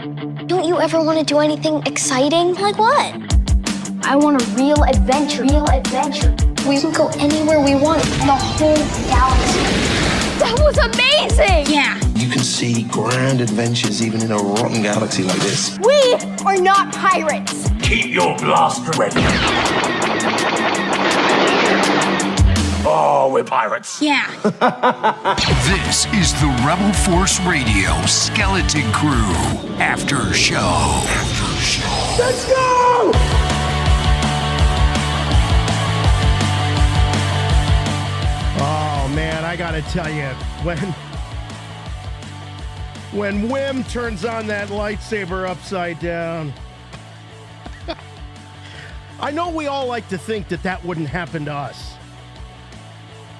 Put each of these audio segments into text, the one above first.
Don't you ever want to do anything exciting? Like what? I want a real adventure. We can go anywhere we want in the whole galaxy. That was amazing! Yeah. You can see grand adventures even in a rotten galaxy like this. We are not pirates. Keep your blaster ready. Oh, we're pirates. Yeah. This is the Rebel Force Radio Skeleton Crew After Show. Let's go! Oh, man, I gotta tell you, when Whim turns on that lightsaber upside down, I know we all like to think that wouldn't happen to us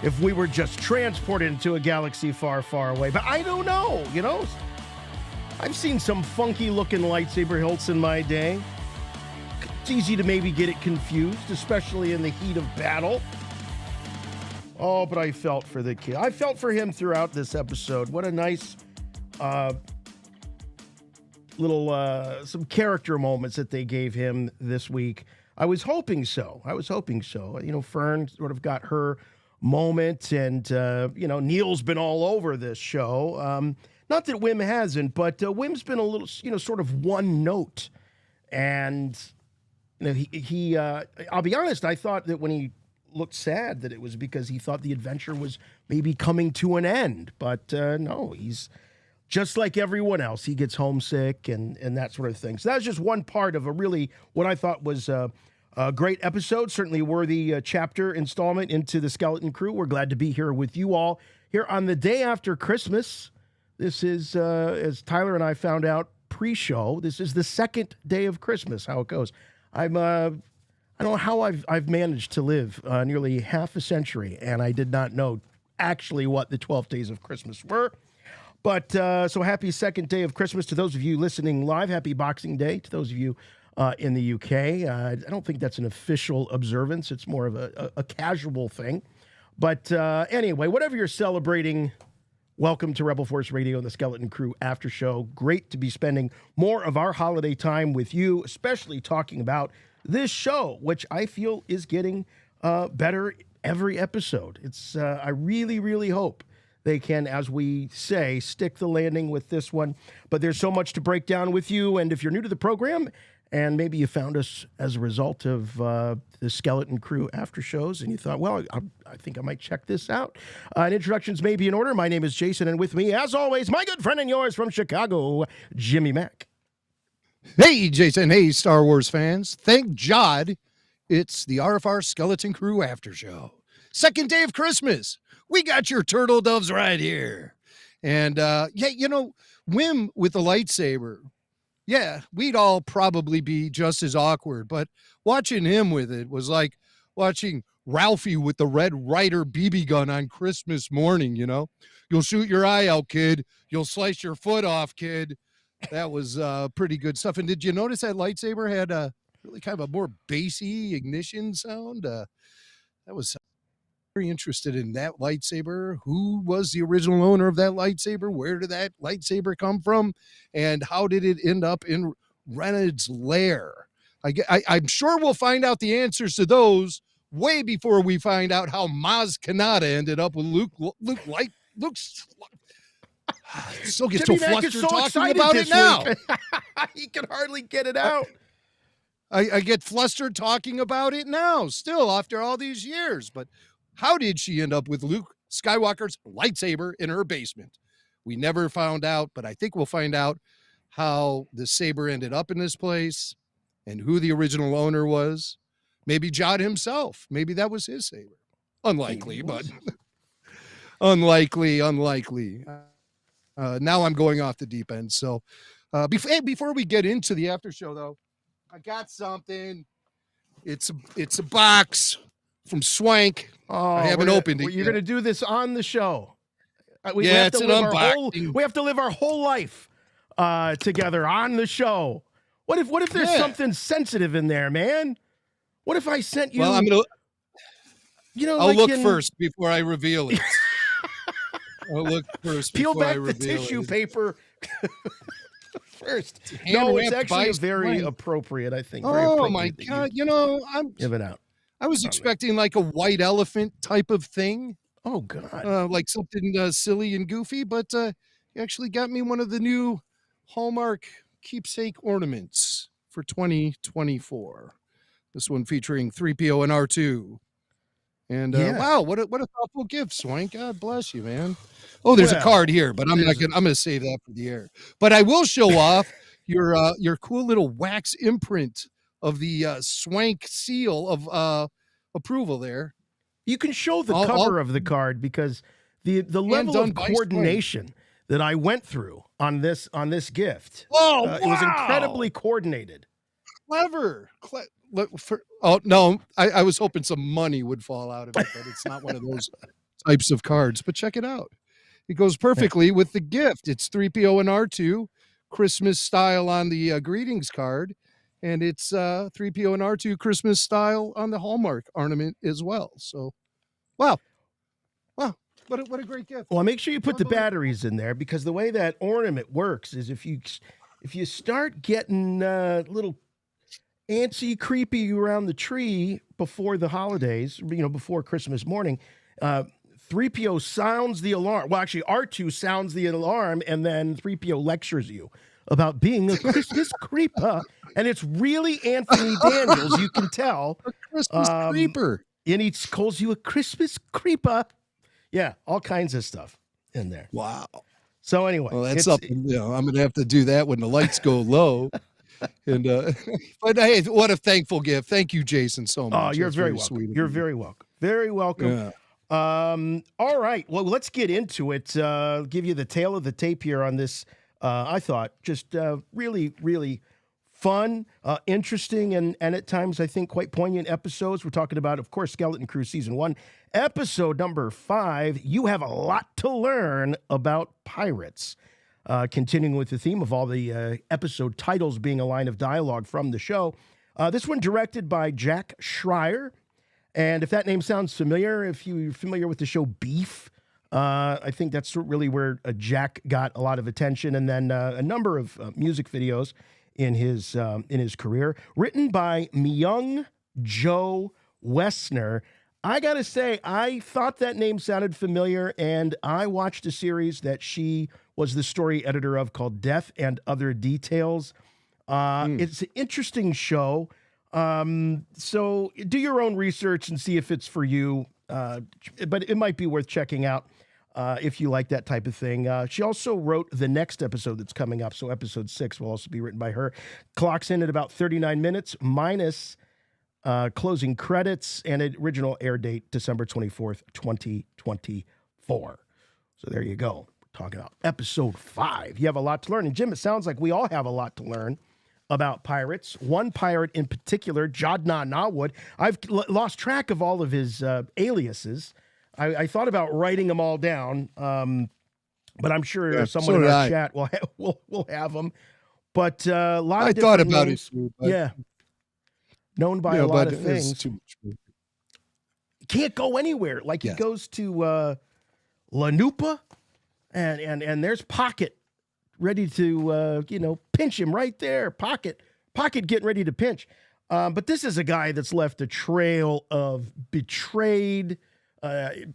if we were just transported into a galaxy far, far away. But I don't know, you know? I've seen some funky-looking lightsaber hilts in my day. It's easy to maybe get it confused, especially in the heat of battle. Oh, but I felt for the kid. I felt for him throughout this episode. What a nice little some character moments that they gave him this week. I was hoping so. You know, Fern sort of got her moment, and you know, Neil's been all over this show. Not that Whim hasn't, but Whim's been a little, you know, sort of one note. And you know, he I'll be honest, I thought that when he looked sad that it was because he thought the adventure was maybe coming to an end. But no, he's just like everyone else. He gets homesick and that sort of thing. So that was just one part of a really, what I thought was a great episode, certainly worthy chapter installment into the Skeleton Crew. We're glad to be here with you all here on the day after Christmas. This is, as Tyler and I found out pre-show, this is the second day of Christmas, how it goes. I don't know how I've managed to live nearly half a century, and I did not know actually what the 12 days of Christmas were. But so happy second day of Christmas to those of you listening live. Happy Boxing Day to those of you in the UK. I don't think that's an official observance. It's more of a casual thing. But anyway, whatever you're celebrating, welcome to Rebel Force Radio and the Skeleton Crew After Show. Great to be spending more of our holiday time with you, especially talking about this show, which I feel is getting better every episode. It's I really, really hope they can, as we say, stick the landing with this one. But there's so much to break down with you. And if you're new to the program, and maybe you found us as a result of the Skeleton Crew after shows, and you thought, well, I think I might check this out. Introductions may be in order. My name is Jason, and with me, as always, my good friend and yours from Chicago, Jimmy Mack. Hey, Jason. Hey, Star Wars fans. Thank God it's the RFR Skeleton Crew after show. Second day of Christmas. We got your turtle doves right here. And, yeah, you know, Whim with the lightsaber. Yeah, we'd all probably be just as awkward, but watching him with it was like watching Ralphie with the Red Ryder BB gun on Christmas morning, you know? You'll shoot your eye out, kid. You'll slice your foot off, kid. That was pretty good stuff. And did you notice that lightsaber had a really kind of a more bassy ignition sound? That was very interested in that lightsaber. Who was the original owner of that lightsaber? Where did that lightsaber come from? And how did it end up in Renard's lair? I'm sure we'll find out the answers to those way before we find out how Maz Kanata ended up with Luke's. Still get so flustered talking about it now. He can hardly get it out. I get flustered talking about it now, still after all these years. But how did she end up with Luke Skywalker's lightsaber in her basement? We never found out, but I think we'll find out how the saber ended up in this place and who the original owner was. Maybe Jude himself. Maybe that was his saber. Unlikely, but unlikely. Now I'm going off the deep end. So before we get into the after show, though, I got something. It's a box from Swank. Oh, I haven't opened it. You're going to do this on the show. We Yeah, have it's to an live unboxing. we have to live our whole life together on the show. What if there's something sensitive in there, man? What if I sent you? Well, I'm gonna. You know, I'll like look first before I reveal it. I'll look first Peel before I back the reveal tissue it. paper first. Hand No, it's wrapped actually by very string. appropriate, I think. Very Oh my appropriate that God. you You know, give it out. I was expecting like a white elephant type of thing, Oh, God. like something silly and goofy, but you actually got me one of the new Hallmark keepsake ornaments for 2024. This one featuring 3PO and R2. And Yeah. wow, what a thoughtful gift, Swank. God bless you, man. Oh, there's a Well, card here, but I'm gonna save that for the air. But I will show off your cool little wax imprint of the Swank seal of approval there. You can show the All- cover of the card because the level done of by coordination that I went through on this gift. Oh, It was incredibly coordinated. clever. Oh no, I was hoping some money would fall out of it, but it's not one of those types of cards. But check it out. It goes perfectly with the gift. It's 3PO and R2, Christmas style on the greetings card, and it's 3PO and R2 Christmas style on the Hallmark ornament as well. So, wow, what a great gift. Well, make sure you put the batteries in there because the way that ornament works is if you start getting little antsy, creepy around the tree before the holidays, before Christmas morning, 3PO sounds the alarm. Well, actually, R2 sounds the alarm, and then 3PO lectures you about being a Christmas creeper. And it's really Anthony Daniels, you can tell. A Christmas creeper. And he calls you a Christmas creeper. Yeah, all kinds of stuff in there. Wow. So anyway. Well, that's something, I'm going to have to do that when the lights go low. And but hey, what a thankful gift. Thank you, Jason, so much. Oh, you're That's very really welcome. sweet of You're you. very welcome. Very welcome. Yeah. All right. Well, let's get into it. Give you the tale of the tape here on this. I thought just really, really fun, interesting, and at times I think quite poignant episodes. We're talking about, of course, Skeleton Crew Season 1, Episode number 5. You have a lot to learn about pirates. Continuing with the theme of all the episode titles being a line of dialogue from the show. This one directed by Jack Schreier. And if that name sounds familiar, if you're familiar with the show Beef, I think that's really where Jack got a lot of attention. And then a number of music videos in his career. Written by Myung Jo Wessner. I got to say, I thought that name sounded familiar, and I watched a series that she was the story editor of called Death and Other Details. It's an interesting show. So do your own research and see if it's for you. But it might be worth checking out if you like that type of thing. She also wrote the next episode that's coming up. So episode 6 will also be written by her. Clocks in at about 39 minutes minus closing credits, and an original air date December 24th, 2024. So there you go. We're talking about episode 5. You have a lot to learn. And Jim, it sounds like we all have a lot to learn about pirates. One pirate in particular, Jadna Nawwood. I've lost track of all of his aliases. I thought about writing them all down, but I'm sure someone in our chat will have them. But a lot of I thought about names. it too. But, Yeah. Known by a lot of things. Too much. Can't go anywhere. Like he goes to Lenoa, and there's Pocket ready to pinch him right there. Pocket getting ready to pinch. But this is a guy that's left a trail of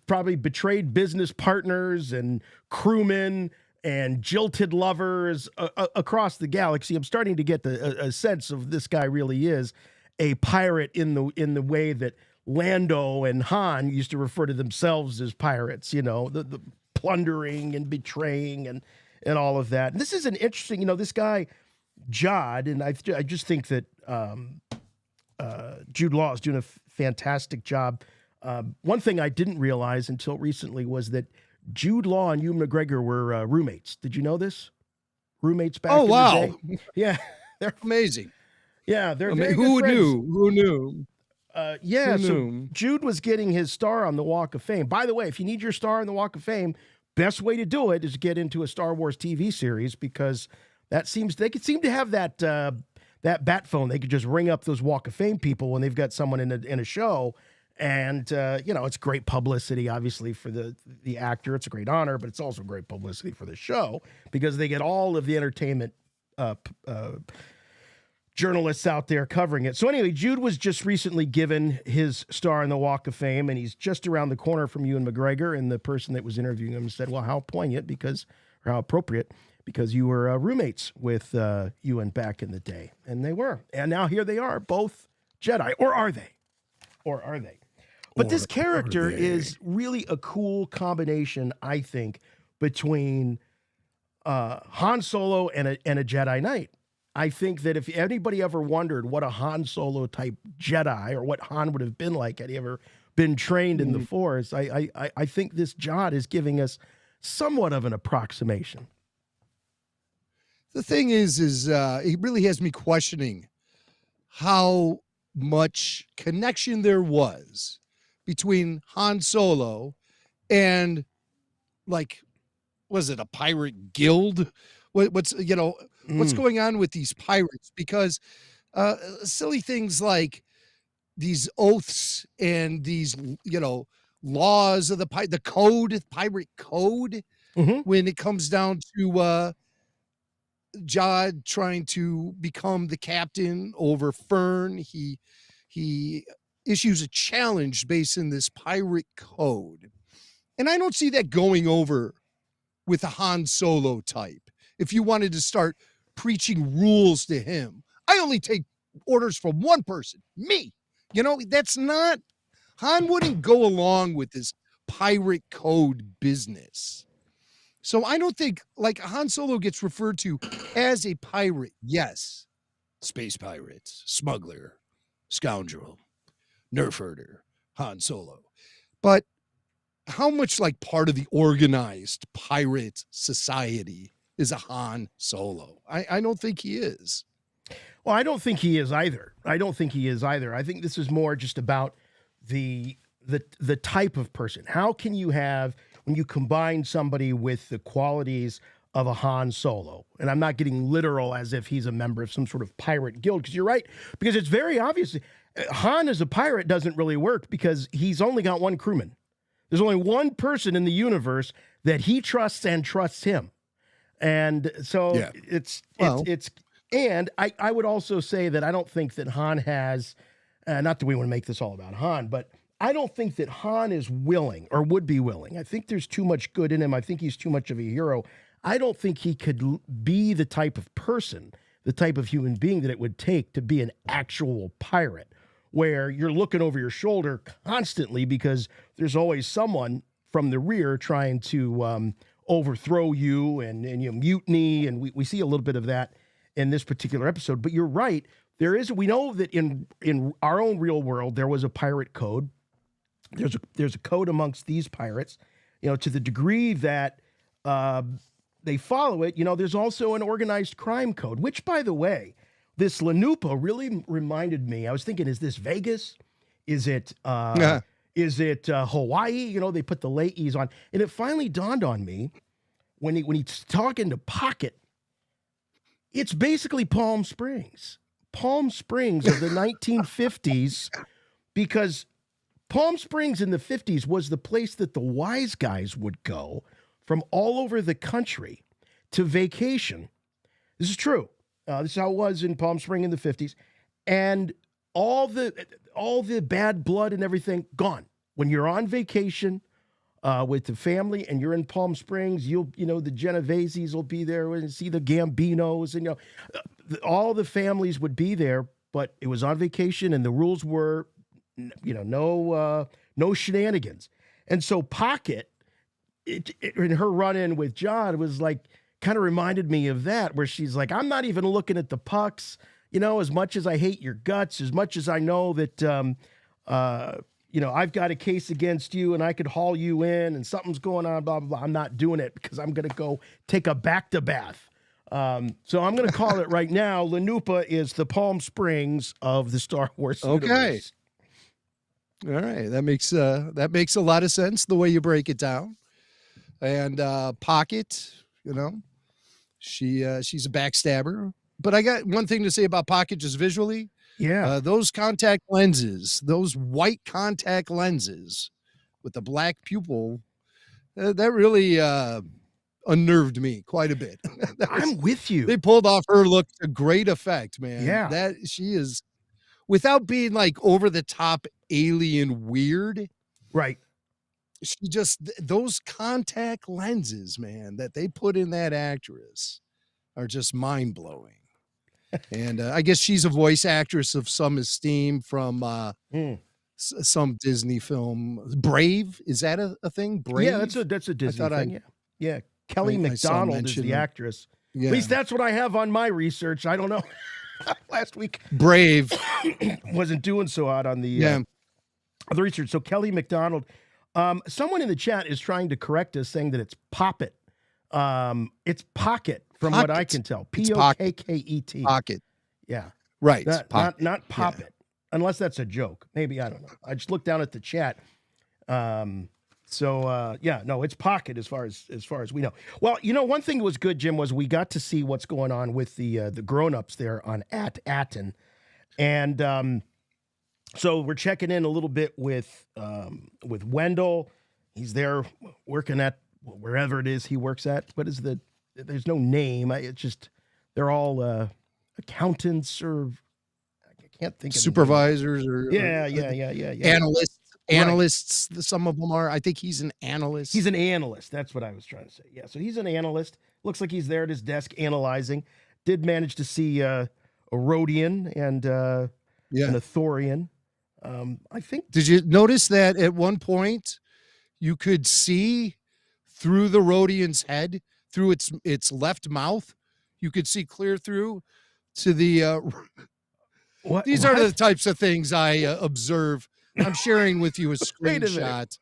probably betrayed business partners and crewmen and jilted lovers across the galaxy. I'm starting to get a sense of this guy really is a pirate in the way that Lando and Han used to refer to themselves as pirates, the plundering and betraying and all of that. And this is an interesting, this guy, Jude, and I just think that Jude Law is doing a fantastic job. One thing I didn't realize until recently was that Jude Law and Ewan McGregor were roommates. Did you know this? Roommates back in the day? Yeah. They're amazing. Yeah, they're very good who friends. Who knew? So Jude was getting his star on the Walk of Fame. By the way, if you need your star on the Walk of Fame, best way to do it is get into a Star Wars TV series because they could seem to have that bat phone. They could just ring up those Walk of Fame people when they've got someone in a show. And, it's great publicity, obviously, for the actor. It's a great honor, but it's also great publicity for the show because they get all of the entertainment journalists out there covering it. So anyway, Jude was just recently given his star in the Walk of Fame, and he's just around the corner from Ewan McGregor. And the person that was interviewing him said, well, how poignant, or how appropriate, because you were roommates with Ewan back in the day. And they were. And now here they are, both Jedi. Or are they? But this character is really a cool combination, I think, between Han Solo and a Jedi Knight. I think that if anybody ever wondered what a Han Solo type Jedi or what Han would have been like had he ever been trained in the Force, I think this Jod is giving us somewhat of an approximation. The thing is it really has me questioning how much connection there was between Han Solo and, like, was it a pirate guild? What's going on with these pirates? Because silly things like these oaths and these, laws of the pirate code, when it comes down to Jod trying to become the captain over Fern, he issues a challenge based in this pirate code. And I don't see that going over with a Han Solo type. If you wanted to start preaching rules to him, I only take orders from one person, me. That's not, Han wouldn't go along with this pirate code business. So I don't think, like, Han Solo gets referred to as a pirate. Yes. Space pirates, smuggler, scoundrel, nerf herder, Han Solo. But how much like part of the organized pirate society is a Han Solo? I don't think he is. Well, I don't think he is either. I think this is more just about the type of person. How can you have, when you combine somebody with the qualities of a Han Solo, and I'm not getting literal as if he's a member of some sort of pirate guild, because you're right, because it's very obvious. Han as a pirate doesn't really work because he's only got one crewman. There's only one person in the universe that he trusts and trusts him. And so and I would also say that I don't think that Han has, not that we want to make this all about Han, but I don't think that Han is willing or would be willing. I think there's too much good in him. I think he's too much of a hero. I don't think he could be the type of person, the type of human being that it would take to be an actual pirate, where you're looking over your shoulder constantly because there's always someone from the rear trying to overthrow you and you mutiny. And we see a little bit of that in this particular episode. But you're right. We know that in our own real world, there was a pirate code. There's a code amongst these pirates, to the degree that they follow it. There's also an organized crime code, which, by the way, this Lenoa really reminded me. I was thinking, is this Vegas? Is it Hawaii? They put the late E's on. And it finally dawned on me when he's talking to Pocket, it's basically Palm Springs of the 1950s, because Palm Springs in the 50s was the place that the wise guys would go from all over the country to vacation. This is true. This is how it was in Palm Springs in the 50s. And all the bad blood and everything, gone. When you're on vacation with the family and you're in Palm Springs, the Genoveses will be there and see the Gambinos, and all the families would be there, but it was on vacation and the rules were, no shenanigans. And so Pocket, in her run-in with John, was like, kind of reminded me of that, where she's like, I'm not even looking at the pucks, as much as I hate your guts, as much as I know that, I've got a case against you and I could haul you in and something's going on, blah, blah, blah. I'm not doing it because I'm going to go take a bath. So I'm going to call it right now. Lenoa is the Palm Springs of the Star Wars universe. All right. That makes a lot of sense the way you break it down. And Pocket, she's a backstabber. But I got one thing to say about Pocket just visually. Yeah. Those contact lenses, those white contact lenses with the black pupil, that really unnerved me quite a bit. I'm with you. They pulled off her look to great effect, man. Yeah. That she is, without being like over the top alien weird. Right. She just, those contact lenses, man, that they put in that actress are just mind blowing. And I guess she's a voice actress of some esteem from some Disney film. Brave, is that a thing? Brave? Yeah, that's a Disney thing. Yeah. Kelly MacDonald is the actress. Yeah. At least that's what I have on my research. I don't know. Last week, Brave wasn't doing so hot on the the research. So Kelly MacDonald. Someone in the chat is trying to correct us, saying that it's Poppet. It's Pocket, from what I can tell. P-O-K-K-E-T. Pocket. Yeah. Right. Not Poppet. Yeah. Unless that's a joke. Maybe, I don't know. I just looked down at the chat. It's Pocket as far as we know. Well, one thing that was good, Jim, was we got to see what's going on with the grown-ups there on At Aton. And so we're checking in a little bit with Wendell. He's there working at wherever it is he works at. There's no name. It's just, they're all accountants, or I can't think of supervisors or analysts. Right. Some of them are. I think he's an analyst. An analyst. That's what I was trying to say. Yeah. So he's an analyst. Looks like he's there at his desk analyzing. Did manage to see a Rodian and an Athorian. I think. Did you notice that at one point you could see through the Rodian's head, through its left mouth? You could see clear through to the. These are the types of things I observe. I'm sharing with you a screenshot.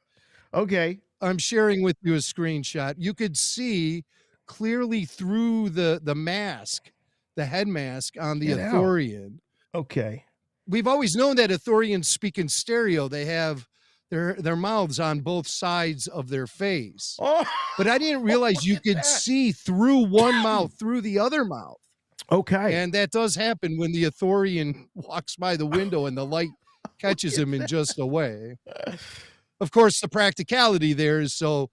Okay. I'm sharing with you a screenshot. You could see clearly through the mask, the head mask on the Athorian. Okay. We've always known that Athorians speak in stereo. They have their mouths on both sides of their face. Oh, but I didn't realize you could see through one mouth, through the other mouth. Okay. And that does happen when the Athorian walks by the window and the light catches him in just a way. Of course, the practicality there is so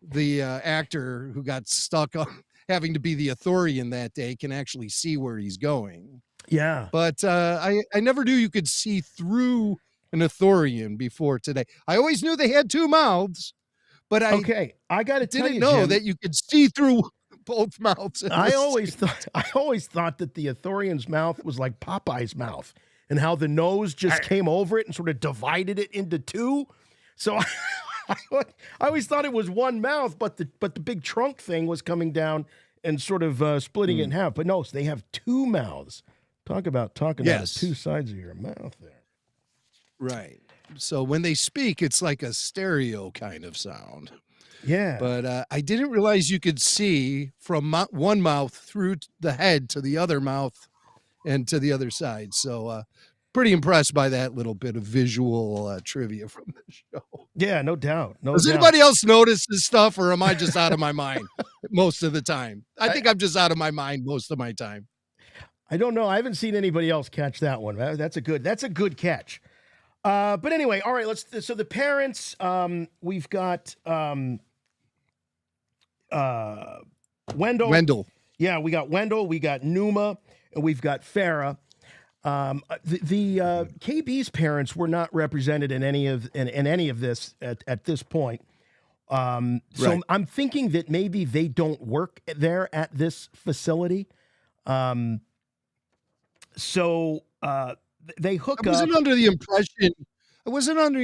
the actor who got stuck on having to be the Athorian that day can actually see where he's going. Yeah. But I never knew you could see through an Athorian before today. I always knew they had two mouths, but I got to tell you, know Jim, that you could see through both mouths. I always thought that the Athorian's mouth was like Popeye's mouth, and how the nose just came over it and sort of divided it into two. So I always thought it was one mouth, but the big trunk thing was coming down and sort of splitting it in half. But no, so they have two mouths. Talk about talking out of two sides of your mouth there. Right. So when they speak, it's like a stereo kind of sound. Yeah. But I didn't realize you could see from one mouth through the head to the other mouth and to the other side. So pretty impressed by that little bit of visual trivia from the show. Yeah, no doubt. Does anybody else notice this stuff, or am I just out of my mind most of the time? I think I'm just out of my mind most of my time. I don't know. I haven't seen anybody else catch that one. That's a good catch. But anyway, all right, so the parents, we've got Wendell. Yeah, we got Wendell, we got Numa, and we've got Farah. The KB's parents were not represented in any of this at this point. So I'm thinking that maybe they don't work there at this facility. So they hook up. I wasn't under the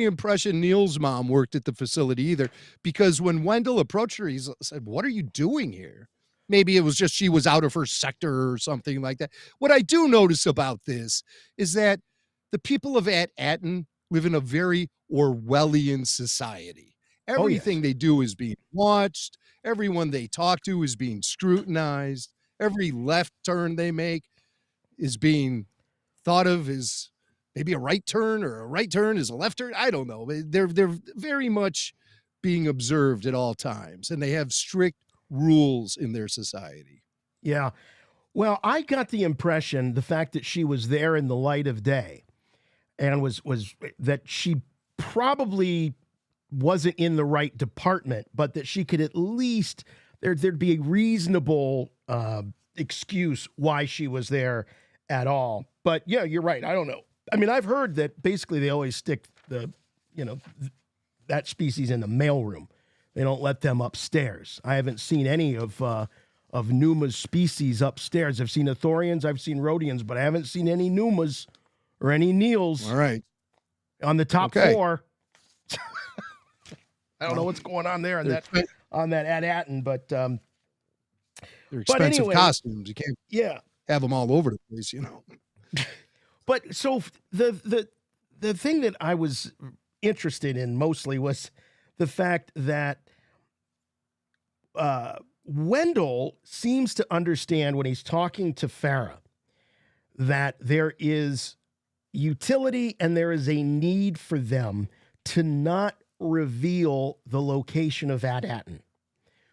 impression Neil's mom worked at the facility either, because when Wendell approached her, he said, "What are you doing here?" Maybe it was just she was out of her sector or something like that. What I do notice about this is that the people of At Aton live in a very Orwellian society. Everything they do is being watched. Everyone they talk to is being scrutinized. Every left turn they make is being thought of as maybe a right turn, or a right turn is a left turn. I don't know. They're very much being observed at all times, and they have strict rules in their society. Yeah. Well, I got the impression the fact that she was there in the light of day and was that she probably wasn't in the right department, but that she could at least, there'd be a reasonable excuse why she was there at all. But yeah, you're right. I don't know. I mean, I've heard that basically they always stick that species in the mailroom. They don't let them upstairs. I haven't seen any of Numa's species upstairs. I've seen Athorians, I've seen Rhodians, but I haven't seen any Numas or any Neils. All right. On the top floor. I don't know what's going on there on that At Aton, but they're expensive costumes. You can't have them all over the place, But so the thing that I was interested in mostly was the fact that Wendell seems to understand when he's talking to Farah that there is utility and there is a need for them to not reveal the location of At Aton.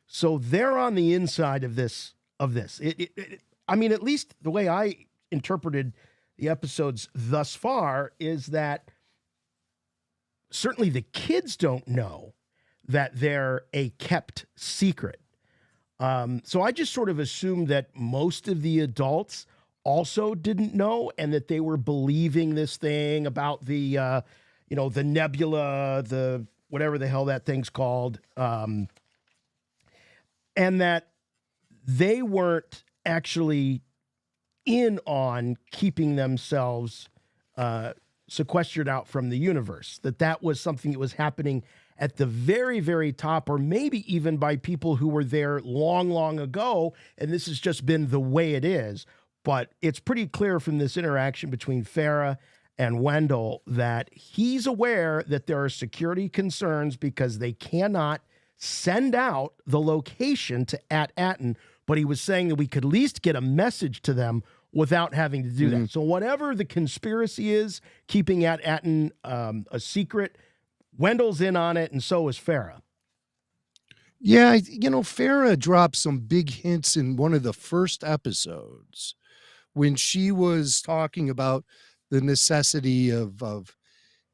So they're on the inside of this. I mean, at least the way I interpreted the episodes thus far is that certainly the kids don't know that they're a kept secret. So I just sort of assumed that most of the adults also didn't know, and that they were believing this thing about the, the nebula, the whatever the hell that thing's called, and that they weren't actually in on keeping themselves sequestered out from the universe, that was something that was happening at the very, very top, or maybe even by people who were there long, long ago, and this has just been the way it is. But it's pretty clear from this interaction between Farah and Wendell that he's aware that there are security concerns because they cannot send out the location to At Aton, but he was saying that we could at least get a message to them without having to do that. So whatever the conspiracy is, keeping At Aton a secret, Wendell's in on it, and so is Farah. Yeah, Farah dropped some big hints in one of the first episodes when she was talking about the necessity of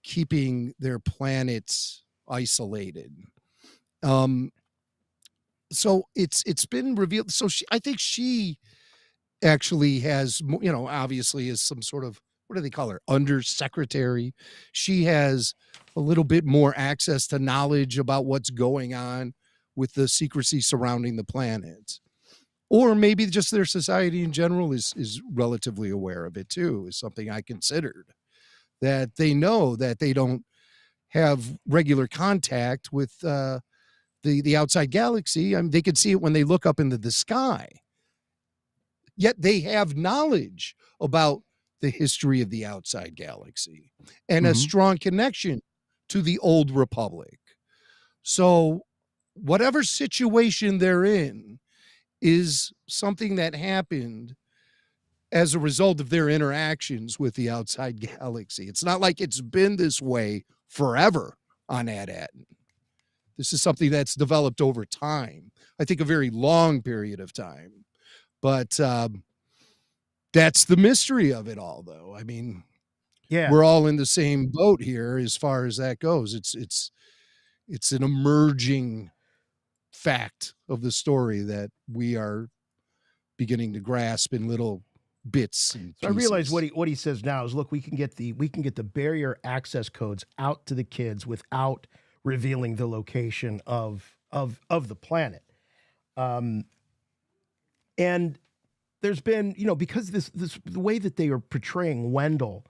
keeping their planets isolated. So it's been revealed. So I think she actually has, obviously is some sort of, what do they call her? Undersecretary. She has a little bit more access to knowledge about what's going on with the secrecy surrounding the planets. Or maybe just their society in general is relatively aware of it too, is something I considered. That they know that they don't have regular contact with the outside galaxy. I mean, they can see it when they look up into the sky. Yet they have knowledge about the history of the outside galaxy and a strong connection to the old republic. So whatever situation they're in is something that happened as a result of their interactions with the outside galaxy. It's not like it's been this way forever on At Aton. This is something that's developed over time. I think a very long period of time. But that's the mystery of it all, though. I mean, we're all in the same boat here as far as that goes. It's an emerging fact of the story that we are beginning to grasp in little bits and pieces. So I realize what he says now is, look, we can get the barrier access codes out to the kids without revealing the location of the planet. And there's been, because the way that they are portraying Wendell,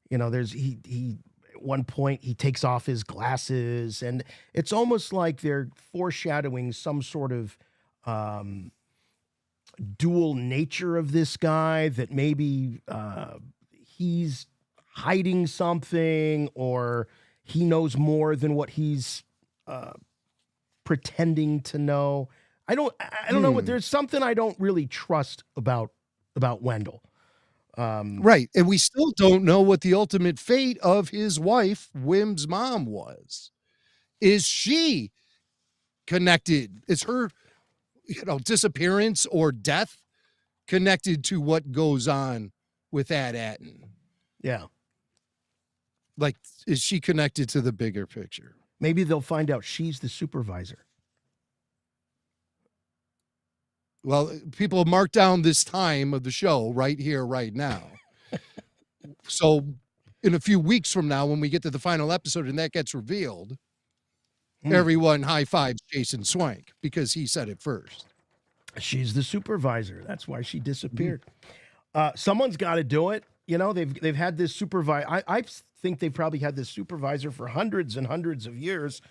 he at one point he takes off his glasses, and it's almost like they're foreshadowing some sort of dual nature of this guy, that maybe he's hiding something, or he knows more than what he's pretending to know. I don't know what, there's something I don't really trust about Wendell. Right. And we still don't know what the ultimate fate of his wife, Whim's mom, was. Is she connected? Is her, disappearance or death connected to what goes on with At Aton? Yeah. Like, is she connected to the bigger picture? Maybe they'll find out she's the supervisor. Well, people have marked down this time of the show right here, right now. So in a few weeks from now, when we get to the final episode and that gets revealed, everyone high fives Jason Swank because he said it first. She's the supervisor. That's why she disappeared. Someone's got to do it. You know, they've had this supervisor. I think they've probably had this supervisor for hundreds and hundreds of years,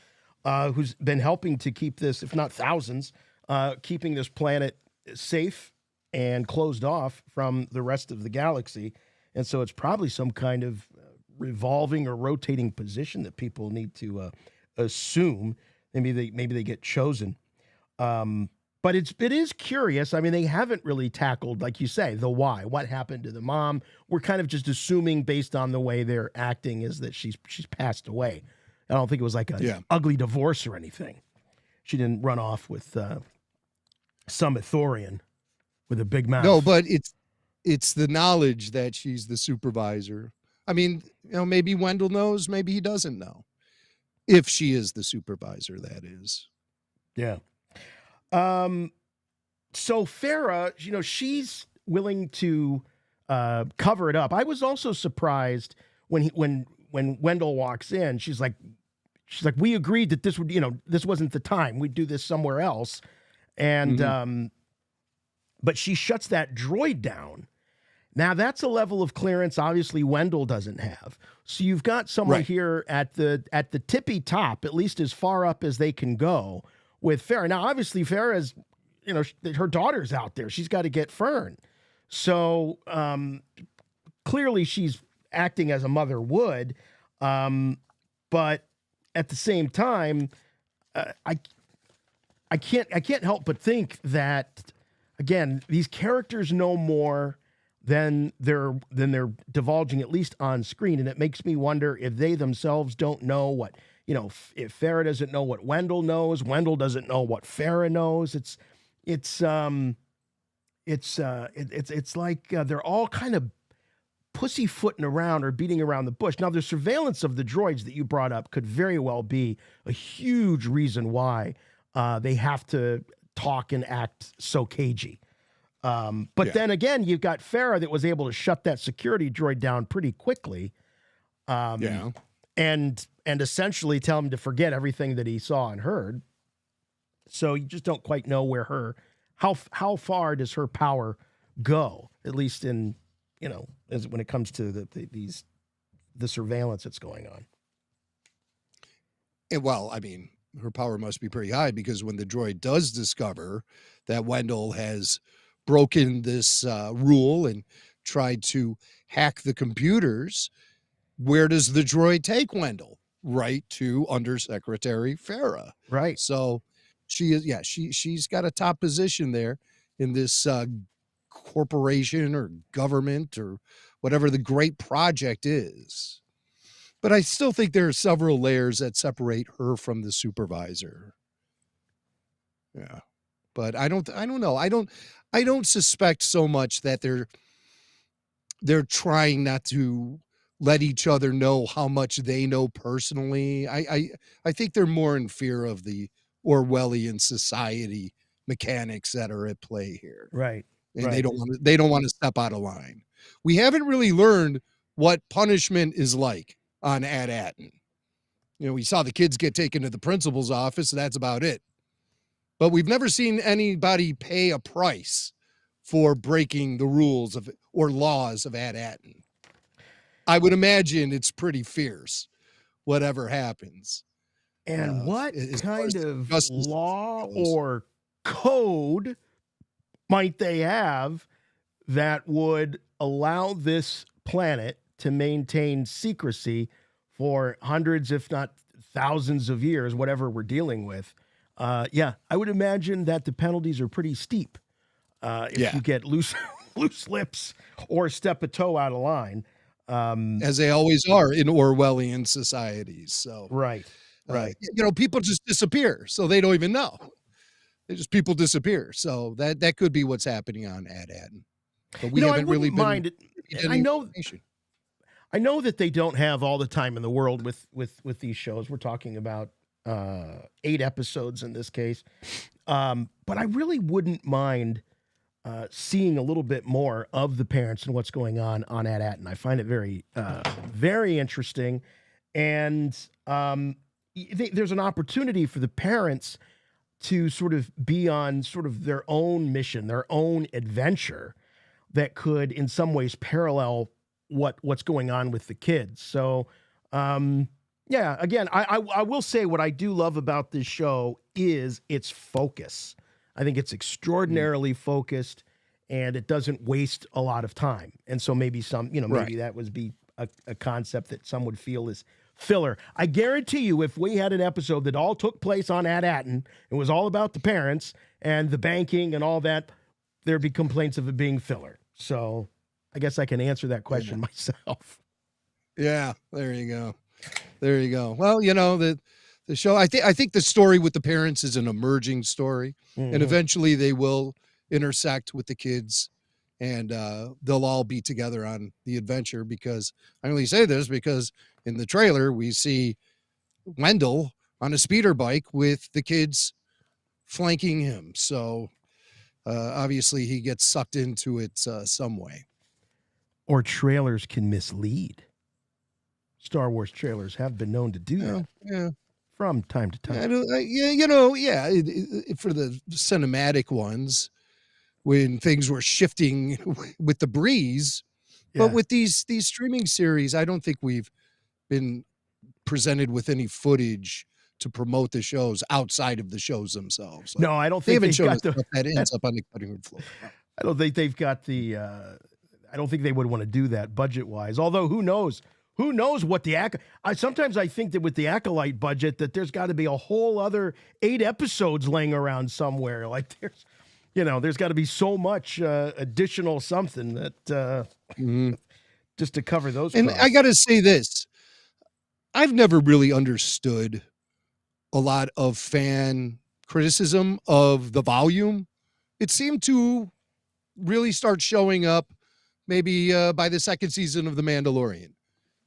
who's been helping to keep this, if not thousands, keeping this planet safe and closed off from the rest of the galaxy. And so it's probably some kind of revolving or rotating position that people need to assume. Maybe they get chosen. But it is curious. I mean, they haven't really tackled, like you say, the why. What happened to the mom? We're kind of just assuming based on the way they're acting is that she's passed away. I don't think it was like a ugly divorce or anything. She didn't run off with some Ithorian with a big mouth. No, but it's the knowledge that she's the supervisor. I mean, you know, maybe Wendell knows, maybe he doesn't know. If she is the supervisor, that is. Yeah. So Farah, you know, she's willing to cover it up. I was also surprised when Wendell walks in. She's like, we agreed that this would, you know, this wasn't the time. We'd do this somewhere else. And but she shuts that droid down. Now that's a level of clearance obviously Wendell doesn't have. So you've got someone here at the tippy top, at least as far up as they can go with Farah. Now obviously Farah's, you know, her daughter's out there. She's got to get Fern. So clearly she's acting as a mother would. But at the same time, I can't help but think that, again, these characters know more than they're divulging, at least on screen, and it makes me wonder if they themselves don't know what, you know, if Farah doesn't know what Wendell knows, Wendell doesn't know what Farah knows. It's like they're all kind of pussyfooting around or beating around the bush. Now, the surveillance of the droids that you brought up could very well be a huge reason why they have to talk and act so cagey. But then again, you've got Farah that was able to shut that security droid down pretty quickly. And essentially tell him to forget everything that he saw and heard. So you just don't quite know where how far does her power go, at least in, you know, as when it comes to the surveillance that's going on. Well, I mean, her power must be pretty high, because when the droid does discover that Wendell has broken this rule and tried to hack the computers, where does the droid take Wendell? Right to Undersecretary Farah. Right. So she is, she's got a top position there in this corporation or government or whatever the great project is. But I still think there are several layers that separate her from the supervisor. Yeah. But I don't know. I don't suspect so much that they're trying not to let each other know how much they know personally. I think they're more in fear of the Orwellian society mechanics that are at play here. Right. And they don't want to step out of line. We haven't really learned what punishment is like on At Aton. You know, we saw the kids get taken to the principal's office, and that's about it. But we've never seen anybody pay a price for breaking the rules of or laws of At Aton. I would imagine it's pretty fierce, whatever happens. And what kind of law or code might they have that would allow this planet to maintain secrecy for hundreds, if not thousands of years, whatever we're dealing with? I would imagine that the penalties are pretty steep if you get loose lips or step a toe out of line. As they always are in Orwellian societies. So right. You know, people just disappear, so they don't even know. People disappear. So that could be what's happening on At Aton. But we haven't really mind it. I know that they don't have all the time in the world with these shows. We're talking about 8 episodes in this case. But I really wouldn't mind seeing a little bit more of the parents and what's going on At Aton. I find it very, very interesting. And there's an opportunity for the parents to sort of be on sort of their own mission, their own adventure that could in some ways parallel what's going on with the kids. So, yeah, again, I will say what I do love about this show is its focus. I think it's extraordinarily focused, and it doesn't waste a lot of time. And so maybe maybe that would be a concept that some would feel is filler. I guarantee you, if we had an episode that all took place on At Aton, it was all about the parents and the banking and all that, there'd be complaints of it being filler. So I guess I can answer that question myself. Yeah, there you go. There you go. Well, the show, I think the story with the parents is an emerging story, and eventually they will intersect with the kids, and they'll all be together on the adventure. Because I only say this because in the trailer we see Wendell on a speeder bike with the kids flanking him. So obviously he gets sucked into it some way. Or trailers can mislead. Star Wars trailers have been known to do that from time to time. For the cinematic ones, when things were shifting with the breeze, but with these streaming series, I don't think we've been presented with any footage to promote the shows outside of the shows themselves. No, I don't think they haven't shown us stuff that ends up on the cutting room floor. I don't think they've got the. I don't think they would want to do that budget-wise. Although, who knows? Who knows what the sometimes I think that with the Acolyte budget that there's got to be a whole other 8 episodes laying around somewhere. Like there's got to be so much additional something that just to cover those. And costs. I got to say this, I've never really understood a lot of fan criticism of the volume. It seemed to really start showing up maybe by the second season of The Mandalorian.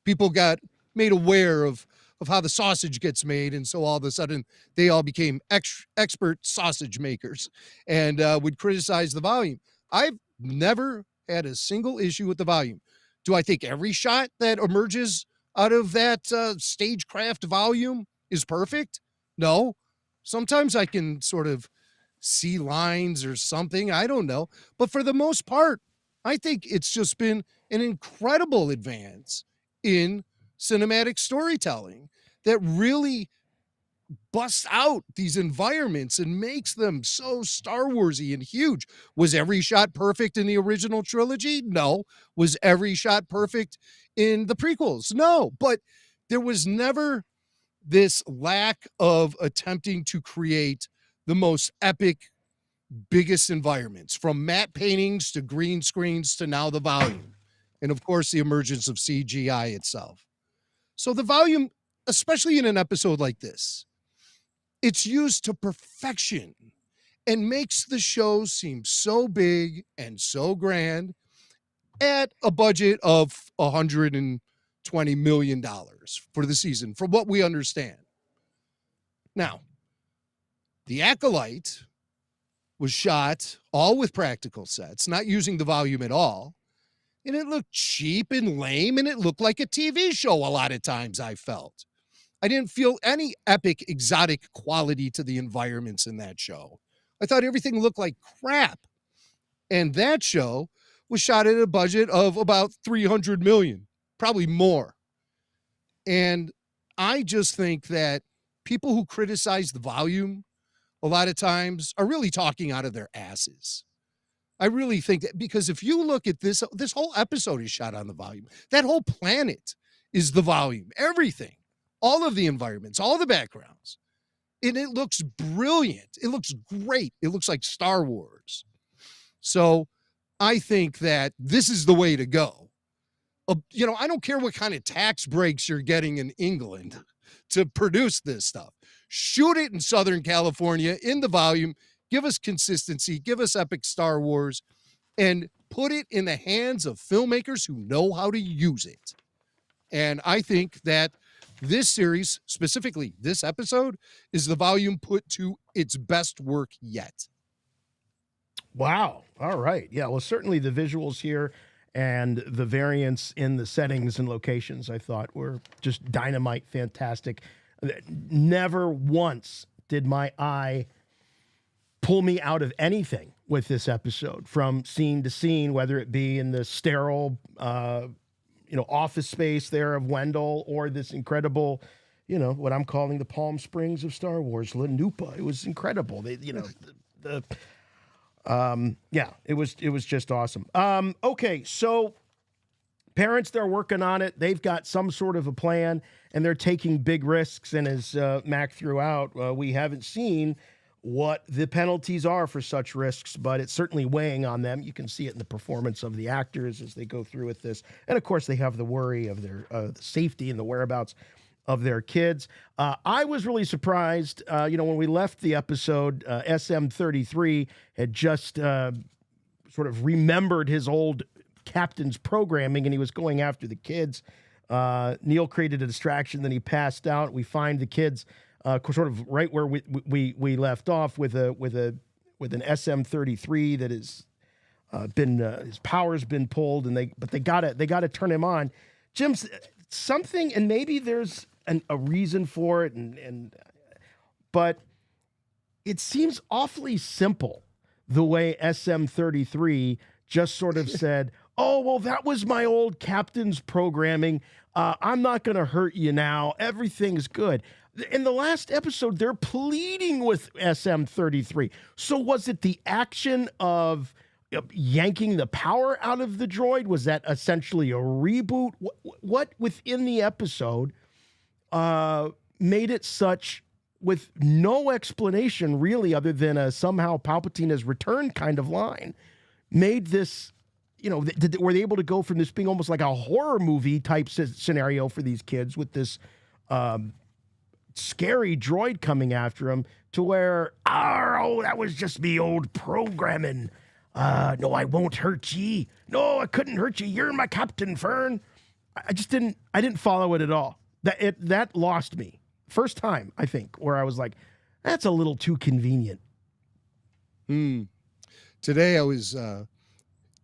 People got made aware of how the sausage gets made, and so all of a sudden they all became expert sausage makers and would criticize the volume. I've never had a single issue with the volume. Do I think every shot that emerges out of that stagecraft volume is perfect? No. Sometimes I can sort of see lines or something. I don't know. But for the most part, I think it's just been an incredible advance in cinematic storytelling that really busts out these environments and makes them so Star Warsy and huge. Was every shot perfect in the original trilogy? No. Was every shot perfect in the prequels? No. But there was never this lack of attempting to create the most epic, biggest environments, from matte paintings to green screens to now the volume. And of course, the emergence of CGI itself. So the volume, especially in an episode like this, it's used to perfection and makes the show seem so big and so grand at a budget of $120 million for the season, from what we understand. Now, The Acolyte was shot all with practical sets, not using the volume at all. And it looked cheap and lame, and it looked like a TV show a lot of times, I felt. I didn't feel any epic, exotic quality to the environments in that show. I thought everything looked like crap. And that show was shot at a budget of about $300 million, probably more. And I just think that people who criticize the volume a lot of times are really talking out of their asses. I really think that, because if you look at this whole episode is shot on the volume. That whole planet is the volume. Everything, all of the environments, all the backgrounds. And it looks brilliant. It looks great. It looks like Star Wars. So I think that this is the way to go. I don't care what kind of tax breaks you're getting in England to produce this stuff. Shoot it in Southern California in the volume. Give us consistency, give us epic Star Wars, and put it in the hands of filmmakers who know how to use it. And I think that this series, specifically this episode, is the volume put to its best work yet. Wow. All right. Yeah. Well, certainly the visuals here and the variants in the settings and locations, I thought were just dynamite, fantastic. Never once did my eye pull me out of anything with this episode, from scene to scene, whether it be in the sterile, office space there of Wendell, or this incredible, what I'm calling the Palm Springs of Star Wars, Lenoa. It was incredible. It was just awesome. Okay, so parents, they're working on it. They've got some sort of a plan, and they're taking big risks. And as Mac threw out, we haven't seen what the penalties are for such risks, but it's certainly weighing on them. You can see it in the performance of the actors as they go through with this. And of course, they have the worry of their safety and the whereabouts of their kids. I was really surprised, when we left the episode, SM-33 had just sort of remembered his old captain's programming, and he was going after the kids. Neil created a distraction, then he passed out. We find the kids sort of right where we left off with an SM-33 that is been his power's been pulled, and they gotta turn him on. Jim's something, and maybe there's a reason for it, but it seems awfully simple the way SM-33 just sort of said, "Oh, well, that was my old captain's programming. I'm not going to hurt you now. Everything's good." In the last episode, they're pleading with SM-33. So was it the action of yanking the power out of the droid? Was that essentially a reboot? What within the episode made it such, with no explanation really other than a somehow Palpatine has returned kind of line, made this, were they able to go from this being almost like a horror movie type scenario for these kids with this scary droid coming after him, to where, that was just me old programming. No, I won't hurt ye. No, I couldn't hurt you. You're my captain, Fern. I didn't follow it at all. That lost me. First time, I think, where I was like, that's a little too convenient. Today I was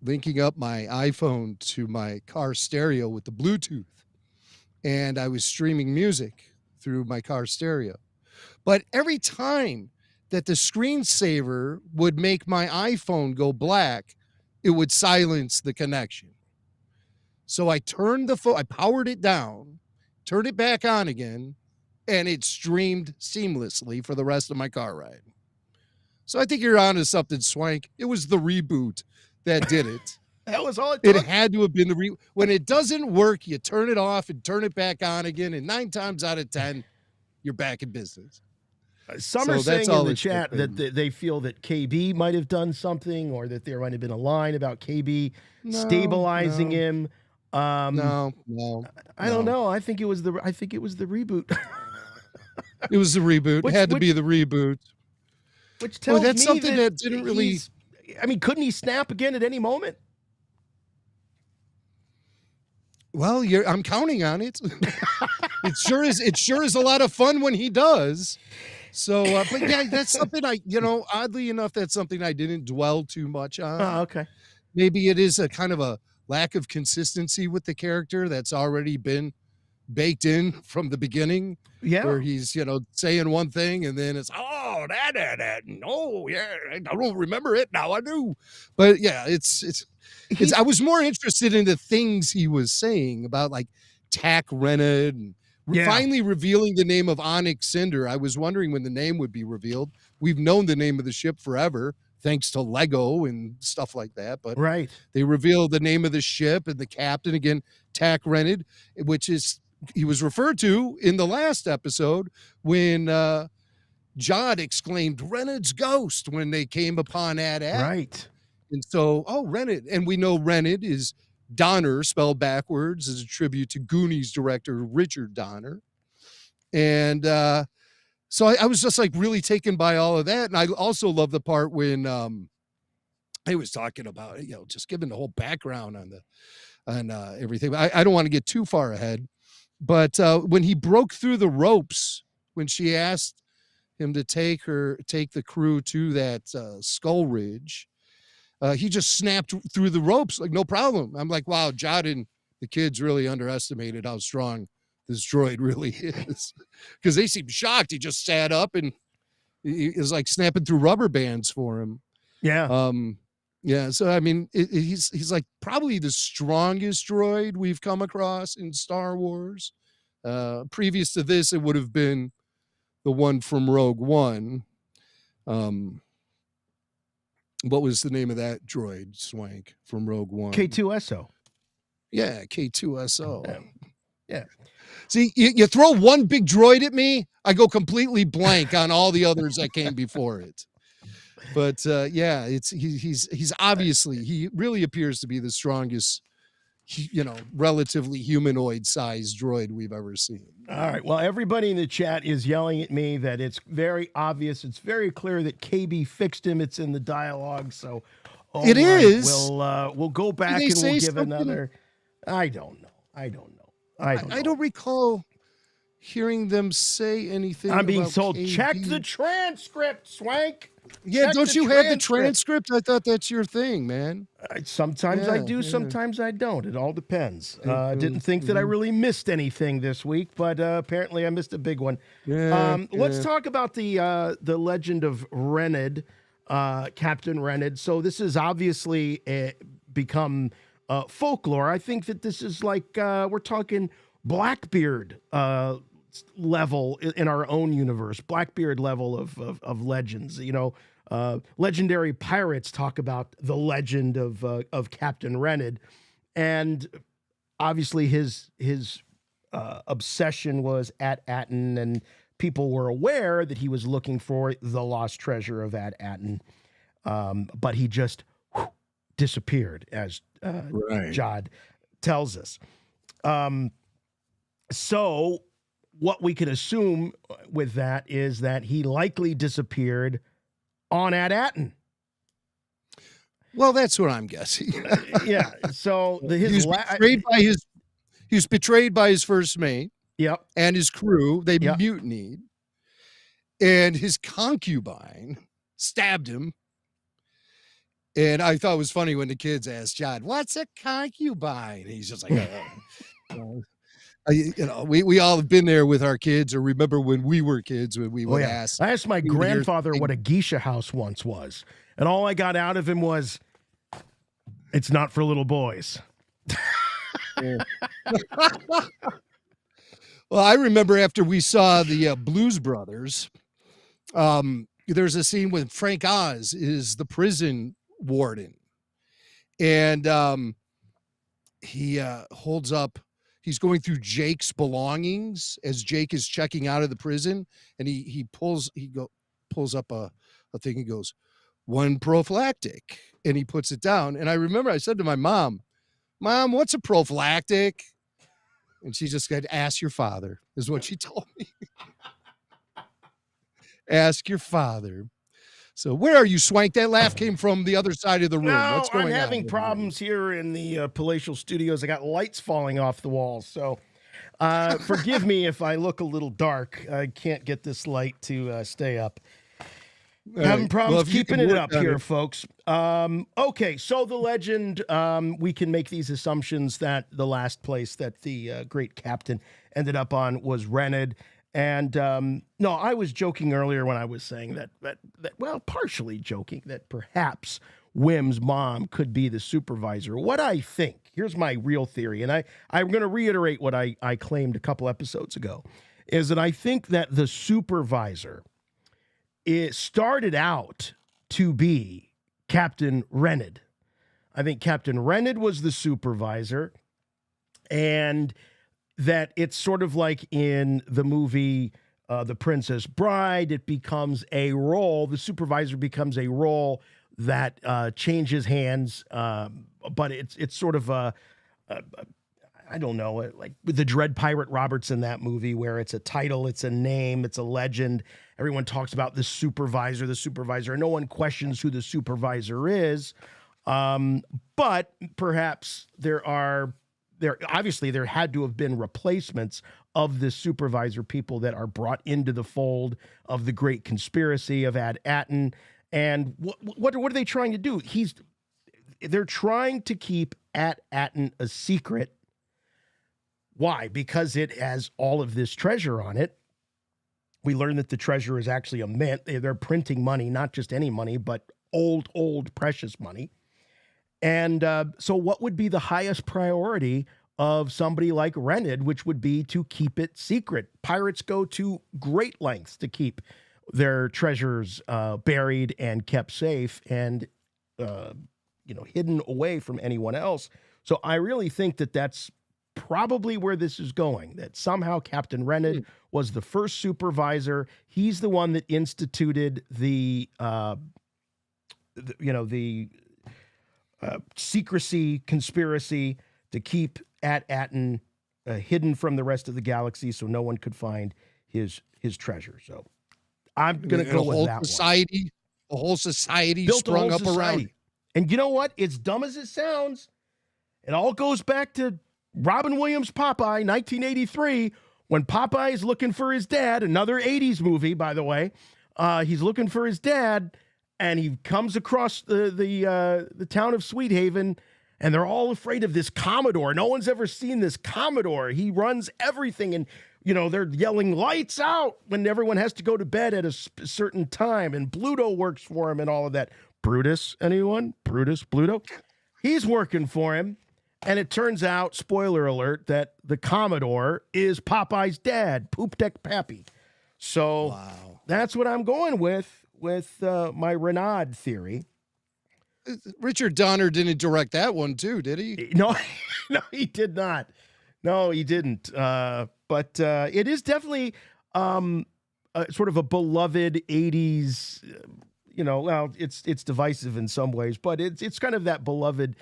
linking up my iPhone to my car stereo with the Bluetooth, and I was streaming music through my car stereo. But every time that the screensaver would make my iPhone go black, it would silence the connection. So I turned the phone, I powered it down, turned it back on again, and it streamed seamlessly for the rest of my car ride. So I think you're onto something, Swank. It was the reboot that did it. That was all it took. It had to have been when it doesn't work, you turn it off and turn it back on again, and 9 times out of 10, you're back in business. Some are saying in the chat that they feel that KB might have done something, or that there might have been a line about KB stabilizing him. I don't know. I think it was the reboot. It was the reboot. It had to be the reboot. Which tells that's me something that didn't really. Couldn't he snap again at any moment? Well, I'm counting on it. It sure is a lot of fun when he does. So, but yeah, that's something oddly enough, that's something I didn't dwell too much on. Oh, okay. Maybe it is a kind of a lack of consistency with the character that's already been baked in from the beginning. Yeah. Where he's, saying one thing and then it's, that. No, yeah, I don't remember it. Now I do. But yeah, it's I was more interested in the things he was saying about like Tack Renard and finally revealing the name of Onyx Cinder. I was wondering when the name would be revealed. We've known the name of the ship forever, thanks to Lego and stuff like that. But they revealed the name of the ship and the captain again, Tack Renard, which is he was referred to in the last episode when Jod exclaimed Renard's ghost when they came upon At Aton. Right. And so, Renard. And we know Renard is Donner, spelled backwards, as a tribute to Goonies director Richard Donner. And so I was just like really taken by all of that. And I also love the part when he was talking about, just giving the whole background on everything. I don't want to get too far ahead. But when he broke through the ropes, when she asked him to take the crew to that skull ridge, he just snapped through the ropes like no problem. I'm like, wow, Judd and the kids really underestimated how strong this droid really is, because they seemed shocked. He just sat up and he is like snapping through rubber bands for him. Yeah. Yeah. So I mean, he's like probably the strongest droid we've come across in Star Wars. Previous to this, it would have been the one from Rogue One. What was the name of that droid, Swank, from Rogue One? K2SO. Yeah, K2SO. Yeah. See, you throw one big droid at me, I go completely blank on all the others that came before it. But yeah, he's obviously, he really appears to be the strongest, relatively humanoid-sized droid we've ever seen. All right. Well, everybody in the chat is yelling at me that it's very obvious. It's very clear that KB fixed him. It's in the dialogue. So it is. We'll go back and we'll give something? Another. I don't know. I don't recall hearing them say anything. I'm being about told, KB. check the transcript, Swank. Yeah, check don't you have the transcript? I thought that's your thing, man. Sometimes I do, sometimes I don't. It all depends. Didn't think that I really missed anything this week, but apparently I missed a big one. Let's talk about the legend of Renard, Captain Renard. So this has obviously become folklore. I think that this is like we're talking Blackbeard level in our own universe, Blackbeard level of legends. Legendary pirates talk about the legend of Captain Renard, and obviously his obsession was At Aton, and people were aware that he was looking for the lost treasure of At Aton, but he just disappeared, as Judd tells us. So what we can assume with that is that he likely disappeared on At Well, that's what I'm guessing. Yeah. So he was betrayed by his first mate. Yep. And his crew. They mutinied, and his concubine stabbed him. And I thought it was funny when the kids asked John, "What's a concubine?" And he's just like, we all have been there with our kids, or remember when we were kids when we would ask. I asked my grandfather what a geisha house once was, and all I got out of him was, "It's not for little boys." Well, I remember after we saw the Blues Brothers, there's a scene when Frank Oz is the prison warden, and he holds up. He's going through Jake's belongings as Jake is checking out of the prison, and he pulls up a thing. He goes, "1 prophylactic," and he puts it down. And I remember I said to my mom, "What's a prophylactic?" And she just said, "Ask your father," is what she told me. Ask your father. So where are you, Swank? That laugh came from the other side of the room. No, What's going on? I'm having problems here in the palatial studios. I got lights falling off the walls. So forgive me if I look a little dark. I can't get this light to stay up. Having problems keeping it up here, folks. Okay, so the legend, we can make these assumptions that the last place that the great captain ended up on was Renard. And no, I was joking earlier when I was saying that, well, partially joking, that perhaps Whim's mom could be the supervisor. What I think, here's my real theory, and I'm going to reiterate what I claimed a couple episodes ago, is that I think that the supervisor, it started out to be Captain Renard. I think Captain Renard was the supervisor, and that it's sort of like in the movie The Princess Bride, it becomes a role, the supervisor becomes a role that changes hands, but it's sort of a I don't know, like with the Dread Pirate Roberts in that movie, where it's a title, it's a name, it's a legend. Everyone talks about the supervisor, and no one questions who the supervisor is. But perhaps there are there obviously there had to have been replacements of the supervisor, people that are brought into the fold of the great conspiracy of At Aton. And what are they trying to do? They're trying to keep At Aton a secret. Why? Because it has all of this treasure on it. We learn that the treasure is actually a mint. They're printing money, not just any money, but old precious money. And so what would be the highest priority of somebody like Renard, which would be to keep it secret? Pirates go to great lengths to keep their treasures buried and kept safe and, hidden away from anyone else. So I really think that that's probably where this is going, that somehow Captain Renard was the first supervisor. He's the one that instituted the secrecy conspiracy to keep At Aton hidden from the rest of the galaxy so no one could find his treasure. So I'm going to go with that society, one. A whole society built sprung up around it. And you know what? It's dumb as it sounds. It all goes back to Robin Williams' Popeye, 1983, when Popeye is looking for his dad, another 80s movie, by the way. He's looking for his dad, and he comes across the town of Sweet Haven, and they're all afraid of this Commodore. No one's ever seen this Commodore. He runs everything, and they're yelling lights out when everyone has to go to bed at a certain time, and Bluto works for him and all of that. Brutus, anyone? Bluto? He's working for him. And it turns out, spoiler alert, that the Commodore is Popeye's dad, Poop Deck Pappy. So That's what I'm going with my Renard theory. Richard Donner didn't direct that one too, did he? No, he did not. No, he didn't. But it is definitely sort of a beloved 80s, well, it's divisive in some ways, but it's kind of that beloved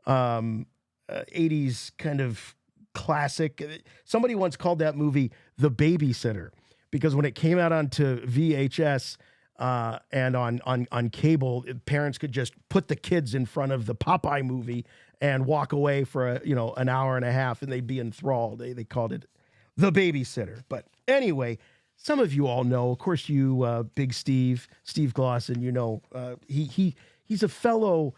80s kind of classic. Somebody once called that movie The Babysitter, because when it came out onto VHS and on cable, parents could just put the kids in front of the Popeye movie and walk away for an hour and a half, and they'd be enthralled. They called it The Babysitter. But anyway, some of you all know, of course, you Big Steve Glosson, he's a fellow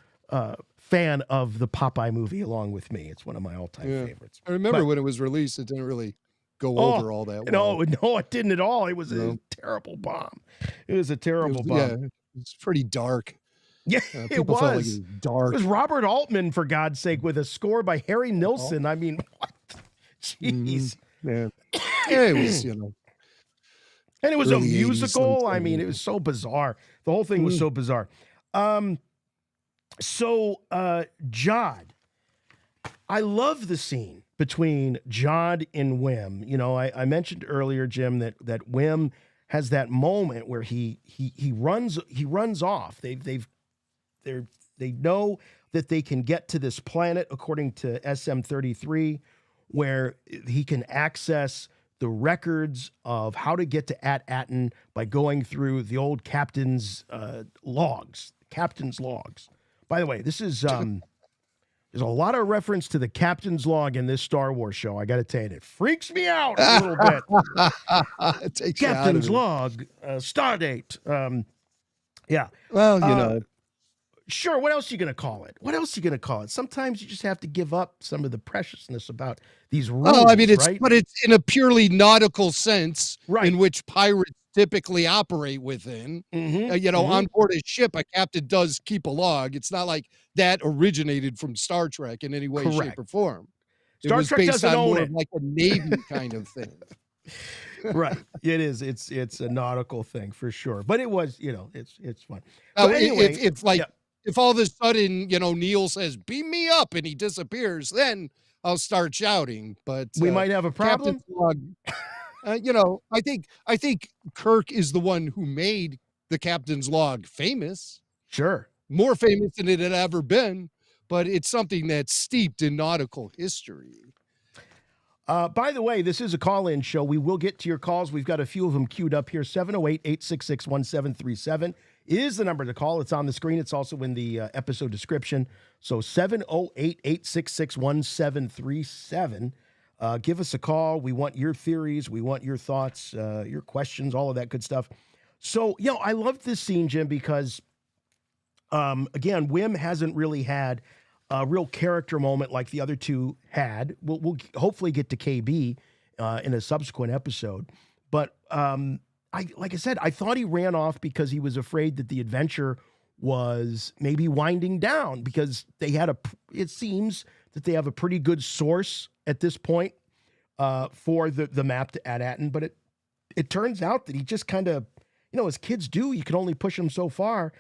fan of the Popeye movie along with me. It's one of my all-time favorites. I remember when it was released, it didn't really go over all that well. No, it didn't at all. It was a terrible bomb. It was a terrible bomb. Yeah, it's pretty dark. Yeah, it was. Felt like it was dark. It was Robert Altman, for God's sake, with a score by Harry Nilsson. I mean, what? Jeez. Yeah, it was, And it was a musical. I mean, it was so bizarre. The whole thing was so bizarre. Jod, I love the scene between Jod and Whim. I mentioned earlier, Jim, that Whim has that moment where he runs off. They know that they can get to this planet according to SM-33, where he can access the records of how to get to At Aton by going through the old captain's logs. By the way, this is there's a lot of reference to the captain's log in this Star Wars show. I got to tell you, it freaks me out a little bit. Captain's log, stardate. Yeah. Well, Sure. What else are you going to call it? Sometimes you just have to give up some of the preciousness about these rules. Well, I mean, right? but it's in a purely nautical sense, right, in which pirates typically operate within. On board a ship, a captain does keep a log. It's not like that originated from Star Trek in any way, shape, or form. Star Trek doesn't own it. Like a Navy kind of thing. Right. It is. It's a nautical thing for sure. But it was, it's fun. But anyway, if all of a sudden, Neil says, "Beam me up," and he disappears, then I'll start shouting. But we might have a problem. I think Kirk is the one who made the captain's log famous. Sure. More famous than it had ever been, but it's something that's steeped in nautical history. By the way, this is a call-in show. We will get to your calls. We've got a few of them queued up here. 708-866-1737. is the number to call. It's on the screen. It's also in the episode description. So 708-866-1737. Give us a call. We want your theories. We want your thoughts, your questions, all of that good stuff. So, I love this scene, Jim, because, again, Whim hasn't really had a real character moment like the other two had. We'll hopefully get to KB in a subsequent episode. But like I said, I thought he ran off because he was afraid that the adventure was maybe winding down, because it seems that they have a pretty good source at this point for the map to At Aton. But it turns out that he just kind of, as kids do, you can only push him so far.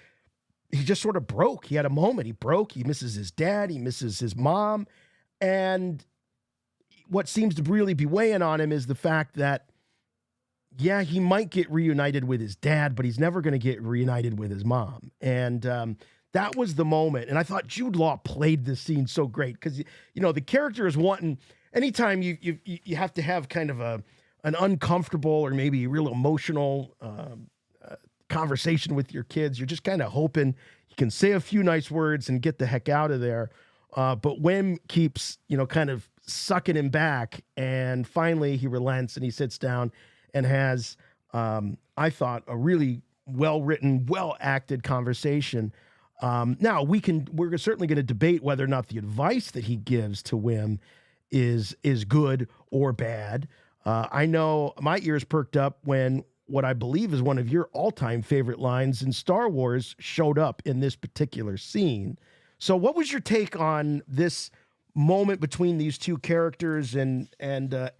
He just sort of broke. He had a moment. He broke. He misses his dad. He misses his mom. And what seems to really be weighing on him is the fact that, yeah, he might get reunited with his dad, but he's never going to get reunited with his mom. And that was the moment. And I thought Jude Law played this scene so great, because, the character is wanting, anytime you have to have kind of an uncomfortable or maybe real emotional conversation with your kids, you're just kind of hoping you can say a few nice words and get the heck out of there. But Whim keeps, kind of sucking him back. And finally he relents and he sits down and has, I thought, a really well-written, well-acted conversation. Now we're certainly going to debate whether or not the advice that he gives to Whim is good or bad. I know my ears perked up when what I believe is one of your all-time favorite lines in Star Wars showed up in this particular scene. So what was your take on this moment between these two characters, and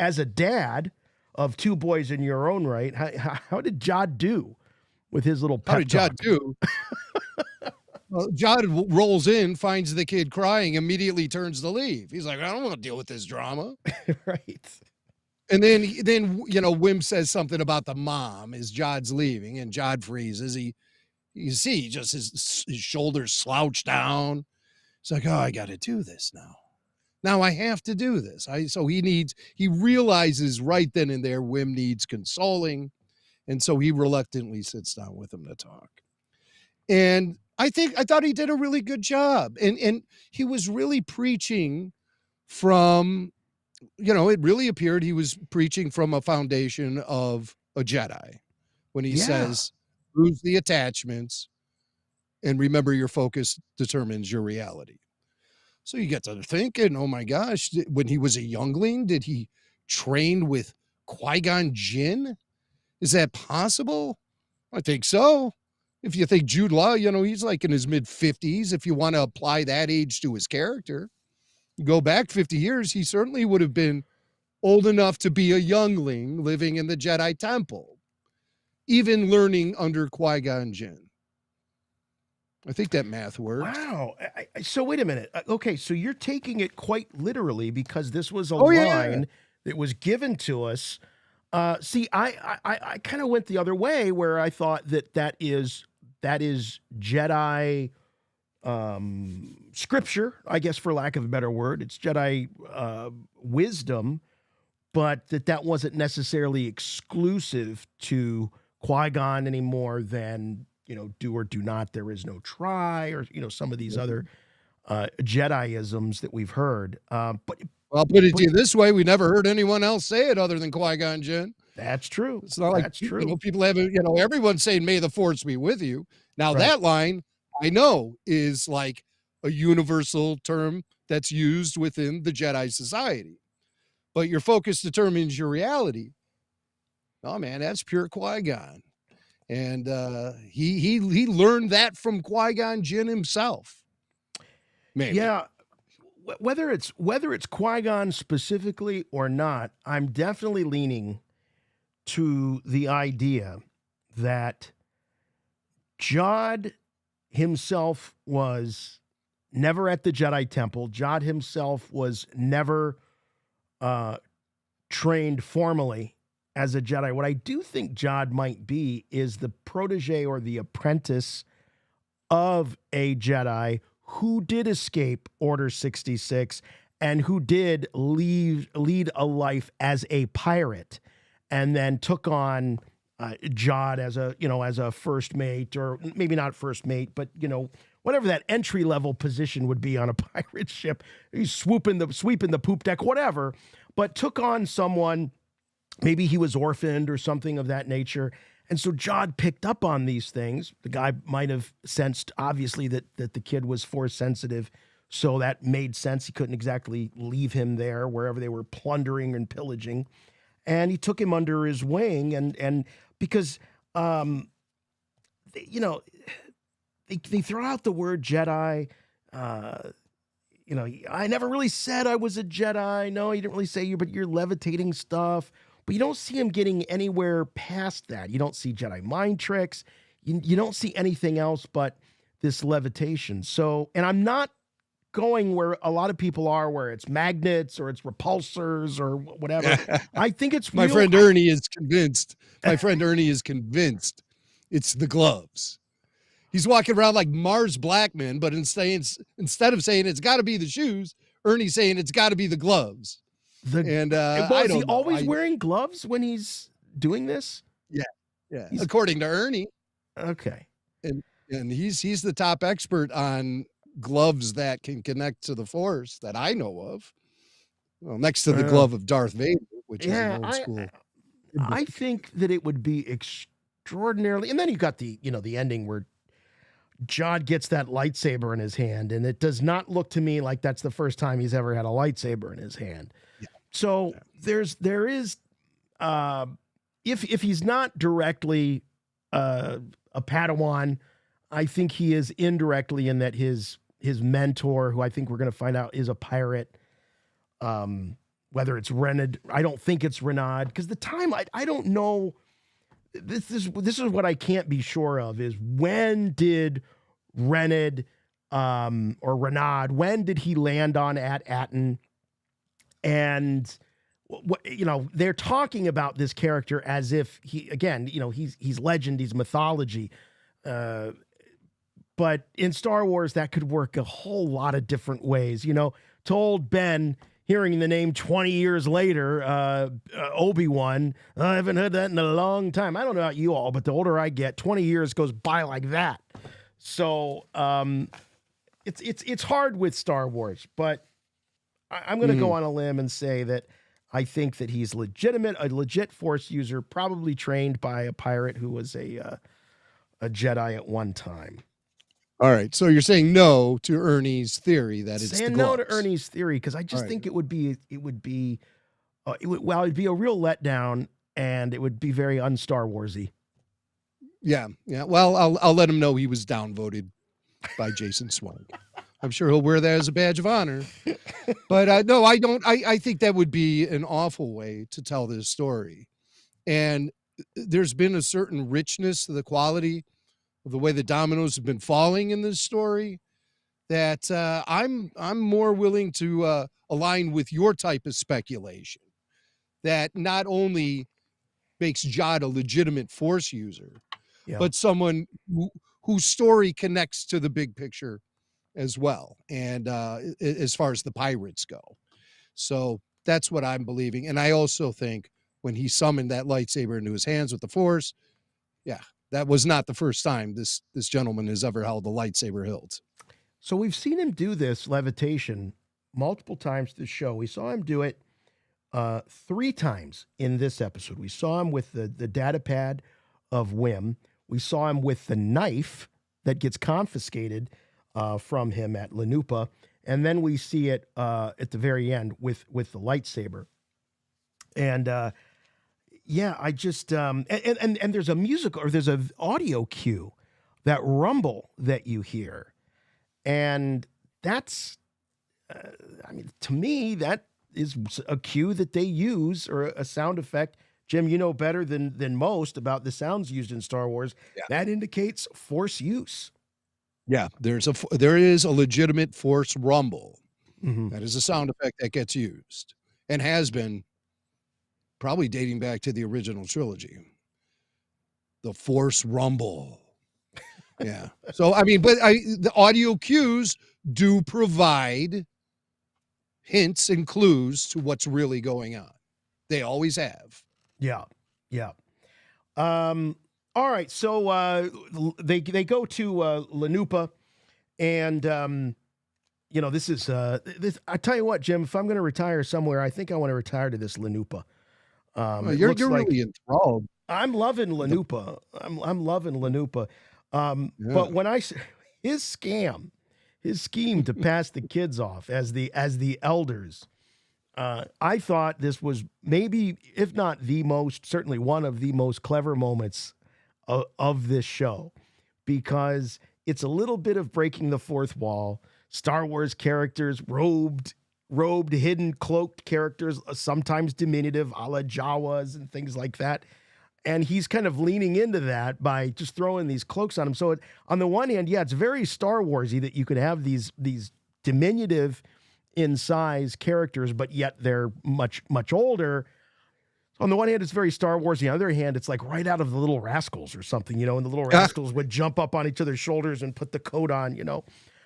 as a dad of two boys in your own right, how did Jod do with his little pep talk? How did Jod do? Well, Jod rolls in, finds the kid crying, immediately turns to leave. He's like, I don't want to deal with this drama. Right. And then Whim says something about the mom as Jod's leaving, and Jod freezes. You see just his shoulders slouch down. It's like, oh, I got to do this now. Now I have to do this. So he realizes right then and there Whim needs consoling. And so he reluctantly sits down with him to talk. And I thought he did a really good job. And he was really preaching from, it really appeared he was preaching from a foundation of a Jedi when he says, lose the attachments and remember your focus determines your reality. So you get to thinking, oh my gosh, when he was a youngling, did he train with Qui-Gon Jinn? Is that possible? I think so. If you think Jude Law, he's like in his mid-50s. If you want to apply that age to his character, go back 50 years, he certainly would have been old enough to be a youngling living in the Jedi Temple, even learning under Qui-Gon Jinn. I think that math works. Wow. So wait a minute. Okay, so you're taking it quite literally, because this was a line that was given to us. See, I kind of went the other way, where I thought that is Jedi scripture, I guess, for lack of a better word. It's Jedi wisdom, but that wasn't necessarily exclusive to Qui-Gon any more than, do or do not, there is no try, or, some of these other Jedi-isms that we've heard. But I'll put it to you this way. We never heard anyone else say it other than Qui-Gon Jinn. That's true. It's not like, that's true. People have, everyone's saying, may the force be with you. Now that line, I know, is like a universal term that's used within the Jedi society, but your focus determines your reality. Oh man, that's pure Qui-Gon. And he learned that from Qui-Gon Jinn himself. Maybe. Yeah. Whether it's Qui-Gon specifically or not, I'm definitely leaning to the idea that Jod himself was never at the Jedi Temple. Jod himself was never trained formally as a Jedi. What I do think Jod might be is the protege or the apprentice of a Jedi who did escape Order 66 and who did lead a life as a pirate, and then took on Jod as a first mate, or maybe not first mate, but whatever that entry level position would be on a pirate ship. He's sweeping the poop deck, whatever, but took on someone. Maybe he was orphaned or something of that nature. And so Jod picked up on these things. The guy might have sensed, obviously, that the kid was force sensitive. So that made sense. He couldn't exactly leave him there wherever they were plundering and pillaging. And he took him under his wing. And because, they throw out the word Jedi. I never really said I was a Jedi. No, you didn't really say but you're levitating stuff. But you don't see him getting anywhere past that. You don't see Jedi mind tricks. You don't see anything else but this levitation. So, and I'm not going where a lot of people are, where it's magnets or it's repulsors or whatever. I think it's My real. friend Ernie is convinced. My friend Ernie is convinced it's the gloves. He's walking around like Mars Blackman, but instead of saying it's got to be the shoes, Ernie's saying it's got to be the gloves. Is he always know. wearing gloves when he's doing this? Yeah. According to Ernie. Okay. And he's the top expert on gloves that can connect to the Force that I know of. Well, next to the glove of Darth Vader, which is an old school. I think that it would be extraordinarily, and then you got the ending where Jod gets that lightsaber in his hand, and it does not look to me like that's the first time he's ever had a lightsaber in his hand. Yeah. So there is, if he's not directly a Padawan, I think he is indirectly in that his mentor, who I think we're going to find out is a pirate, whether it's Renard, I don't think it's Renard, because the time I don't know. This is what I can't be sure of, is when did Renard or Renard, when did he land on At Aton? And they're talking about this character as if he's legend, he's mythology. But in Star Wars, that could work a whole lot of different ways. To old Ben, hearing the name 20 years later, Obi-Wan, I haven't heard that in a long time. I don't know about you all, but the older I get, 20 years goes by like that. So it's hard with Star Wars, but I'm going to go on a limb and say that I think that he's a legit Force user, probably trained by a pirate who was a Jedi at one time. All right, so you're saying no to Ernie's theory that it's saying the no gloves. to Ernie's theory, because I just think it would be a real letdown, and it would be very un-Star Warsy. Yeah. Well, I'll let him know he was downvoted by Jason Swank. I'm sure he'll wear that as a badge of honor. But no, I don't. I think that would be an awful way to tell this story. And there's been a certain richness to the quality of the way the dominoes have been falling in this story that I'm more willing to align with your type of speculation that not only makes Jod a legitimate Force user, but someone whose story connects to the big picture as well. And as far as the pirates go. So that's what I'm believing. And I also think when he summoned that lightsaber into his hands with the Force, that was not the first time this gentleman has ever held a lightsaber hilt. So we've seen him do this levitation multiple times this show. We saw him do it 3 times in this episode. We saw him with the data pad of Whim. We saw him with the knife that gets confiscated from him at Lenoa. And then we see it at the very end with the lightsaber. And I just and there's a musical, or there's an audio cue, that rumble that you hear, and that's to me that is a cue that they use, or a sound effect. Jim, you know better than most about the sounds used in Star Wars. Yeah. That indicates Force use. Yeah, there is a legitimate Force rumble. Mm-hmm. That is a sound effect that gets used and has been probably dating back to the original trilogy. The Force rumble. Yeah. So, the audio cues do provide hints and clues to what's really going on. They always have. Yeah. All right, so they go to Lenoa, and this is this. I tell you what, Jim, if I'm going to retire somewhere, I think I want to retire to this Lenoa. You're really enthralled. I'm loving Lenoa. I'm loving Lenoa. But when his scheme to pass the kids off as the elders, I thought this was maybe, if not the most, certainly one of the most clever moments of this show, because it's a little bit of breaking the fourth wall. Star Wars characters, robed, hidden, cloaked characters, sometimes diminutive, a la Jawas and things like that. And he's kind of leaning into that by just throwing these cloaks on him. So on the one hand, yeah, it's very Star Warsy that you could have these diminutive in size characters, but yet they're much, much older. On the one hand, it's very Star Wars. On the other hand, it's like right out of the Little Rascals or something, and the Little Rascals would jump up on each other's shoulders and put the coat on,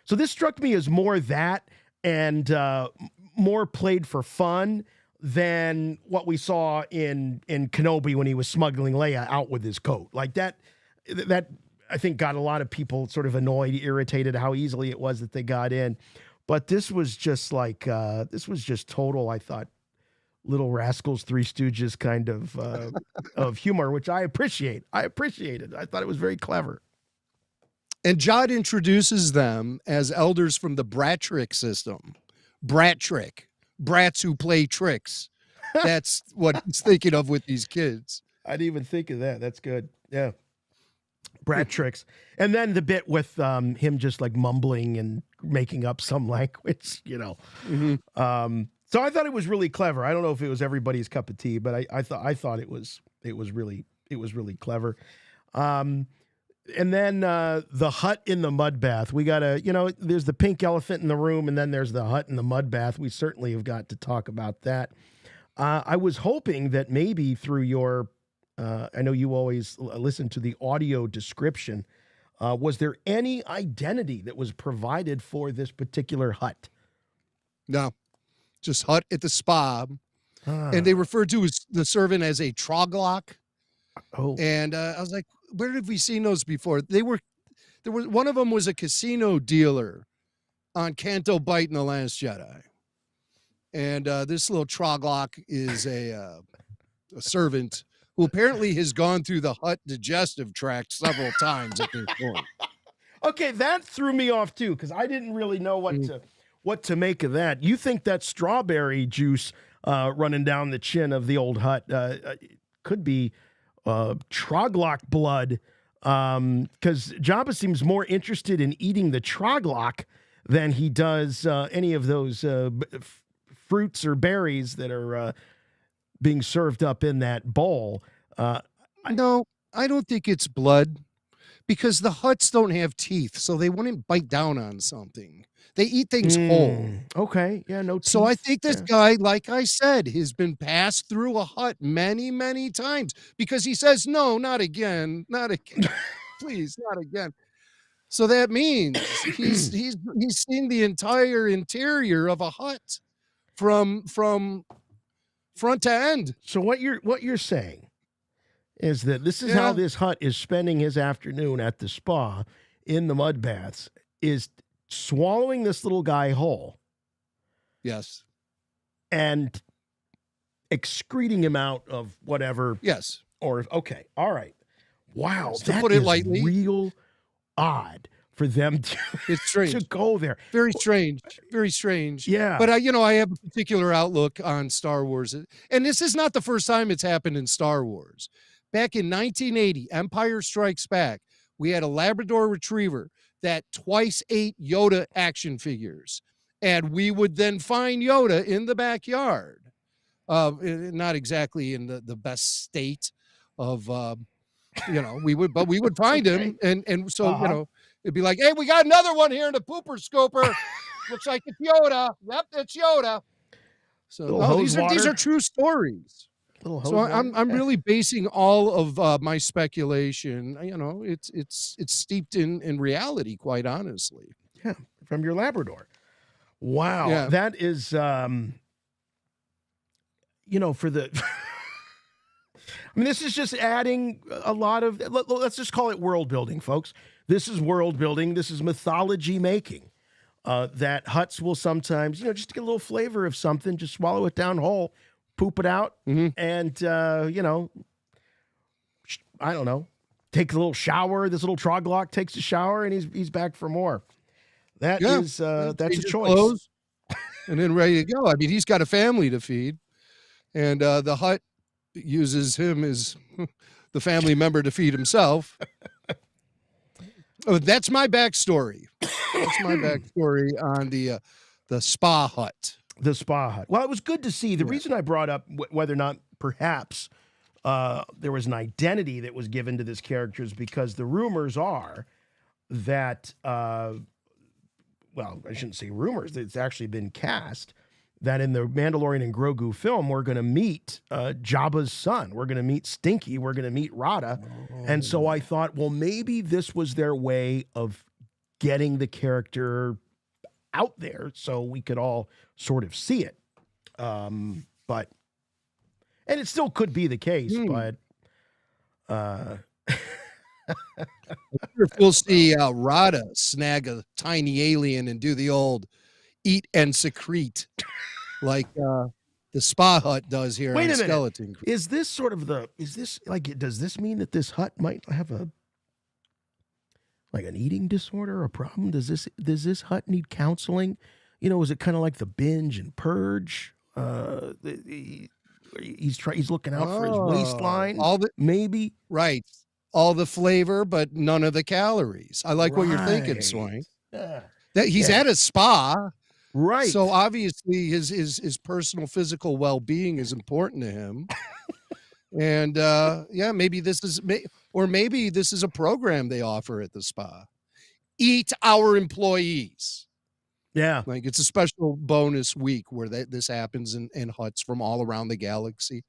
So this struck me as more that and more played for fun than what we saw in Kenobi when he was smuggling Leia out with his coat. Like that I think got a lot of people sort of annoyed, irritated how easily it was that they got in. But this was just like, this was just total, I thought, Little Rascals, Three Stooges kind of humor, which I appreciate. I appreciated. I thought it was very clever. And Judd introduces them as elders from the Brat Trick system. Brat Trick. Brats who play tricks. That's what he's thinking of with these kids. I didn't even think of that. That's good. Yeah. Brat tricks. And then the bit with him just like mumbling and making up some language, Mm-hmm. So I thought it was really clever. I don't know if it was everybody's cup of tea, but I thought it was really clever. And then the Hutt in the mud bath. We got there's the pink elephant in the room, and then there's the Hutt in the mud bath. We certainly have got to talk about that. I was hoping that maybe through your, I know you always listen to the audio description. Was there any identity that was provided for this particular Hutt? No, just Hutt at the spa. And they referred to the servant as a Troglock. Oh, and I was like, where have we seen those before? One of them was a casino dealer on Canto Bight in The Last Jedi. And this little Troglock is a servant who apparently has gone through the Hutt digestive tract several times at this point. Okay, that threw me off too, because I didn't really know what to make of that. You think that strawberry juice running down the chin of the old Hutt could be Troglock blood, because Jabba seems more interested in eating the Troglock than he does any of those fruits or berries that are being served up in that bowl. No, I don't think it's blood, because the Hutts don't have teeth, so they wouldn't bite down on something. They eat things whole. Okay, yeah, no teeth. So I think this guy, like I said, has been passed through a Hutt many, many times, because he says, no, not again, please, not again. So that means he's seen the entire interior of a Hutt from front to end. So what you're saying is that this is how this Hutt is spending his afternoon at the spa in the mud baths, is swallowing this little guy whole. Yes. And excreting him out of whatever. Yes. Or, okay. All right. Wow. To put it lightly, real odd for them it's strange. to go there. Very strange. Very strange. Yeah. But I have a particular outlook on Star Wars. And this is not the first time it's happened in Star Wars. Back in 1980, Empire Strikes Back, we had a Labrador Retriever that twice ate Yoda action figures. And we would then find Yoda in the backyard. Not exactly in the best state of, we would find him. And so, it'd be like, hey, we got another one here in the pooper scooper. Looks like it's Yoda. Yep, it's Yoda. So these are true stories. So I'm really basing all of my speculation. It's steeped in reality, quite honestly. Yeah, from your Labrador. Wow, yeah. That is, for the. I mean, this is just adding a lot of, let's just call it world building, folks. This is world building. This is mythology making. That Hutts will sometimes, just to get a little flavor of something, just swallow it down whole, poop it out, and, I don't know, take a little shower. This little Troglock takes a shower, and he's back for more. That's a choice. Clothes, and then ready to go. I mean, he's got a family to feed, and the Hutt uses him as the family member to feed himself. Oh, that's my backstory. That's my backstory on the spa hut. The spa hut. Well, it was good to see. The reason I brought up whether or not perhaps there was an identity that was given to this character is because the rumors are that, well, I shouldn't say rumors. It's actually been cast that in the Mandalorian and Grogu film, we're going to meet Jabba's son. We're going to meet Stinky. We're going to meet Rada. And so I thought, well, maybe this was their way of getting the character out there so we could all sort of see it. And it still could be the case, but If we'll see Rada snag a tiny alien and do the old eat and secrete like the spa hut does here Wait on a minute. Skeleton Crew. Is this sort of does this mean that this hut might have an eating disorder or a problem? Does this hut need counseling? Is it kind of like the binge and purge? He's looking out for his waistline. Maybe. Right. All the flavor, but none of the calories. I like what you're thinking, Swank. That he's at a spa. Right. So obviously his personal physical well-being is important to him. And maybe this is a program they offer at the spa. Eat our employees. Yeah. Like it's a special bonus week where this happens and Hutts from all around the galaxy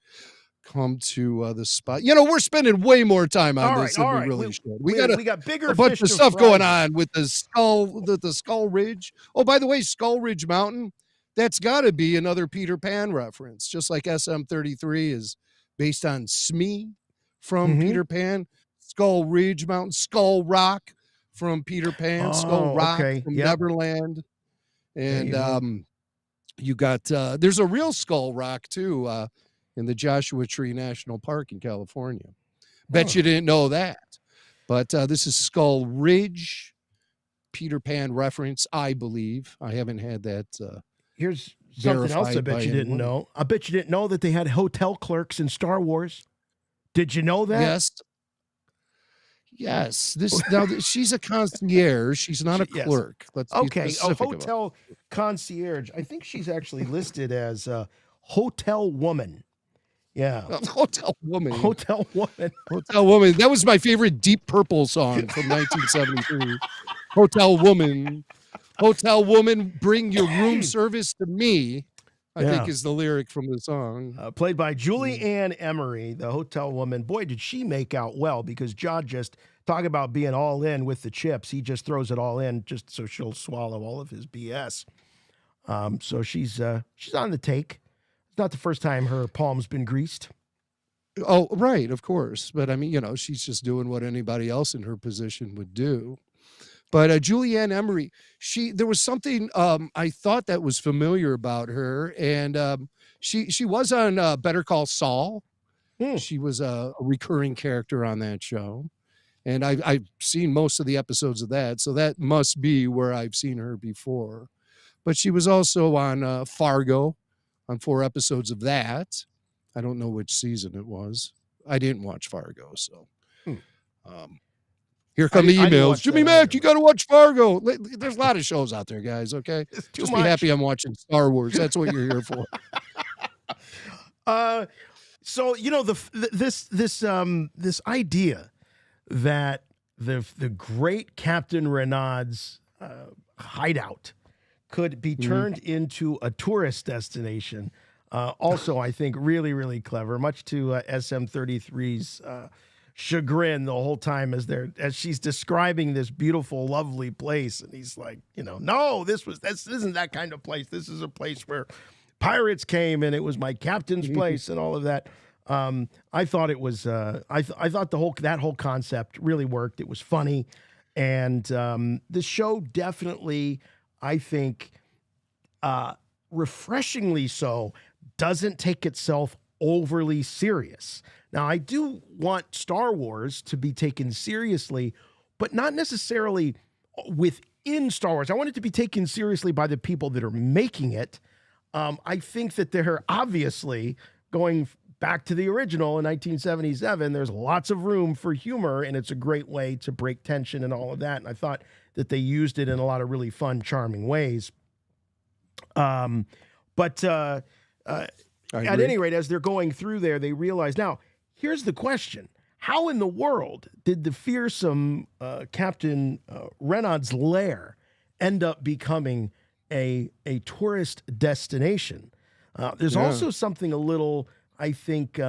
come to the spot. We're spending way more time on this than we really should. We got bigger a bunch fish of to stuff fry. going on with the Skull Ridge. Oh, by the way, Skull Ridge Mountain, that's got to be another Peter Pan reference, just like SM-33 is based on Smee from Peter Pan. Skull Ridge Mountain, Skull Rock from Peter Pan, Skull Rock from Neverland. And you got there's a real Skull Rock too in the Joshua Tree National Park in California. Bet you didn't know that. But this is Skull Ridge, Peter Pan reference, I believe. I haven't had that. Here's something else I bet you didn't know. I bet you didn't know that they had hotel clerks in Star Wars. Did you know that? Yes. Now she's a concierge. She's not a clerk. Let's be a specific hotel concierge. I think she's actually listed as a hotel woman. Yeah. Hotel Woman. Hotel Woman. Hotel Woman. That was my favorite Deep Purple song from 1973. Hotel Woman. Hotel Woman, bring your room service to me, I think is the lyric from the song. Played by Julie Ann Emery, the hotel woman. Boy, did she make out well, because John just talk about being all in with the chips. He just throws it all in just so she'll swallow all of his BS. So she's on the take. It's not the first time her palm's been greased. Oh, right, of course. But I mean, she's just doing what anybody else in her position would do. But Julianne Emery, there was something I thought that was familiar about her, and she was on Better Call Saul. She was a recurring character on that show, and I've seen most of the episodes of that, so that must be where I've seen her before. But she was also on Fargo, on 4 episodes of that. I don't know which season it was. I didn't watch Fargo, so. Here come the emails. Jimmy Mack, you got to watch Fargo. There's a lot of shows out there, guys, okay? Just be happy I'm watching Star Wars. That's what you're here for. So, this idea that the great Captain Renaud's hideout could be turned into a tourist destination, also, I think, really, really clever, much to SM-33's chagrin the whole time as she's describing this beautiful, lovely place, and he's like, no, this isn't that kind of place. This is a place where pirates came, and it was my captain's place, and all of that. I thought it was. I thought that whole concept really worked. It was funny, and the show definitely, I think, refreshingly so, doesn't take itself overly serious. Now, I do want Star Wars to be taken seriously, but not necessarily within Star Wars. I want it to be taken seriously by the people that are making it. I think that they're obviously going back to the original in 1977. There's lots of room for humor, and it's a great way to break tension and all of that. And I thought that they used it in a lot of really fun, charming ways. At any rate, as they're going through there, they realize, now, here's the question. How in the world did the fearsome Captain Renard's lair end up becoming a tourist destination? There's also something a little, I think,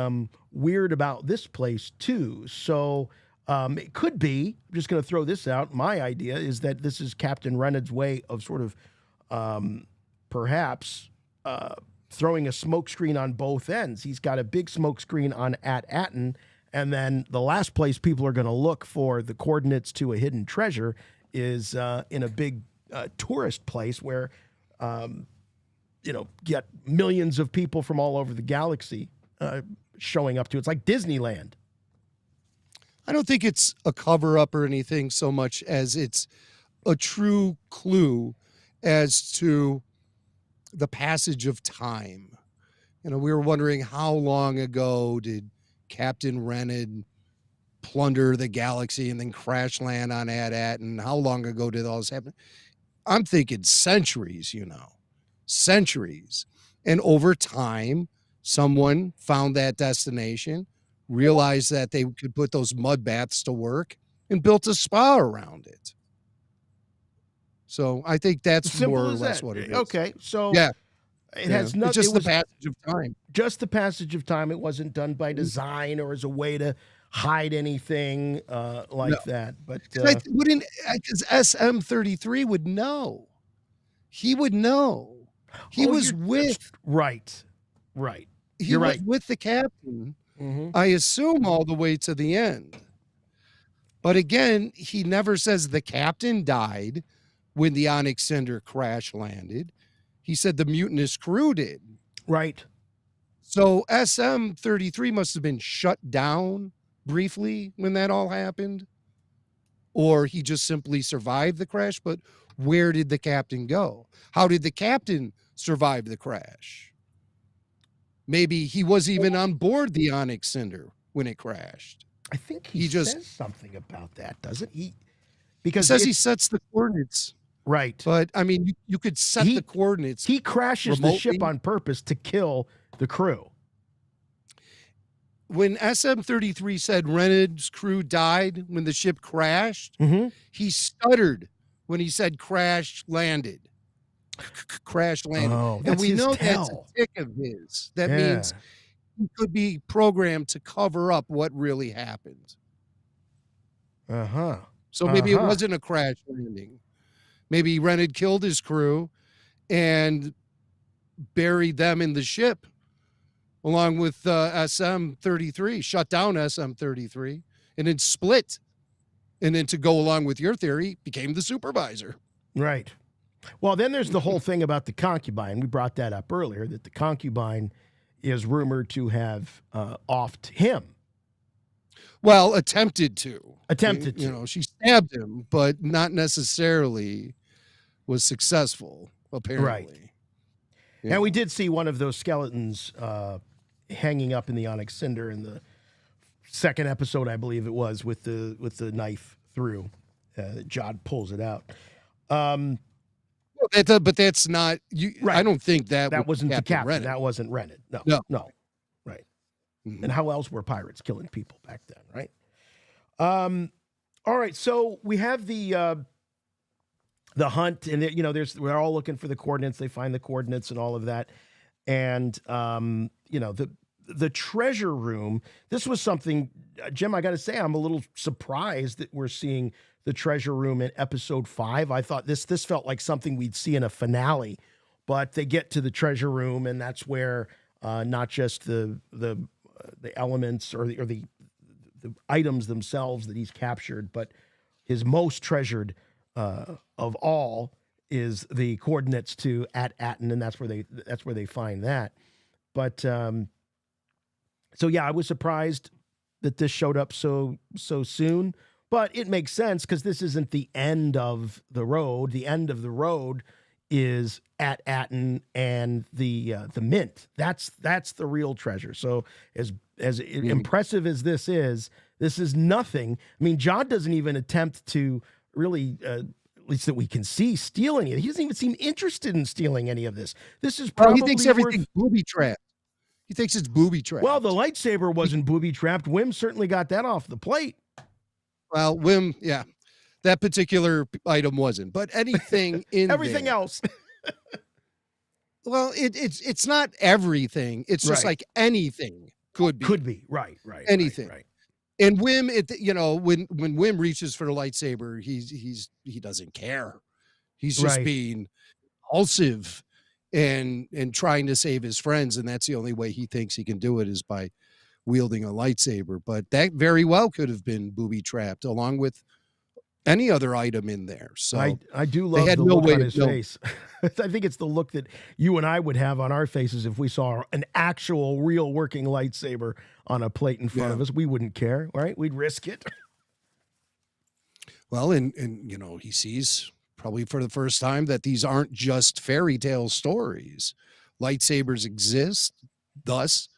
weird about this place, too. So it could be, I'm just going to throw this out, my idea is that this is Captain Renard's way of sort of perhaps throwing a smokescreen on both ends. He's got a big smokescreen on At Aton, and then the last place people are going to look for the coordinates to a hidden treasure is in a big tourist place where, get millions of people from all over the galaxy showing up to. It's like Disneyland. I don't think it's a cover-up or anything so much as it's a true clue as to the passage of time. We were wondering how long ago did Captain Renard plunder the galaxy and then crash land on At Aton? How long ago did all this happen? I'm thinking centuries, centuries. And over time, someone found that destination, realized that they could put those mud baths to work, and built a spa around it. So I think that's more or less what it is. Okay, so yeah, it has nothing. It's just the passage of time. Just the passage of time. It wasn't done by design or as a way to hide anything that. But because SM-33 would know. He would know. He was with right. He was with the captain. Mm-hmm. I assume all the way to the end. But again, he never says the captain died when the Onyx Cinder crash landed. He said the mutinous crew did. Right. So SM-33 must have been shut down briefly when that all happened. Or he just simply survived the crash. But where did the captain go? How did the captain survive the crash? Maybe he was even on board the Onyx Cinder when it crashed. I think he just says something about that, doesn't he? Because he sets the coordinates. Right. But, I mean, you could set the coordinates. He crashes the ship on purpose to kill the crew. When SM-33 said Renard's crew died when the ship crashed, he stuttered when he said crash landed. Crash landed. Oh, and we know that's a tick of his. That means he could be programmed to cover up what really happened. So maybe it wasn't a crash landing. Maybe Renard killed his crew and buried them in the ship along with SM-33, shut down SM-33, and then split. And then to go along with your theory, became the supervisor. Right. Well, then there's the whole thing about the concubine. We brought that up earlier, that the concubine is rumored to have offed him. Well, attempted to. She stabbed him, but not necessarily was successful, apparently. Right. And we did see one of those skeletons hanging up in the Onyx Cinder in the second episode, I believe it was, with the knife through. Jude pulls it out. But that's not you. Right. I don't think that wasn't the captain. Renard. That wasn't Renard. No. Right. Mm-hmm. And how else were pirates killing people back then? Right. All right. So we have the hunt, and we're all looking for the coordinates. They find the coordinates and all of that, and the treasure room. This was something, Jim. I got to say, I'm a little surprised that we're seeing the treasure room in episode 5. I thought this felt like something we'd see in a finale, but they get to the treasure room, and that's where not just the the elements or the items themselves that he's captured, but his most treasured of all is the coordinates to At Aton, and that's where they find that. But so yeah, I was surprised that this showed up so soon, but it makes sense because this isn't the end of the road. The end of the road is At Aton and the Mint. That's the real treasure. So as impressive as this is nothing. I mean, John doesn't even attempt to really, at least that we can see, steal any of it. He doesn't even seem interested in stealing any of this. This is probably he thinks everything's booby trapped. He thinks it's booby trapped. Well, the lightsaber wasn't booby trapped. Whim certainly got that off the plate. Well, Whim, yeah, that particular item wasn't, but anything in everything there, else. Well, it's not everything. It's just Right. like anything could be. Right. Anything. Right. And Whim, when Whim reaches for the lightsaber, he doesn't care. He's just Right. being impulsive and trying to save his friends, and that's the only way he thinks he can do it is by wielding a lightsaber. But that very well could have been booby trapped along with any other item in there. So I do love had the no look way on to his know. face. I think it's the look that you and I would have on our faces if we saw an actual, real working lightsaber on a plate in front of us. We wouldn't care, right? We'd risk it. Well, and he sees probably for the first time that these aren't just fairy tale stories. Lightsabers exist, thus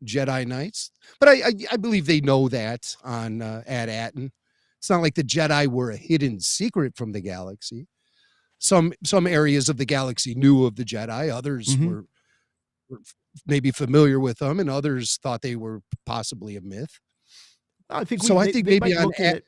Jedi Knights. But I believe they know that on At Aton. It's not like the Jedi were a hidden secret from the galaxy. Some areas of the galaxy knew of the Jedi. Others were maybe familiar with them, and others thought they were possibly a myth. I think Maybe might on look at it.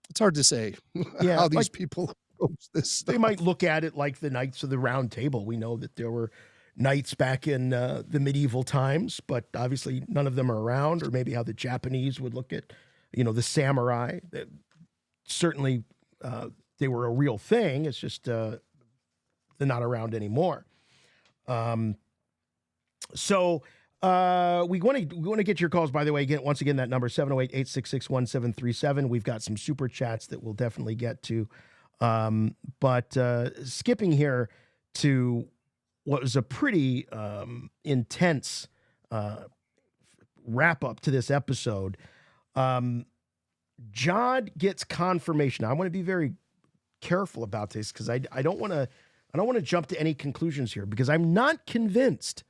it's hard to say Yeah, how these like- people approach this stuff. They might look at it like the Knights of the Round Table. We know that there were knights back in the medieval times, but obviously none of them are around. Or maybe how the Japanese would look at, the samurai. Certainly, they were a real thing. It's just they're not around anymore. So we want to get your calls, by the way. Once again, that number 708-866-1737. We've got some super chats that we'll definitely get to. But skipping here to what was a pretty intense wrap up to this episode. Jod gets confirmation. I want to be very careful about this because I don't want to jump to any conclusions here because I'm not convinced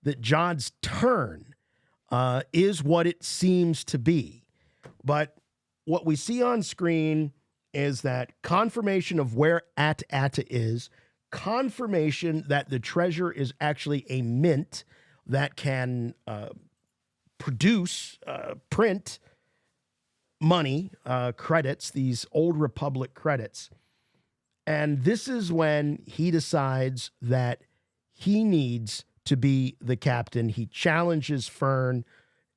that Jod's turn is what it seems to be. But what we see on screen is that confirmation of where At Aton is, confirmation that the treasure is actually a mint that can print money, credits, these Old Republic credits. And this is when he decides that he needs to be the captain. He challenges Fern,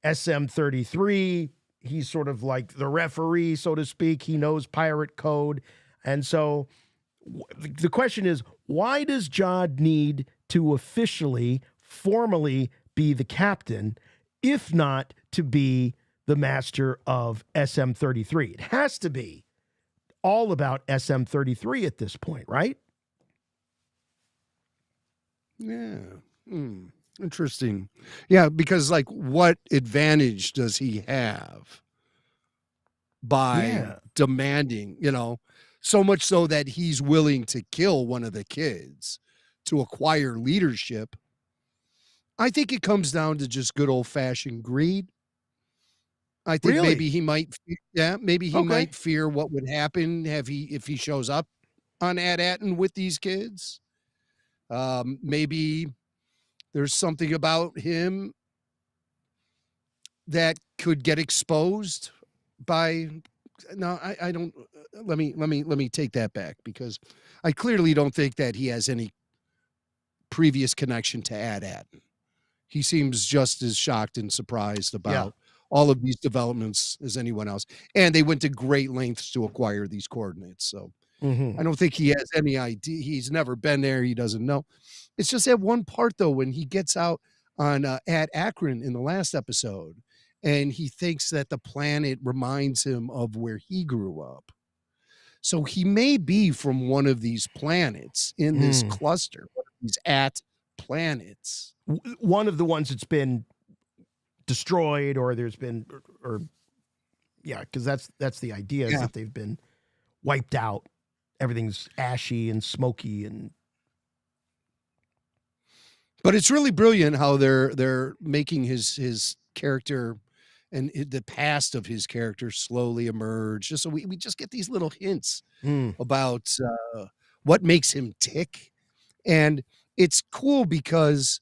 SM-33. He's sort of like the referee, so to speak. He knows pirate code. And so the question is, why does Jod need to officially, formally be the captain, if not to be the master of SM-33? It has to be all about SM-33 at this point, right? Yeah. Interesting. Yeah, because like what advantage does he have by demanding, so much so that he's willing to kill one of the kids to acquire leadership? I think it comes down to just good old fashioned greed. I think maybe he might, might fear what would happen if he shows up on At Aton with these kids. Maybe there's something about him that could get exposed by. No, I don't. Let me take that back because I clearly don't think that he has any previous connection to At Aton. He seems just as shocked and surprised about all of these developments as anyone else. And they went to great lengths to acquire these coordinates. So I don't think he has any idea. He's never been there. He doesn't know. It's just that one part, though, when he gets out on At Akron in the last episode, and he thinks that the planet reminds him of where he grew up. So he may be from one of these planets in this cluster, one of these At planets. One of the ones that's been destroyed, or there's been, because that's the idea, is that they've been wiped out. Everything's ashy and smoky, but it's really brilliant how they're making his character and the past of his character slowly emerge. Just so we just get these little hints about what makes him tick, and it's cool because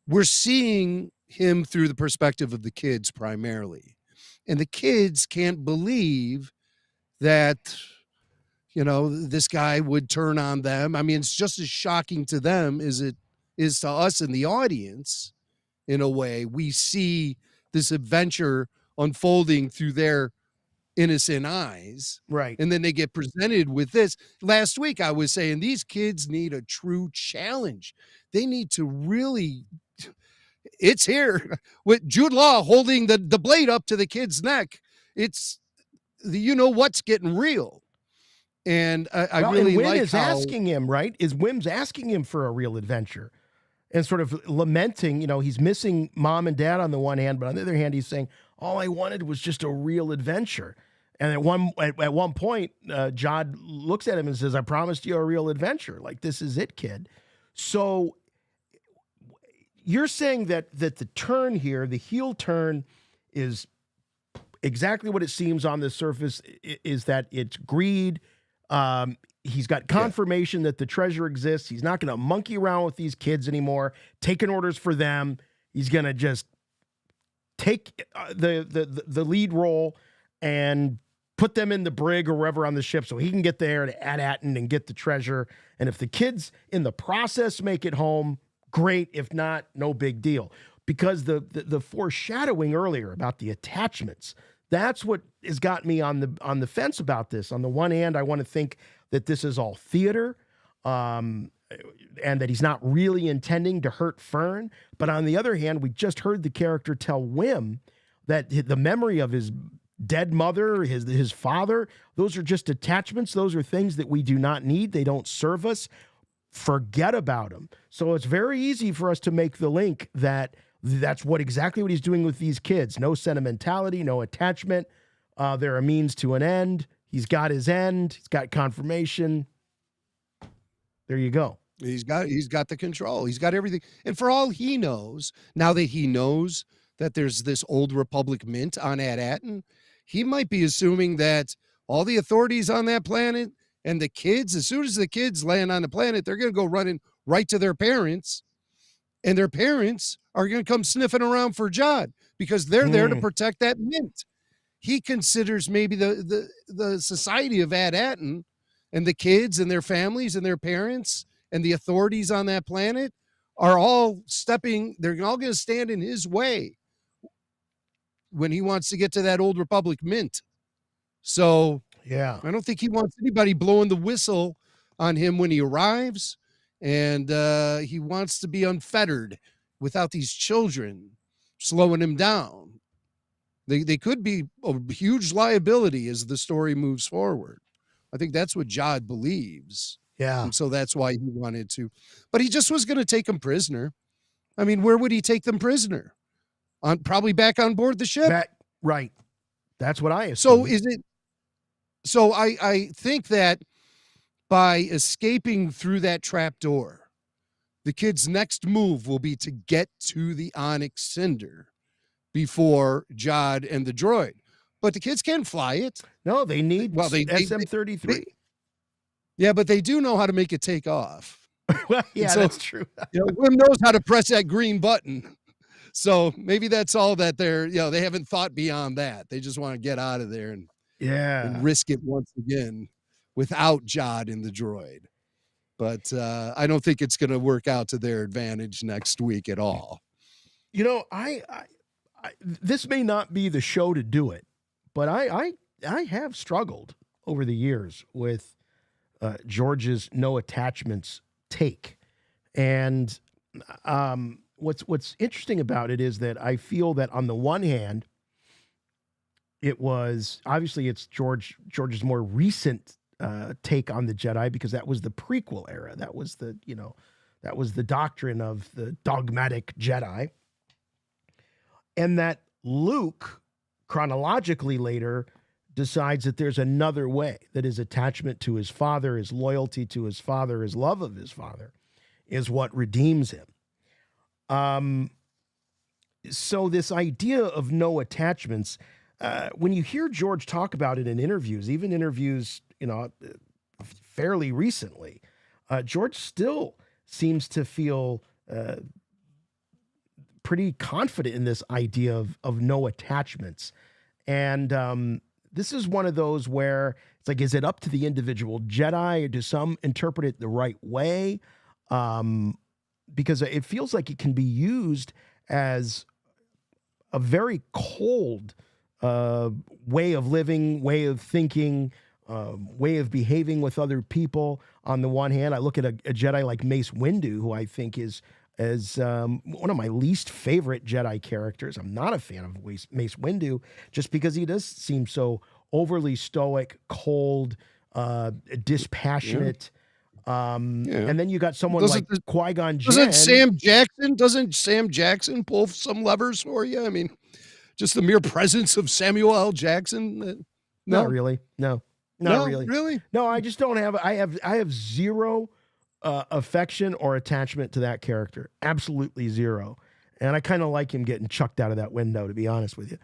we're seeing him through the perspective of the kids primarily, and the kids can't believe that, you know, this guy would turn on them. I mean, it's just as shocking to them as it is to us in the audience. In a way, we see this adventure unfolding through their innocent eyes. right? And then they get presented with this. Last week, I was saying these kids need a true challenge. They need to really, it's here with Jude Law holding the blade up to the kid's neck. It's, you know, what's getting real. And I really Whim like is asking him, right? Whim's asking him for a real adventure and sort of lamenting, you know, he's missing mom and dad on the one hand, but on the other hand, he's saying, all I wanted was just a real adventure. And at one point, Jod looks at him and says, I promised you a real adventure. Like, this is it, kid. So you're saying that the turn here, the heel turn, is exactly what it seems on the surface, is that it's greed. He's got confirmation that the treasure exists. He's not going to monkey around with these kids anymore, taking orders for them. He's going to just take the lead role and put them in the brig or wherever on the ship so he can get there to At Aton and get the treasure. And if the kids in the process make it home, great. If not, no big deal. Because the foreshadowing earlier about the attachments, that's what has got me on the fence about this. On the one hand, I want to think that this is all theater, and that he's not really intending to hurt Fern. But on the other hand, we just heard the character tell Whim that the memory of his dead mother, his father, those are just attachments. Those are things that we do not need. They don't serve us. Forget about them. So it's very easy for us to make the link that that's exactly what he's doing with these kids. No sentimentality, no attachment. They're a means to an end. He's got his end. He's got confirmation. There you go. He's got the control. He's got everything. And for all he knows, now that he knows that there's this old Republic mint on At Aton, he might be assuming that all the authorities on that planet and the kids, as soon as the kids land on the planet, they're going to go running right to their parents. And their parents are going to come sniffing around for Jod because they're there to protect that mint. He considers maybe the society of At Aton and the kids and their families and their parents and the authorities on that planet are all they're all going to stand in his way when he wants to get to that old Republic mint. So yeah, I don't think he wants anybody blowing the whistle on him when he arrives. And he wants to be unfettered without these children slowing him down. They could be a huge liability as the story moves forward. I think that's what Jod believes. Yeah. And so that's why he wanted to. But he just was going to take them prisoner. I mean, where would he take them prisoner? Probably back on board the ship. Right. That's what I assume. So I think that by escaping through that trap door, the kid's next move will be to get to the Onyx Cinder before Jod and the droid. But the kids can't fly it. No, they need SM-33. Yeah, but they do know how to make it take off. Well, yeah, so, that's true. Whim knows how to press that green button. So maybe that's all that they haven't thought beyond that. They just want to get out of there and risk it once again without Jod and the droid. But I don't think it's going to work out to their advantage next week at all. You know, I this may not be the show to do it, but I have struggled over the years with George's no attachments take. And what's interesting about it is that I feel that on the one hand, it was obviously it's George's more recent take on the Jedi, because that was the prequel era. That was the doctrine of the dogmatic Jedi, and that Luke chronologically later decides that there's another way, that his attachment to his father, his loyalty to his father, his love of his father is what redeems him. So this idea of no attachments, when you hear George talk about it in interviews, even interviews, fairly recently, George still seems to feel pretty confident in this idea of no attachments. And this is one of those where it's like, is it up to the individual Jedi, or do some interpret it the right way? Because it feels like it can be used as a very cold way of living, way of thinking, way of behaving with other people. On the one hand, I look at a Jedi like Mace Windu, who I think is one of my least favorite Jedi characters. I'm not a fan of Mace Windu, just because he does seem so overly stoic, cold, dispassionate. And then you got someone like Qui-Gon Jinn. Doesn't Sam Jackson pull some levers for you? I mean, just the mere presence of Samuel L. Jackson. No, not really. No, not really. Really? No, I just don't have. I have zero affection or attachment to that character. Absolutely zero. And I kind of like him getting chucked out of that window, to be honest with you.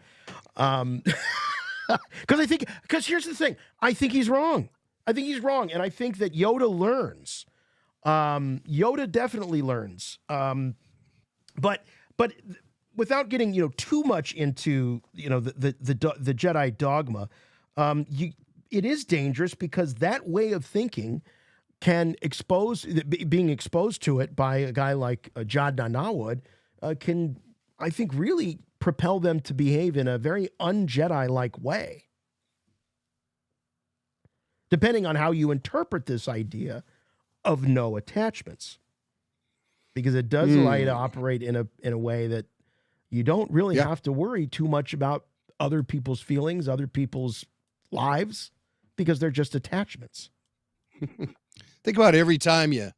Because here's the thing. I think he's wrong. And I think that Yoda learns. Yoda definitely learns. But without getting, too much into, the Jedi dogma, it is dangerous, because that way of thinking can being exposed to it by a guy like Jad Nanawood can, I think, really propel them to behave in a very un-Jedi-like way. Depending on how you interpret this idea of no attachments. Because it does allow you to operate in a way that you don't really have to worry too much about other people's feelings, other people's lives, because they're just attachments. Think about every time you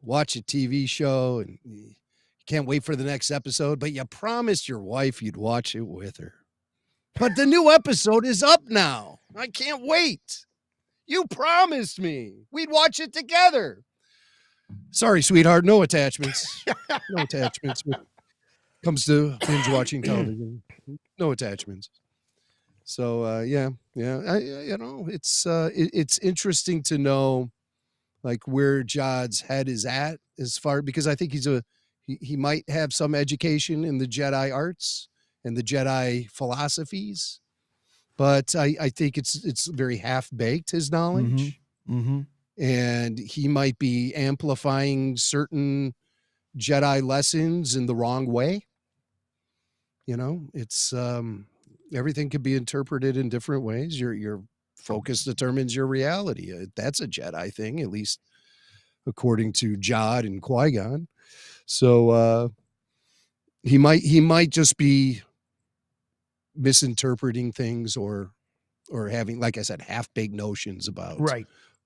watch a TV show and you can't wait for the next episode, but you promised your wife you'd watch it with her. But the new episode is up now. I can't wait. You promised me we'd watch it together. Sorry, sweetheart. No attachments. No attachments when it comes to binge watching television. No attachments. So, it's interesting to know, like, where Jod's head is at, because I think he might have some education in the Jedi arts and the Jedi philosophies, but I think it's very half-baked, his knowledge. Mm-hmm. And he might be amplifying certain Jedi lessons in the wrong way. It's everything can be interpreted in different ways. Your focus determines your reality. That's a Jedi thing, at least according to Jod and Qui-Gon. So he might just be misinterpreting things or having, like I said, half-baked notions about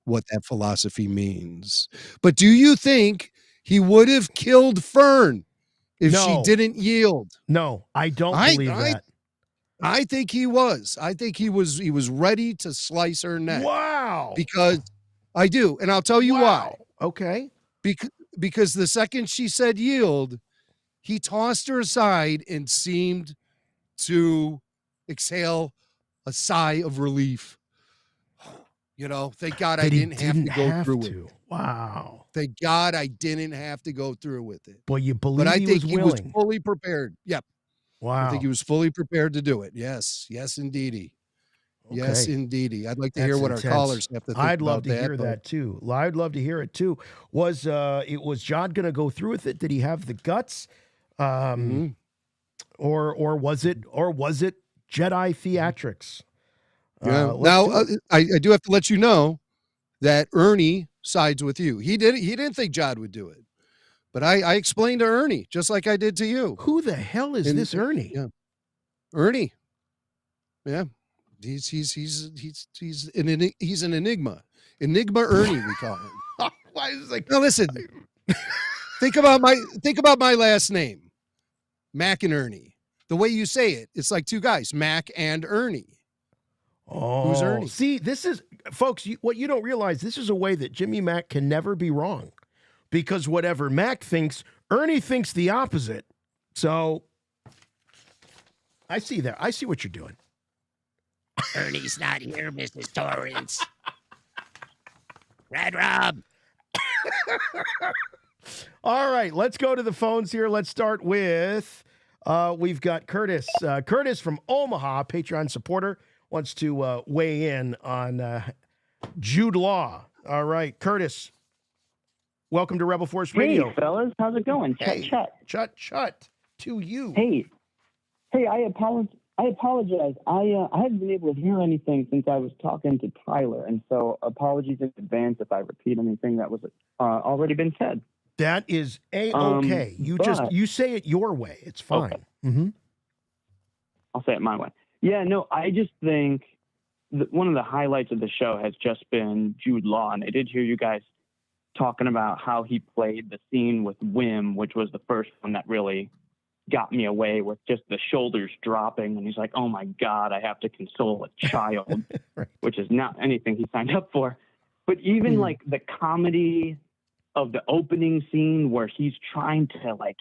what that philosophy means. But do you think he would have killed Fern if she didn't yield? No, I don't believe that. I think he was. I think he was ready to slice her neck. Wow. Because I do, and I'll tell you why. Okay. Because the second she said yield, he tossed her aside and seemed to exhale a sigh of relief. Thank God I didn't have to go through it. Wow. Thank God I didn't have to go through with it. Well, you believe but I think he was fully prepared. Yep. Wow. I think he was fully prepared to do it. Yes. Yes, indeedy. Okay. Yes, indeedy. I'd like to hear what our callers have to think I'd love about to hear that too. I'd love to hear it too. Was Jod going to go through with it? Did he have the guts? Or was it Jedi theatrics? Now, I do have to let you know that Ernie sides with you. He didn't think Jod would do it, But I explained to Ernie, just like I did to you. Who the hell is this Ernie? Yeah. Ernie. Yeah. He's an enigma. Enigma Ernie, we call him. Why is it like Now listen. think about my last name. Mac and Ernie. The way you say it, it's like two guys, Mac and Ernie. Oh, who's Ernie? See, this is, folks, what you don't realize, this is a way that Jimmy Mac can never be wrong. Because whatever Mac thinks, Ernie thinks the opposite. So I see that. I see what you're doing. Ernie's not here, Mrs. Torrance. Red Rob. All right, let's go to the phones here. Let's start with, we've got Curtis. Curtis from Omaha, Patreon supporter, wants to weigh in on Jude Law. All right, Curtis. Welcome to Rebel Force Radio. Hey, fellas. How's it going? Hey, Chut. Chut to you. Hey, I apologize. I haven't been able to hear anything since I was talking to Tyler, and so apologies in advance if I repeat anything that was already been said. That is A-okay. You say it your way. It's fine. Okay. Mm-hmm. I'll say it my way. Yeah, no, I just think that one of the highlights of the show has just been Jude Law, and I did hear you guys talking about how he played the scene with Whim, which was the first one that really got me away, with just the shoulders dropping. And he's like, oh my God, I have to console a child, right. Which is not anything he signed up for. But even like the comedy of the opening scene where he's trying to like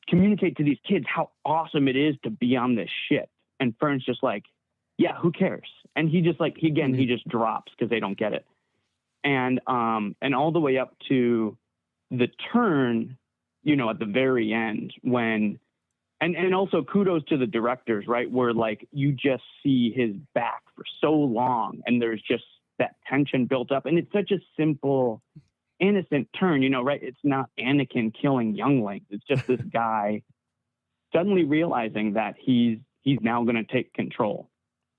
communicate to these kids how awesome it is to be on this ship. And Fern's just like, yeah, who cares? And he just like, he just drops because they don't get it. And all the way up to the turn, at the very end when, and also kudos to the directors, right? Where like, you just see his back for so long and there's just that tension built up. And it's such a simple, innocent turn, right? It's not Anakin killing younglings. It's just this guy suddenly realizing that he's now going to take control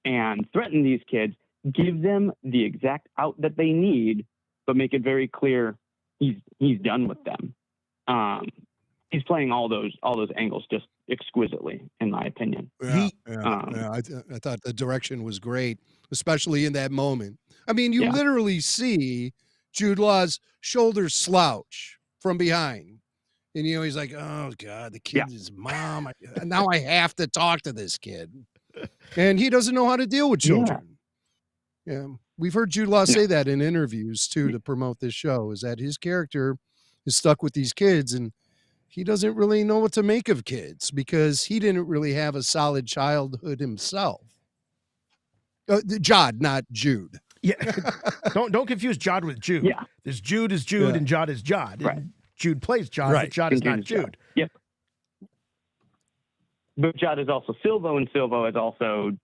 and threaten these kids, give them the exact out that they need, but make it very clear he's done with them. He's playing all those angles just exquisitely, in my opinion. Yeah. I thought the direction was great, especially in that moment. I mean, you literally see Jude Law's shoulders slouch from behind. And, he's like, oh, God, the kid is mom. Now I have to talk to this kid. And he doesn't know how to deal with children. Yeah. We've heard Jude Law say that in interviews, too, to promote this show, is that his character is stuck with these kids and he doesn't really know what to make of kids because he didn't really have a solid childhood himself. Jod, not Jude. Yeah. Don't confuse Jod with Jude. Yeah. There's Jude is Jude and Jod is Jod. Right. And Jude plays Jod, but Jod is not Jude. Yep. But Jod is also Silvo, and Silvo is also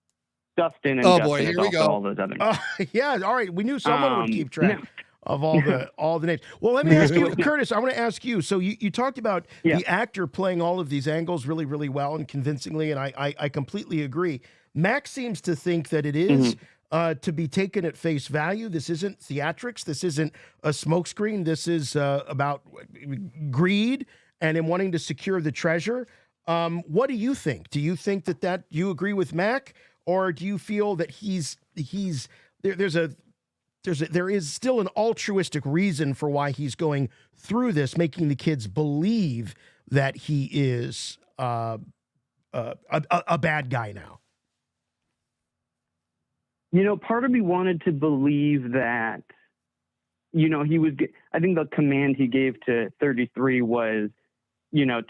Dustin, and Dustin here is we also go. all those other names. Yeah, all right. We knew someone would keep track of all the names. Well, let me ask you, Curtis, I want to ask you. So you talked about the actor playing all of these angles really, really well and convincingly, and I completely agree. Max seems to think that it is to be taken at face value. This isn't theatrics. This isn't a smokescreen. This is about greed and him wanting to secure the treasure. What do you think? Do you think that you agree with Mac, or do you feel that there is still an altruistic reason for why he's going through this, making the kids believe that he is a bad guy now? Part of me wanted to believe that, he was, I think the command he gave to 33 was,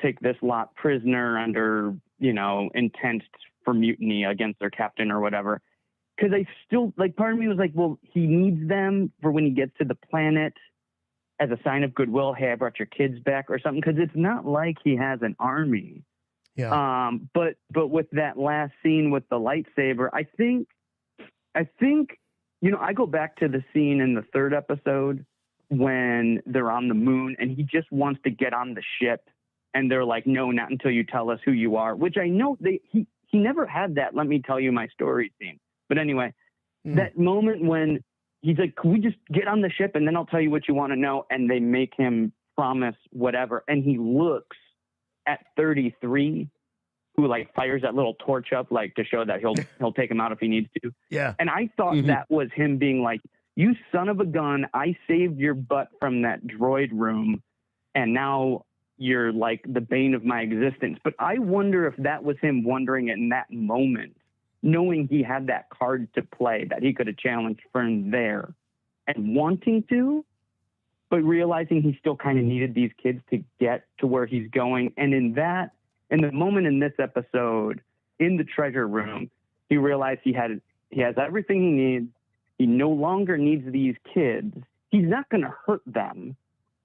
take this lot prisoner under, intent for mutiny against their captain or whatever. Because I still, part of me was like, well, he needs them for when he gets to the planet as a sign of goodwill. Hey, I brought your kids back or something. Because it's not like he has an army. Yeah. But with that last scene with the lightsaber, I think, I go back to the scene in the third episode when they're on the moon and he just wants to get on the ship. And they're like, no, not until you tell us who you are, which I know he never had that. Let me tell you my story scene. But anyway, that moment when he's like, can we just get on the ship and then I'll tell you what you want to know? And they make him promise whatever. And he looks at 33, who like fires that little torch up, like to show that he'll take him out if he needs to. Yeah. And I thought that was him being like, you son of a gun, I saved your butt from that droid room, and now you're like the bane of my existence. But I wonder if that was him wondering in that moment, knowing he had that card to play, that he could have challenged Fern there and wanting to, but realizing he still kind of needed these kids to get to where he's going. And in the moment in this episode, in the treasure room, he realized he has everything he needs. He no longer needs these kids. He's not going to hurt them,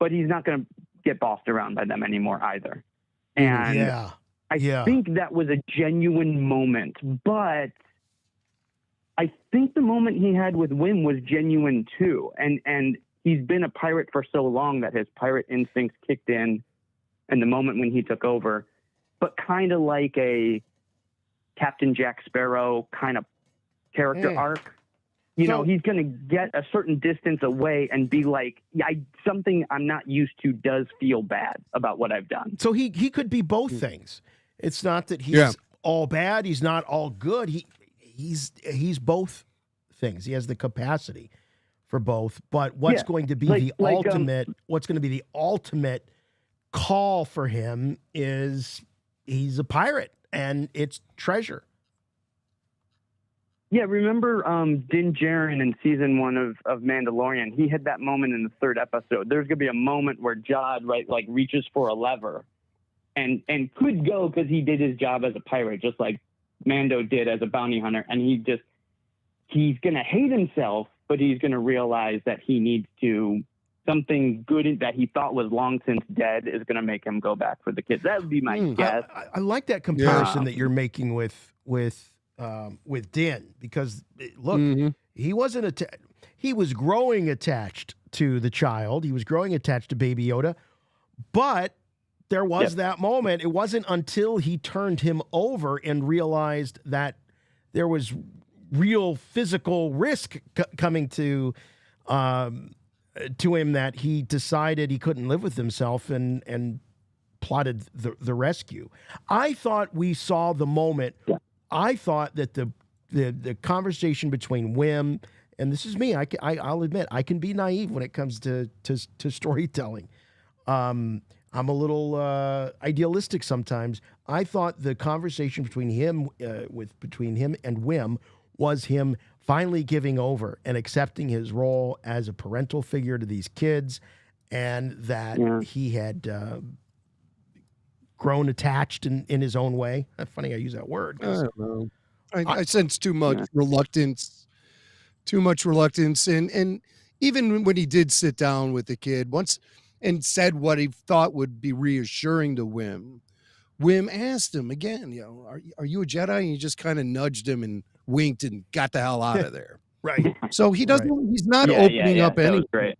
but he's not going to get bossed around by them anymore either. And I think that was a genuine moment, but I think the moment he had with Whim was genuine too. And he's been a pirate for so long that his pirate instincts kicked in the moment when he took over, but kind of like a Captain Jack Sparrow kind of character arc. You know, he's going to get a certain distance away and be like, something I'm not used to does feel bad about what I've done. So he could be both things. It's not that he's all bad. He's not all good. He's both things. He has the capacity for both. But what's going to be what's going to be the ultimate call for him is he's a pirate and it's treasure. Yeah, remember Din Djarin in season 1 of Mandalorian? He had that moment in the 3rd episode. There's going to be a moment where Jod, reaches for a lever and could go because he did his job as a pirate, just like Mando did as a bounty hunter. And he's going to hate himself, but he's going to realize that he needs to, something good that he thought was long since dead is going to make him go back for the kids. That would be my guess. I like that comparison that you're making with Din, because look, he wasn't he was growing attached to the child. He was growing attached to Baby Yoda, but there was that moment. It wasn't until he turned him over and realized that there was real physical risk coming to him that he decided he couldn't live with himself and plotted the rescue. I thought we saw the moment. I thought that the conversation between Whim, and this is me, I'll admit, I can be naive when it comes to storytelling. I'm a little idealistic sometimes. I thought the conversation between him and Whim was him finally giving over and accepting his role as a parental figure to these kids, and that he had grown attached in his own way. Funny I use that word. I don't know. I sense too much reluctance. And even when he did sit down with the kid once and said what he thought would be reassuring to Whim asked him again, are you a Jedi? And he just kind of nudged him and winked and got the hell out of there. Right. So he doesn't, he's not opening up anything. Great.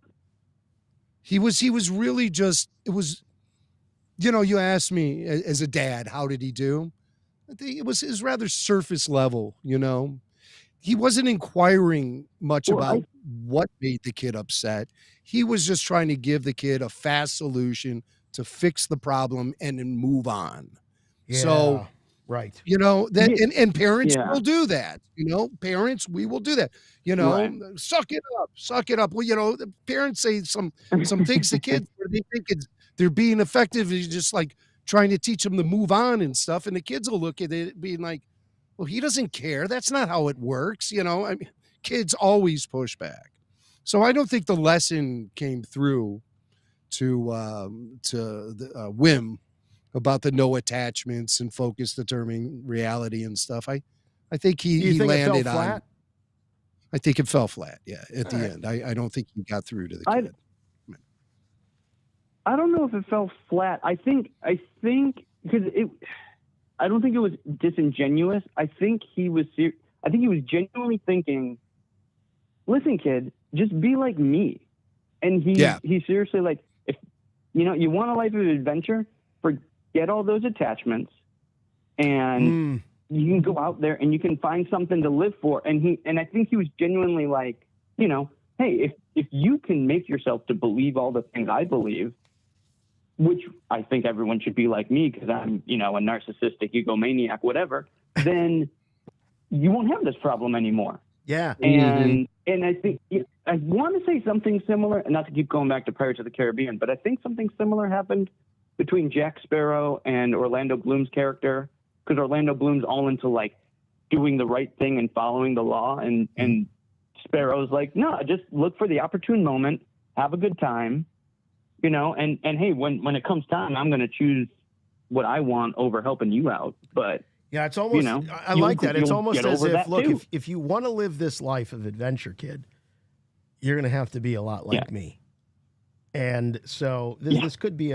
He was really just, it was, you asked me as a dad, how did he do? I think it was rather surface level, He wasn't inquiring much about what made the kid upset. He was just trying to give the kid a fast solution to fix the problem and then move on. Yeah, so, right. And parents will do that. Parents, we will do that. Suck it up. Well, the parents say some things to kids where they think they're being effective. It's just like trying to teach them to move on and stuff. And the kids will look at it being like, well, he doesn't care. That's not how it works. Kids always push back. So I don't think the lesson came through to the Whim about the no attachments and focus determining reality and stuff. I think he landed on. Flat? I think it fell flat. Yeah, at the end, I don't think he got through to the kid. I don't know if it fell flat. I think because I don't think it was disingenuous. I think he was genuinely thinking, listen, kid, just be like me. And he seriously, like, if you want a life of adventure, forget all those attachments, and you can go out there and you can find something to live for. And I think he was genuinely like, hey, if you can make yourself to believe all the things I believe, which I think everyone should be like me because I'm, a narcissistic egomaniac, whatever, then you won't have this problem anymore. Yeah. And I think I want to say something similar, and not to keep going back to Pirates of the Caribbean, but I think something similar happened between Jack Sparrow and Orlando Bloom's character, because Orlando Bloom's all into like doing the right thing and following the law, and Sparrow's like, no, just look for the opportune moment, have a good time, and hey, when it comes time, I'm going to choose what I want over helping you out. But yeah, it's almost, I like that. It's almost as if, look, if you want to live this life of adventure, kid, you're going to have to be a lot like me. And so this could be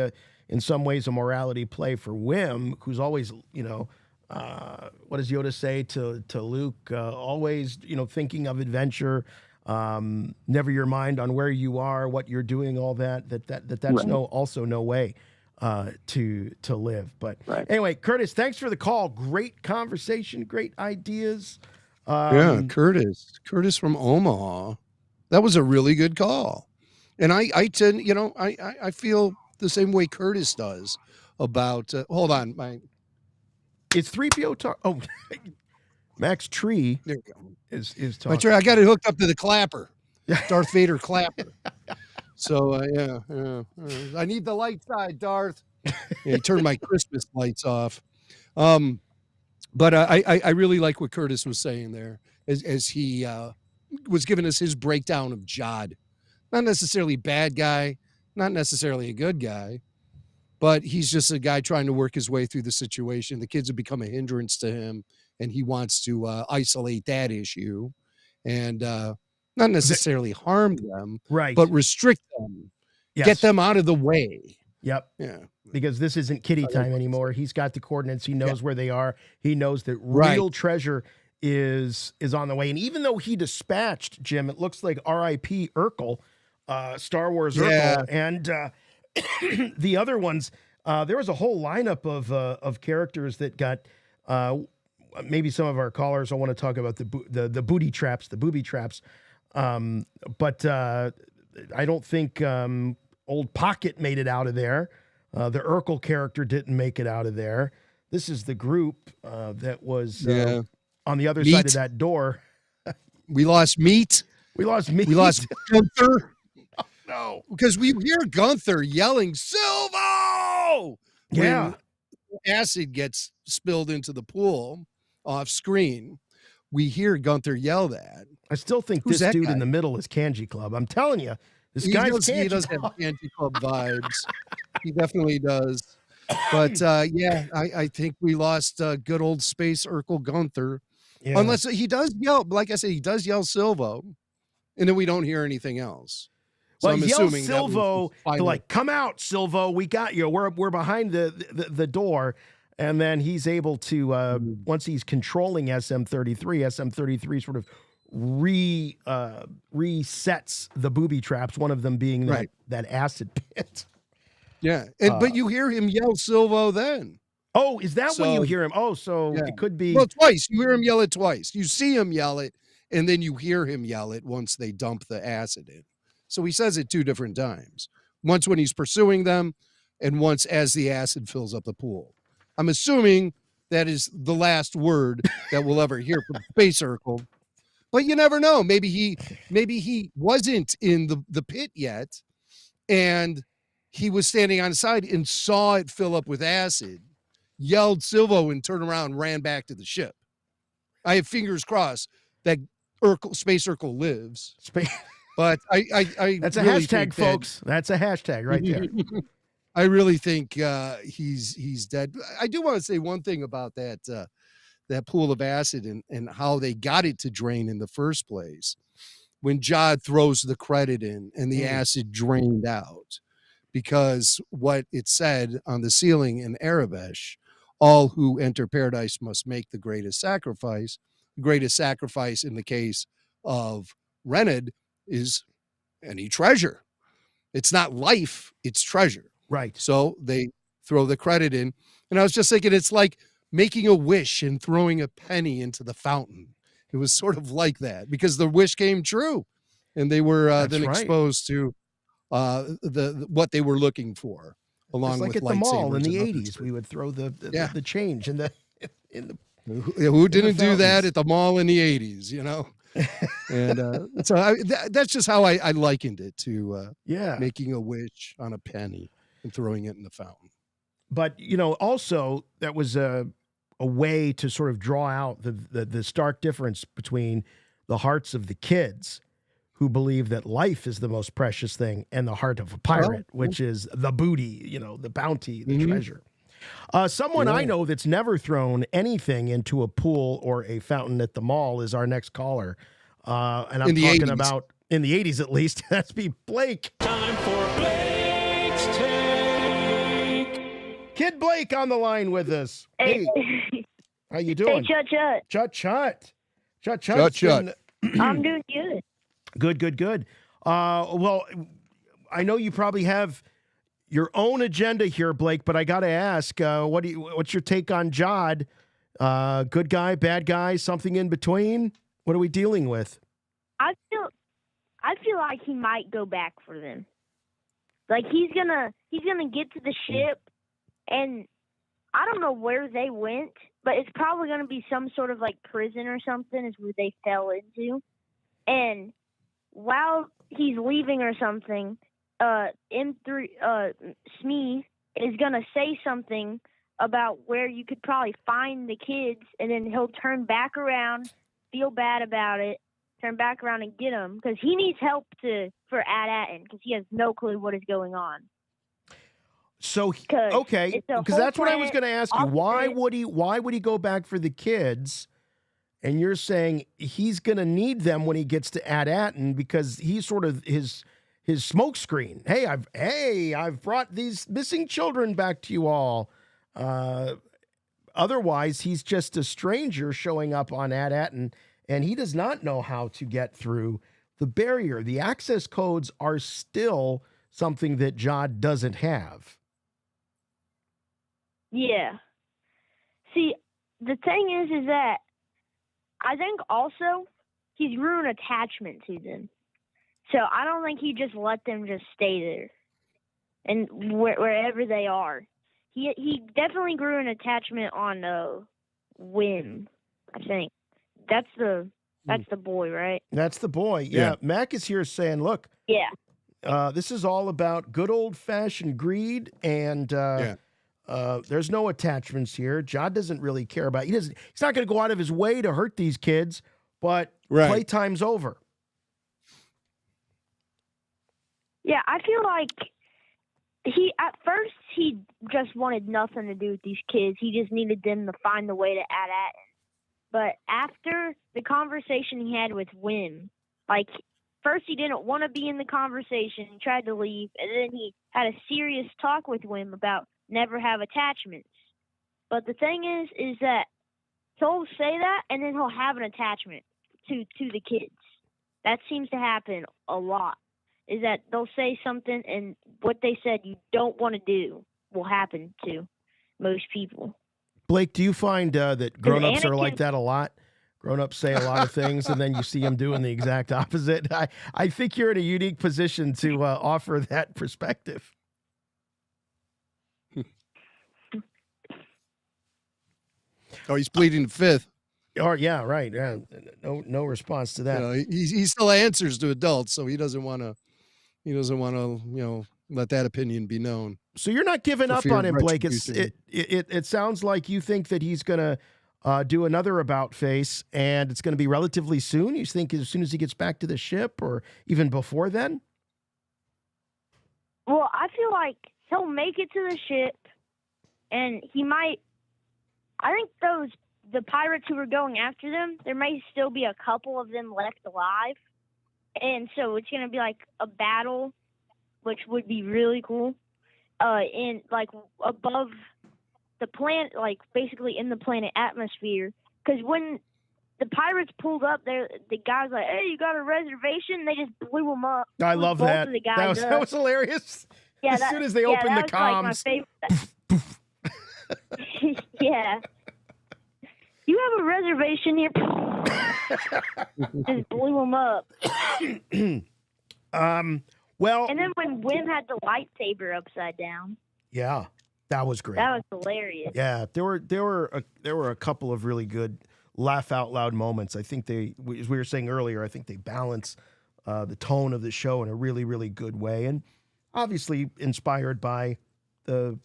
in some ways, a morality play for Whim, who's always, what does Yoda say to Luke? Always, thinking of adventure, never your mind on where you are, what you're doing, all that. That's right. Also no way to live. But anyway, Curtis, thanks for the call. Great conversation, great ideas. Curtis from Omaha. That was a really good call. And I tend, I feel the same way Curtis does about, hold on, it's 3PO talk. Oh, Max Tree is talking. I got it hooked up to the clapper, Darth Vader clapper. So I need the light side, Darth. He turned my Christmas lights off. But I really like what Curtis was saying there, as he was giving us his breakdown of Jod. Not necessarily bad guy, not necessarily a good guy, but he's just a guy trying to work his way through the situation. The kids have become a hindrance to him, and he wants to isolate that issue and not necessarily harm them, but restrict them, get them out of the way. Yep. Yeah. Because this isn't kiddie time anymore. He's got the coordinates. He knows where they are. He knows that real treasure is on the way. And even though he dispatched, Jim, it looks like R.I.P. Urkel, Star Wars Urkel, and the other ones, there was a whole lineup of characters that got, maybe some of our callers will want to talk about the booby traps. But I don't think Old Pocket made it out of there. The Urkel character didn't make it out of there. This is the group that was on the other side of that door. We lost Meat. We lost Gunther. Oh, no. Because we hear Gunther yelling, Silvo! When acid gets spilled into the pool off screen. We hear Gunther yell that. I still think this dude in the middle is Kanji Club. I'm telling you, this guy's Kanji He does have Kanji Club vibes. He definitely does. But I think we lost good old space Urkel Gunther. Yeah. Unless he does yell, like I said, he does yell Silvo, and then we don't hear anything else. So well, he yells Silvo to like, come out, Silvo, we got you. We're behind the door. And then he's able to, once he's controlling SM-33 sort of resets the booby traps, one of them being that acid pit. Yeah, but you hear him yell Silvo then. Oh, is that when you hear him? Oh, so it could be. Well, twice. You hear him yell it twice. You see him yell it, and then you hear him yell it once they dump the acid in. So he says it 2 different times. Once when he's pursuing them, and once as the acid fills up the pool. I'm assuming that is the last word that we'll ever hear from Space Urkel. But you never know. Maybe he wasn't in the pit yet, and he was standing on the side and saw it fill up with acid, yelled Silvo, and turned around and ran back to the ship. I have fingers crossed that Space Urkel lives. But I that's a hashtag, folks. That's a hashtag right there. I really think he's dead. I do want to say one thing about that pool of acid and how they got it to drain in the first place. When Jod throws the credit in and the acid drained out, because what it said on the ceiling in Arabesh, all who enter paradise must make the greatest sacrifice. The greatest sacrifice in the case of Renard is any treasure. It's not life, it's treasure. Right. So they throw the credit in. And I was just thinking, it's like making a wish and throwing a penny into the fountain. It was sort of like that because the wish came true. and they were That's then right. exposed to what they were looking for, along Just like with at the mall in lightsabers the and other 80s, we would throw the change in the Who didn't do that fountains. at the mall in the 80s, you know? And so that's just how I likened it to yeah. making a wish on a penny and throwing it in the fountain. But, also that was a way to sort of draw out the stark difference between the hearts of the kids who believe that life is the most precious thing and the heart of a pirate, which is the booty, the bounty, the treasure. Someone I know that's never thrown anything into a pool or a fountain at the mall is our next caller. And I'm talking 80s. about, in the 80s at least, that's be Blake. Time for Blake's Take. Kid Blake on the line with us. Hey, How you doing? Hey, Chut. Chut. Chut. I'm doing good. Good. Well, I know you probably have your own agenda here, Blake, but I got to ask, what's your take on Jod? Good guy, bad guy, something in between? What are we dealing with? I feel like he might go back for them. Like he's gonna get to the ship, and I don't know where they went, but it's probably gonna be some sort of like prison or something is where they fell into. And while he's leaving or something, Smee is gonna say something about where you could probably find the kids, and then he'll turn back around, feel bad about it, turn back around and get them because he needs help for At Aton because he has no clue what is going on. So okay, because that's what I was going to ask you. Why would he go back for the kids? And you're saying he's going to need them when he gets to At Aton because he's sort of his smokescreen. Hey, I've brought these missing children back to you all. Otherwise, he's just a stranger showing up on At Aton, and he does not know how to get through the barrier. The access codes are still something that Jod doesn't have. Yeah. See, the thing is that I think also he's grew an attachment to them. So I don't think he just let them just stay there and wherever they are. He definitely grew an attachment on Whim, I think. That's the boy, right? That's the boy. Yeah. Mac is here saying, look, this is all about good old-fashioned greed, and there's no attachments here. Jod doesn't really care about he's not going to go out of his way to hurt these kids, but playtime's over. Yeah, I feel like at first he just wanted nothing to do with these kids. He just needed them to find the way to At Aton. But after the conversation he had with Whim, like first he didn't want to be in the conversation, he tried to leave, and then he had a serious talk with Whim about never have attachments. But the thing is that he'll say that and then he'll have an attachment to the kids. That seems to happen a lot. Is that they'll say something and what they said you don't want to do will happen to most people. Blake, do you find that grown-ups are like that a lot? Grown-ups say a lot of things, and then you see them doing the exact opposite. I think you're in a unique position to offer that perspective. Oh, he's pleading the fifth. Or yeah, right. Yeah, no response to that. He still answers to adults, so he doesn't want to. He doesn't want to, let that opinion be known. So you're not giving up on him, Blake. It sounds like you think that he's going to do another about face, and it's going to be relatively soon. You think as soon as he gets back to the ship, or even before then? Well, I feel like he'll make it to the ship, and he might. I think the pirates who were going after them, there may still be a couple of them left alive. And so it's going to be like a battle, which would be really cool. In like above the planet, like basically in the planet atmosphere. Because when the pirates pulled up there, the guy's like, "Hey, you got a reservation?" They just blew them up. I love that. That was hilarious. Yeah, as soon as they opened the comms. Like my favorite. Yeah. You have a reservation here. Just blew him up. Well, And then when Whim had the lightsaber upside down, yeah, that was great. that was hilarious. Yeah, there were a couple of really good laugh out loud moments. I think as we were saying earlier, I think they balance the tone of the show in a really, really good way, and obviously inspired by the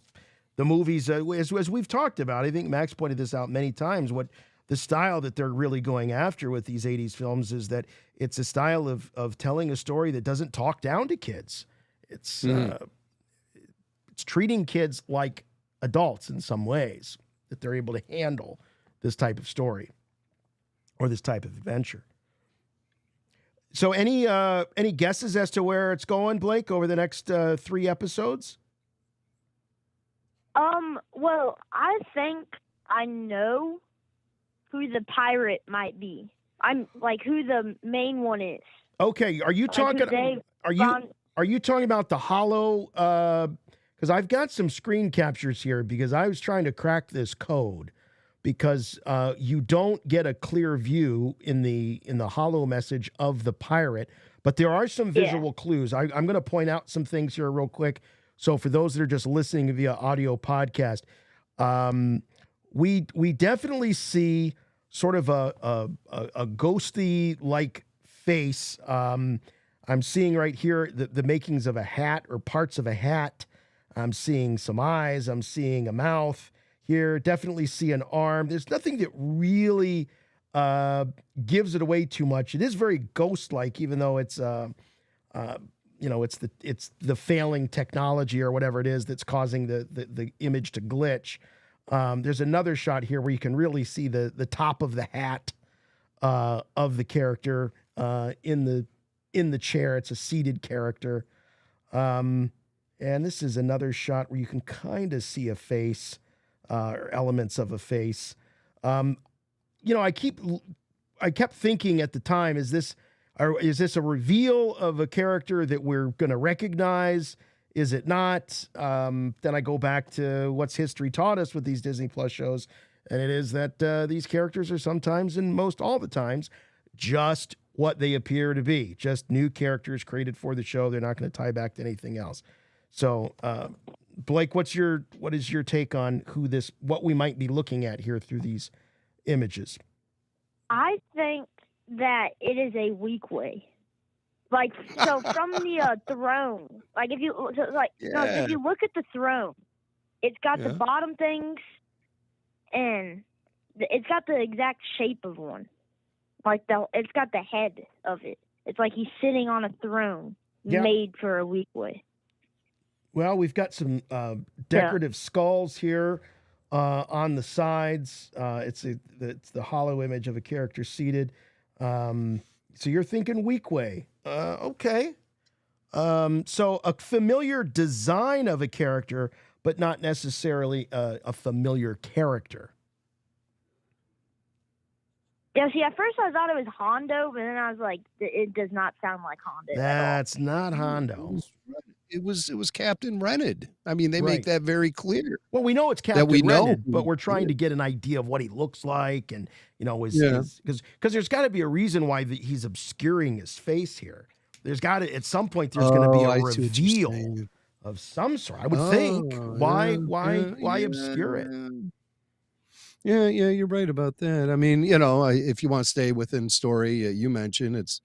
movies as we've talked about. I think Max pointed this out many times. What the style that they're really going after with these 80s films is that it's a style of telling a story that doesn't talk down to kids. It's treating kids like adults in some ways, that they're able to handle this type of story or this type of adventure. So any guesses as to where it's going, Blake, over the next 3 episodes? Well, I think I know who the pirate might be. I'm like who the main one is. Okay, are you talking about the hollow because I've got some screen captures here because I was trying to crack this code because you don't get a clear view in the hollow message of the pirate, but there are some visual clues. I'm going to point out some things here real quick. So for those that are just listening via audio podcast, we definitely see sort of a ghosty like face. I'm seeing right here the makings of a hat or parts of a hat. I'm seeing some eyes. I'm seeing a mouth here. Definitely see an arm. There's nothing that really gives it away too much. It is very ghost-like, even though it's it's the failing technology or whatever it is that's causing the image to glitch. There's another shot here where you can really see the top of the hat of the character in the chair. It's a seated character. And this is another shot where you can kind of see a face or elements of a face. I kept thinking at the time, is this a reveal of a character that we're going to recognize? Is it not? Then I go back to what's history taught us with these Disney Plus shows, and it is that these characters are sometimes, and most all the times, just what they appear to be, just new characters created for the show. They're not going to tie back to anything else. So, Blake, what is your take on what we might be looking at here through these images? I think that it is a weak way. Like, so from the throne, like if you look at the throne, it's got the bottom things, and it's got the exact shape of one. Like it's got the head of it. It's like he's sitting on a throne made for a weak way. Well, we've got some decorative skulls here on the sides. It's the hollow image of a character seated. So you're thinking weak way. Okay. So a familiar design of a character, but not necessarily a familiar character. Yeah, see, at first I thought it was Hondo, but then I was like, it does not sound like Hondo. That's not Hondo. It was Captain Renard. I mean, they make that very clear. Well, we know it's Captain Renard, but we're trying to get an idea of what he looks like, and because there's got to be a reason why he's obscuring his face here. There's got to at some point there's going to be a reveal of some sort. I would think. Why obscure it? Yeah, you're right about that. I mean, if you want to stay within story, you mentioned it's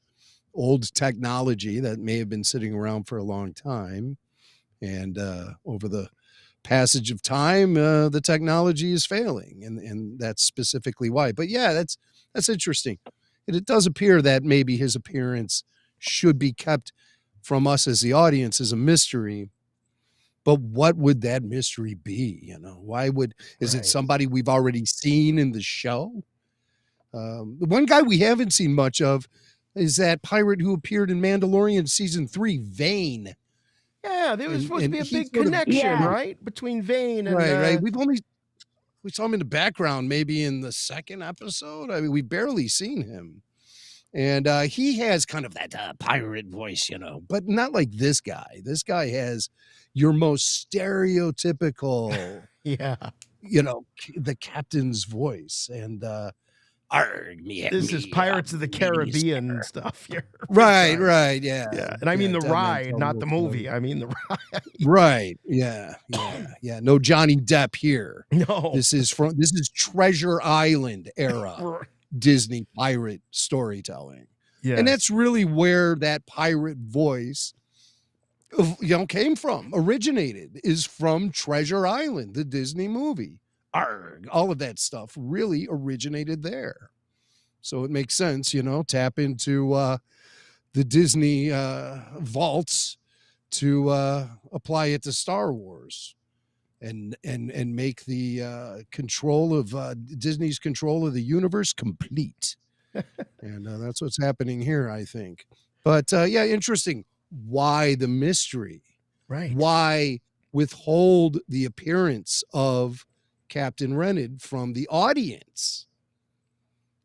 old technology that may have been sitting around for a long time, and over the passage of time, the technology is failing, and that's specifically why. But yeah, that's interesting. And it does appear that maybe his appearance should be kept from us as the audience as a mystery. But what would that mystery be? Why is it somebody we've already seen in the show? The one guy we haven't seen much of is that pirate who appeared in Mandalorian season 3, Vane. Yeah, there was supposed to be a big connection, right? Between Vane and... Right. We saw him in the background, maybe in the second episode. I mean, we've barely seen him. And he has kind of that pirate voice, but not like this guy. This guy has your most stereotypical, the captain's voice. And Arg, me. This is Pirates of the Caribbean stuff here. Right, right, yeah. Yeah. And I mean the Dead Man ride, Tell not No the Tales. movie. I mean the ride. Right. Yeah. Yeah. Yeah. No Johnny Depp here. No. This is Treasure Island era Disney pirate storytelling. Yes. And that's really where that pirate voice came from, originated, is from Treasure Island, the Disney movie. Arg, all of that stuff really originated there. So it makes sense, tap into the Disney vaults to apply it to Star Wars and make the control of Disney's control of the universe complete. And that's what's happening here, I think. But yeah, interesting. Why the mystery? Right. Why withhold the appearance of Captain Renard from the audience?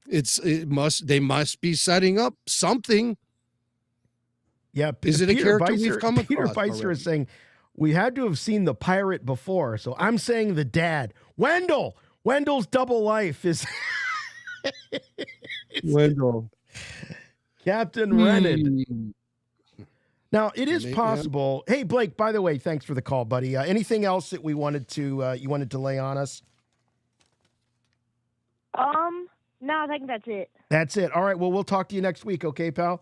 They must be setting up something. Yeah. Is it a character we've come across? Peter Beiser is saying, we had to have seen the pirate before. So I'm saying the dad. Wendell's double life is Wendell. Captain Renard. Now, it is possible. Hey, Blake, by the way, thanks for the call, buddy. Anything else that you wanted to lay on us? No, I think that's it. That's it. All right. Well, we'll talk to you next week. Okay, pal?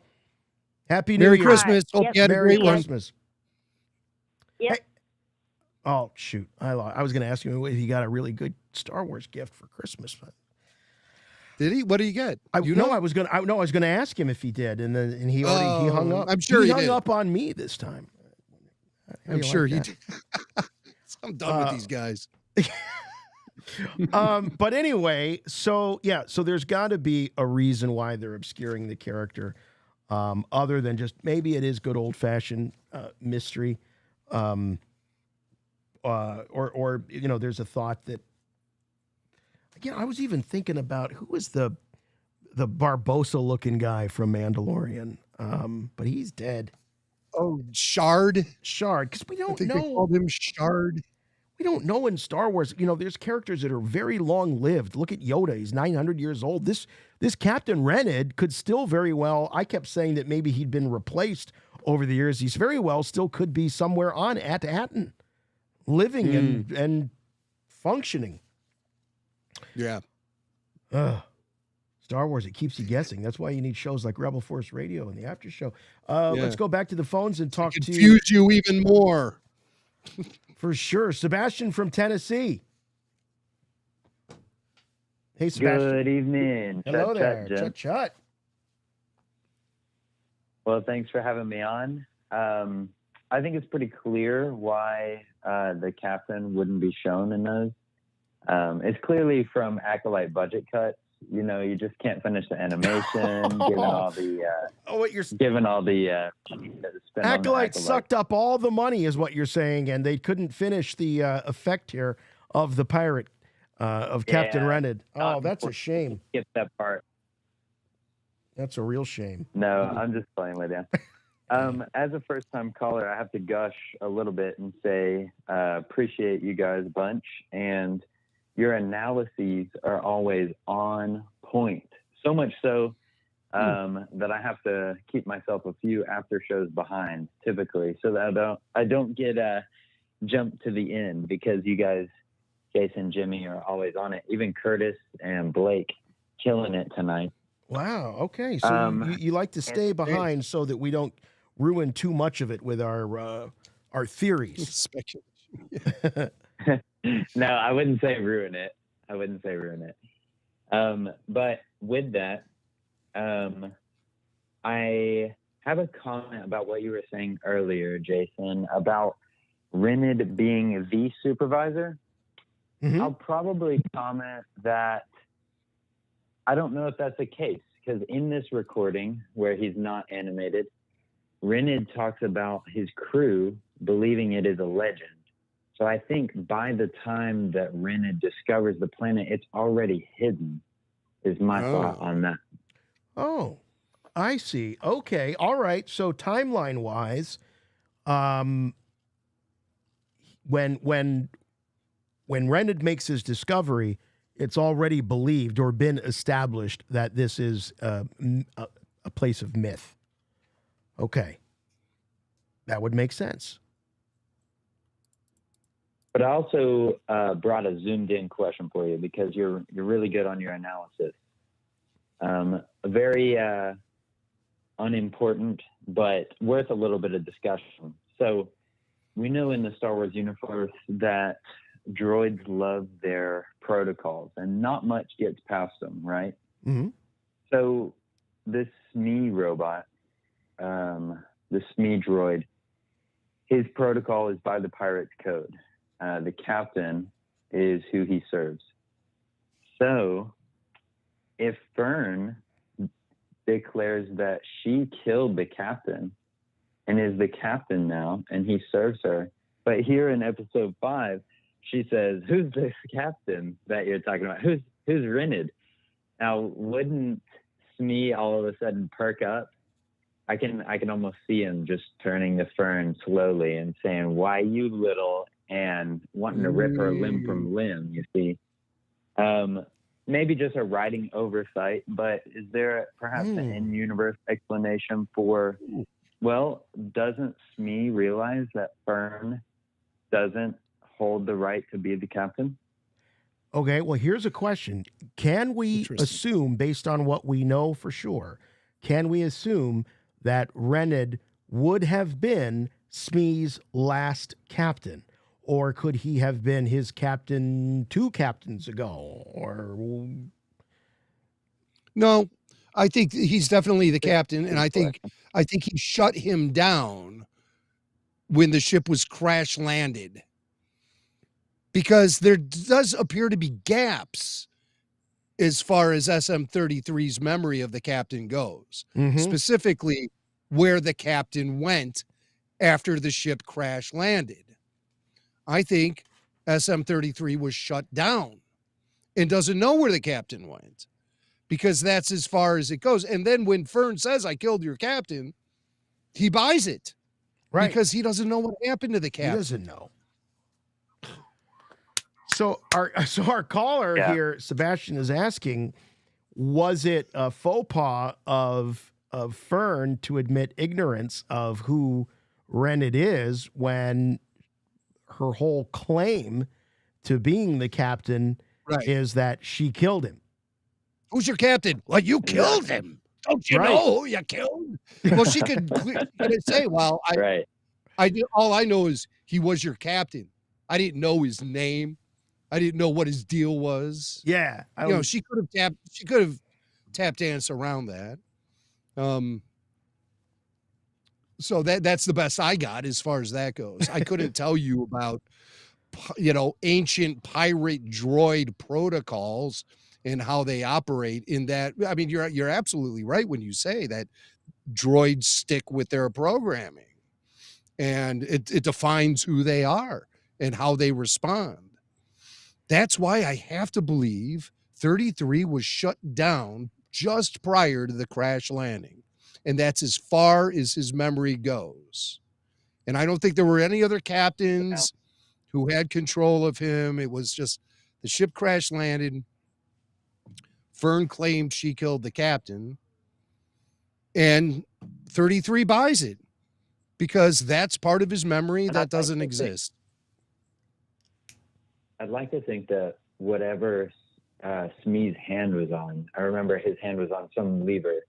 Happy New Merry Year. Christmas. Hope Yep. you had a Merry great one. Christmas. Yep. Hey. Oh, shoot. I was going to ask you if he got a really good Star Wars gift for Christmas. But Did he? What did he get? I was going to ask him if he did, and he hung up. I'm sure he hung did. up on me this time. I'm sure he did. I'm done with these guys. But anyway, so there's got to be a reason why they're obscuring the character, other than just maybe it is good old fashioned mystery, or there's a thought that. Again, I was even thinking about who was the Barbosa looking guy from Mandalorian, but he's dead. Oh, Shard, because we don't they know. called him Shard. We don't know in Star Wars. There's characters that are very long lived. Look at Yoda; he's 900 years old. This Captain Renard could still very well. I kept saying that maybe he'd been replaced over the years. He's very well still could be somewhere on At Aton, living and functioning. Yeah. Star Wars, it keeps you guessing. That's why you need shows like Rebel Force Radio and the After Show. Let's go back to the phones and talk to confuse you even more. For sure. Sebastian from Tennessee. Hey, Sebastian. Good evening. Hello there. Jim. Chut. Well, thanks for having me on. I think it's pretty clear why the captain wouldn't be shown in those. It's clearly from Acolyte budget cuts. You just can't finish the animation, given all the Acolyte sucked up all the money, is what you're saying, and they couldn't finish the effect here of the pirate of Captain Renard. Oh, that's a shame. Skip that part. That's a real shame. No, I'm just playing with you. As a first-time caller, I have to gush a little bit and say appreciate you guys a bunch, and your analyses are always on point. So much so that I have to keep myself a few after shows behind, typically, so that I don't get jumped to the end, because you guys, Jason, Jimmy, are always on it. Even Curtis and Blake killing it tonight. Wow. Okay. So you like to stay behind so that we don't ruin too much of it with our theories. Speculation. No, I wouldn't say ruin it. But with that, I have a comment about what you were saying earlier, Jason, about Renard being the supervisor. Mm-hmm. I'll probably comment that I don't know if that's the case, because in this recording where he's not animated, Renard talks about his crew believing it is a legend. So I think by the time that Renard discovers the planet, it's already hidden, is my thought on that. Oh, I see. Okay. All right. So timeline-wise, when Renard makes his discovery, it's already believed or been established that this is a place of myth. Okay. That would make sense. But I also brought a zoomed-in question for you because you're really good on your analysis. A very unimportant, but worth a little bit of discussion. So we know in the Star Wars universe that droids love their protocols, and not much gets past them, right? Mm-hmm. So this Smee robot, the Smee droid, his protocol is by the pirate's code. The captain is who he serves. So if Fern declares that she killed the captain and is the captain now, and he serves her, but here in episode 5, she says, "Who's this captain that you're talking about? Who's Renard?" Now, wouldn't Smee all of a sudden perk up? I can almost see him just turning to Fern slowly and saying, "Why, you little," and wanting to rip her limb from limb, you see. Maybe just a writing oversight, but is there perhaps an in-universe explanation for, well, doesn't Smee realize that Fern doesn't hold the right to be the captain? Okay, well, here's a question. Can we assume, based on what we know for sure, can we assume that Renard would have been Smee's last captain? Or could he have been his captain 2 captains ago? Or No, I think he's definitely the captain, and I think he shut him down when the ship was crash landed. Because there does appear to be gaps as far as SM-33's memory of the captain goes. Mhm. Specifically, where the captain went after the ship crash landed. I think SM-33 was shut down and doesn't know where the captain went because that's as far as it goes. And then when Fern says, "I killed your captain," he buys it. Right. Because he doesn't know what happened to the captain. He doesn't know. So our caller here, Sebastian, is asking, was it a faux pas of Fern to admit ignorance of who Renard is when her whole claim to being the captain is that she killed him? Who's your captain? Well, you killed him. Don't you know who you killed? Well, she could say, "Well, all I know is he was your captain. I didn't know his name. I didn't know what his deal was." Yeah, she could have tap danced around that. So that's the best I got as far as that goes. I couldn't tell you about ancient pirate droid protocols and how they operate in that. I mean, you're absolutely right when you say that droids stick with their programming, and it defines who they are and how they respond. That's why I have to believe 33 was shut down just prior to the crash landing. And that's as far as his memory goes. And I don't think there were any other captains who had control of him. It was just the ship crash landed. Fern claimed she killed the captain. And 33 buys it because that's part of his memory that doesn't exist. I'd like to think that whatever Smee's hand was on, I remember his hand was on some lever.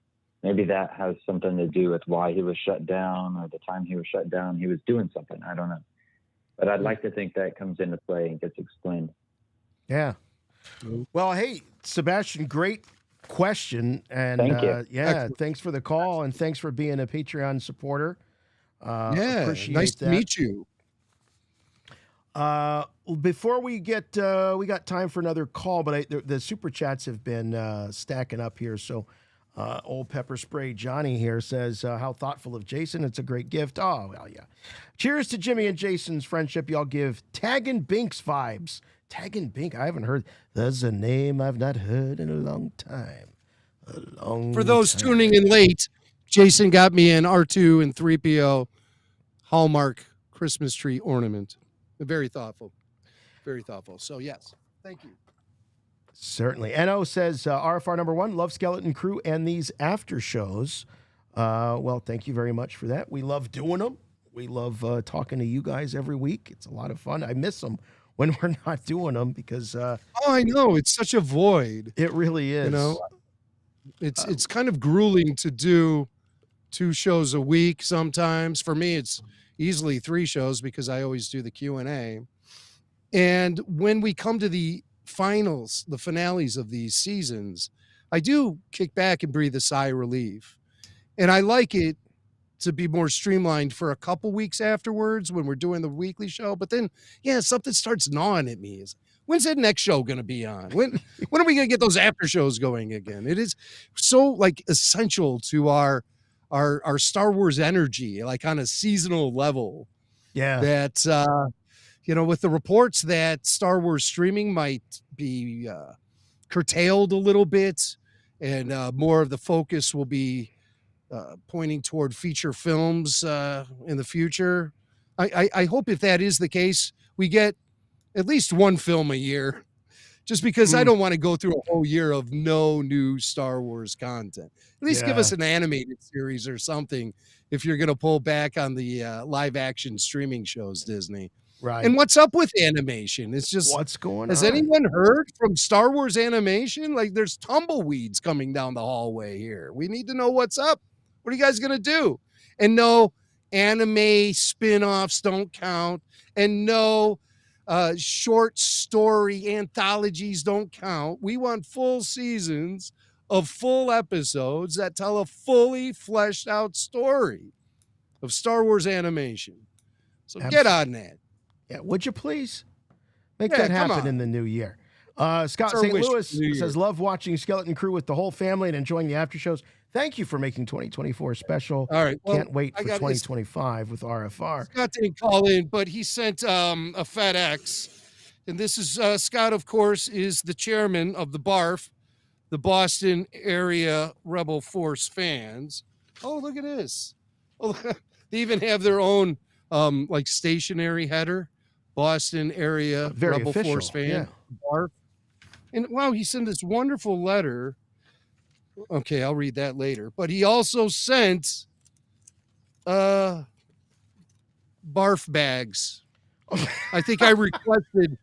Maybe that has something to do with why he was shut down, or the time he was shut down, he was doing something. I don't know. But I'd like to think that comes into play and gets explained. Yeah. Well, hey, Sebastian, great question. And Thank you. Thanks for the call, and thanks for being a Patreon supporter. Appreciate nice to that. meet you. Before we get, we got time for another call, but the super chats have been stacking up here. So old Pepper Spray Johnny here says, how thoughtful of Jason. It's a great gift. Oh, well, yeah. Cheers to Jimmy and Jason's friendship. Y'all give Tag and Binks vibes. Tag and Bink, I haven't heard. That's a name I've not heard in a long time. For those tuning in late, Jason got me an R2 and 3PO Hallmark Christmas tree ornament. Very thoughtful. Very thoughtful. So, yes. Thank you. Certainly. NO says, RFR number 1, love Skeleton Crew and these after shows. Well, thank you very much for that. We love doing them. We love talking to you guys every week. It's a lot of fun. I miss them when we're not doing them because... I know. It's such a void. It really is. You know, it's kind of grueling to do 2 shows a week sometimes. For me, it's easily 3 shows because I always do the Q&A. And when we come to the finals, the finales of these seasons, I do kick back and breathe a sigh of relief. And I like it to be more streamlined for a couple weeks afterwards when we're doing the weekly show. But then, yeah, something starts gnawing at me. When's that next show going to be on? When are we going to get those after shows going again? It is so like essential to our Star Wars energy, like on a seasonal level. Yeah. That, you know, with the reports that Star Wars streaming might be curtailed a little bit and more of the focus will be pointing toward feature films in the future. I hope if that is the case, we get at least 1 film a year, just because I don't want to go through a whole year of no new Star Wars content. At least give us an animated series or something if you're going to pull back on the live action streaming shows, Disney. Right. And what's up with animation? It's just, what's going on? Has anyone heard from Star Wars animation? Like there's tumbleweeds coming down the hallway here. We need to know what's up. What are you guys going to do? And no, anime spin-offs don't count. And no, short story anthologies don't count. We want full seasons of full episodes that tell a fully fleshed out story of Star Wars animation. So get on that. Yeah, would you please make that happen in the new year? Scott St. Louis says, love watching Skeleton Crew with the whole family and enjoying the after shows. Thank you for making 2024 special. All right. Well, can't wait for 2025 with RFR. Scott didn't call in, but he sent a FedEx. And this is Scott, of course, is the chairman of the Barf, the Boston area Rebel Force fans. Oh, look at this. Oh, they even have their own like stationary header. Boston area Very Rebel official, Force fan. yeah. Barf. And wow, he sent this wonderful letter. Okay, I'll read that later. But he also sent Barf bags. I think I requested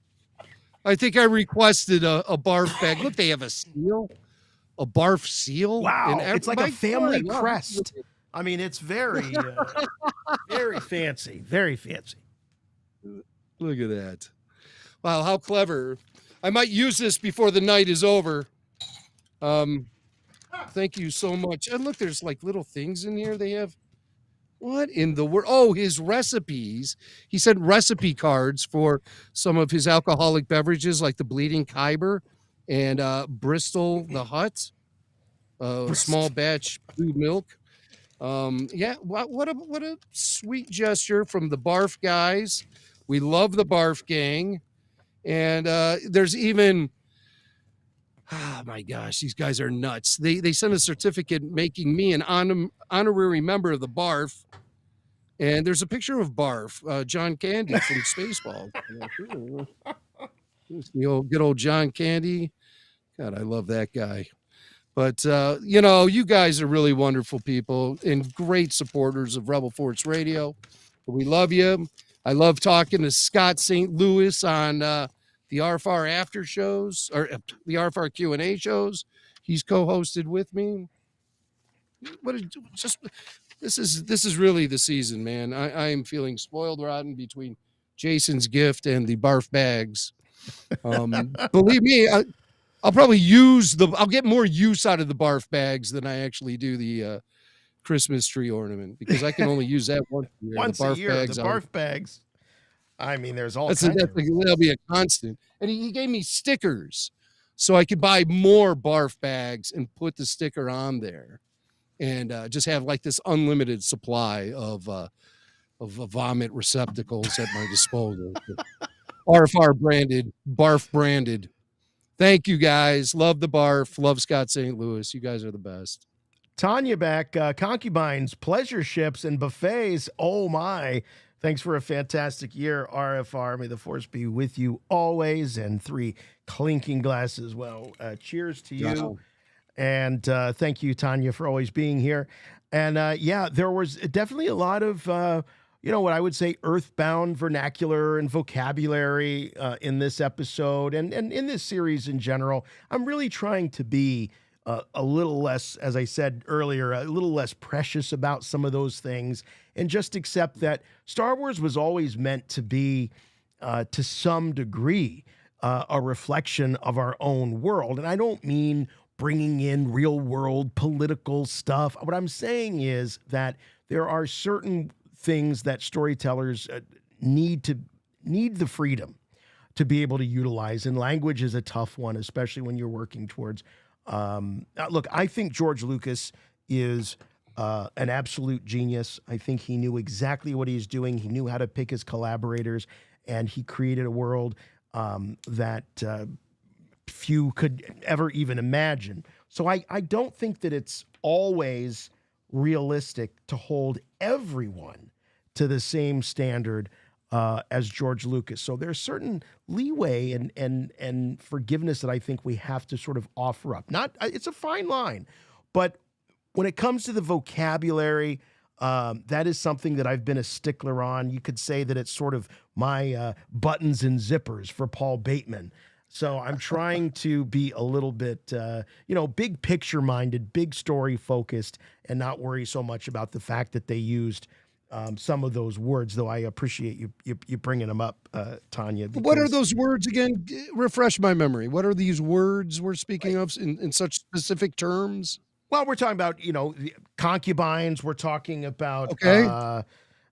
a Barf bag. Look, they have a seal. A Barf seal. Wow. And It's like a family crest. I mean, it's very, very fancy. Very fancy. Look at that. Wow, how clever. I might use this before the night is over. Thank you so much. And look, there's like little things in here. They have, what in the world? Oh, his recipes. He sent recipe cards for some of his alcoholic beverages, like the Bleeding Khyber and Bristol, the Hutt, small batch blue milk. Yeah, what a sweet gesture from the Barf guys. We love the Barf gang. And there's even, oh my gosh, these guys are nuts. They sent a certificate making me an honorary member of the Barf. And there's a picture of Barf, John Candy from Spaceballs. Good old John Candy. God, I love that guy. But, you know, you guys are really wonderful people and great supporters of Rebel Force Radio. We love you. I love talking to Scott St. Louis on the RFR after shows or the RFR Q&A shows. He's co-hosted with me. This is really the season, man. I am feeling spoiled rotten between Jason's gift and the Barf bags. Believe me, I'll probably I'll get more use out of the Barf bags than I actually do the Christmas tree ornament, because I can only use that once a year. The Barf bags. I mean, there's all kinds that'll be a constant. And he gave me stickers so I could buy more Barf bags and put the sticker on there and just have like this unlimited supply of vomit receptacles at my disposal. RFR branded, Barf branded. Thank you guys. Love the Barf. Love Scott St. Louis. You guys are the best. Tanya back, concubines, pleasure ships, and buffets. Oh my. Thanks for a fantastic year, RFR. May the force be with you always. And 3 clinking glasses. Well, cheers to you. Yeah. And thank you, Tanya, for always being here. And yeah, there was definitely a lot of, what I would say earthbound vernacular and vocabulary in this episode and in this series in general. I'm really trying to be a little less, as I said earlier, a little less precious about some of those things and just accept that Star Wars was always meant to be, to some degree, a reflection of our own world. And I don't mean bringing in real world political stuff. What I'm saying is that there are certain things that storytellers need the freedom to be able to utilize. And language is a tough one, especially when you're working towards, look, I think George Lucas is an absolute genius. I think he knew exactly what he's doing. He knew how to pick his collaborators, and he created a world that few could ever even imagine. So I don't think that it's always realistic to hold everyone to the same standard as George Lucas. So there's certain leeway and forgiveness that I think we have to sort of offer up. It's a fine line, but when it comes to the vocabulary, that is something that I've been a stickler on. You could say that it's sort of my buttons and zippers for Paul Bateman. So I'm trying to be a little bit, big picture minded, big story focused, and not worry so much about the fact that they used some of those words, though I appreciate you bringing them up, Tanya. What are those words again? Refresh my memory. What are these words we're speaking of in such specific terms? Well, we're talking about, the concubines. We're talking about, okay.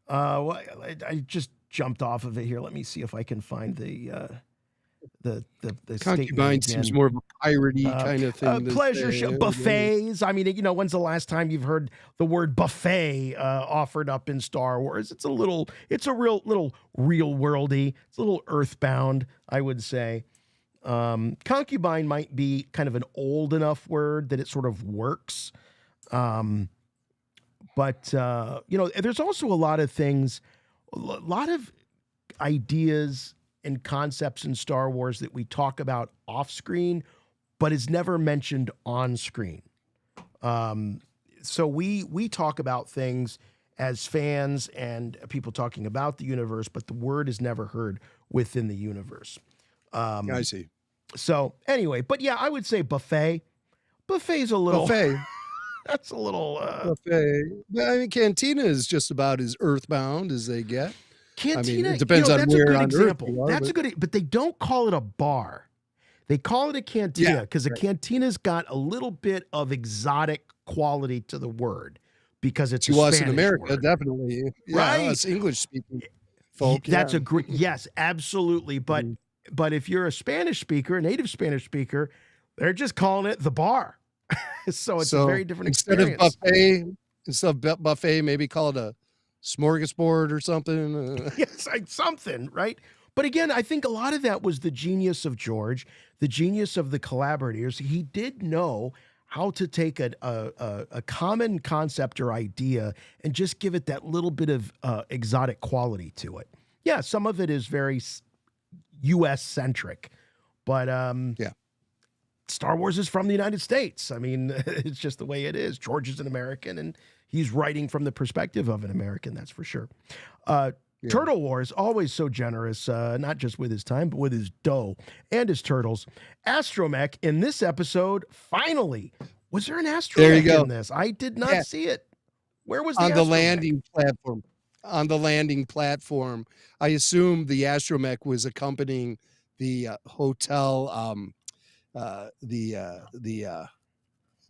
I just jumped off of it here. Let me see if I can find the concubine seems more of a piratey kind of thing. Pleasure show, buffets. I mean, when's the last time you've heard the word buffet offered up in Star Wars? It's a little real worldy. It's a little earthbound, I would say. Concubine might be kind of an old enough word that it sort of works. But there's also a lot of things, a lot of ideas and concepts in Star Wars that we talk about off screen, but is never mentioned on screen. So we talk about things as fans and people talking about the universe, but the word is never heard within the universe. I see. So anyway, but yeah, I would say buffet. Buffet's a little... Buffet. That's a little... buffet. I mean, cantina is just about as earthbound as they get. Cantina, it depends on where on example. Earth you are, that's a good, but they don't call it a bar. They call it a cantina because a cantina's got a little bit of exotic quality to the word because it's to a us Spanish in America, word. definitely. Yeah, right? Us English speaking folk. That's a great, yes, absolutely. But if you're a Spanish speaker, a native Spanish speaker, they're just calling it the bar. So it's a very different experience. Instead of buffet, maybe call it a smorgasbord or something. Yes, something, right? But again, I think a lot of that was the genius of George, the genius of the collaborators. He did know how to take a common concept or idea and just give it that little bit of exotic quality to it. Yeah, some of it is very U.S. centric, but Star Wars is from the United States. I mean, it's just the way it is. George is an American, and he's writing from the perspective of an American, that's for sure. Turtle Wars, always so generous, not just with his time, but with his dough and his turtles. Astromech in this episode, finally. Was there an astromech in this? I did not see it. Where was the on the landing platform? On the landing platform. I assume the astromech was accompanying the hotel, the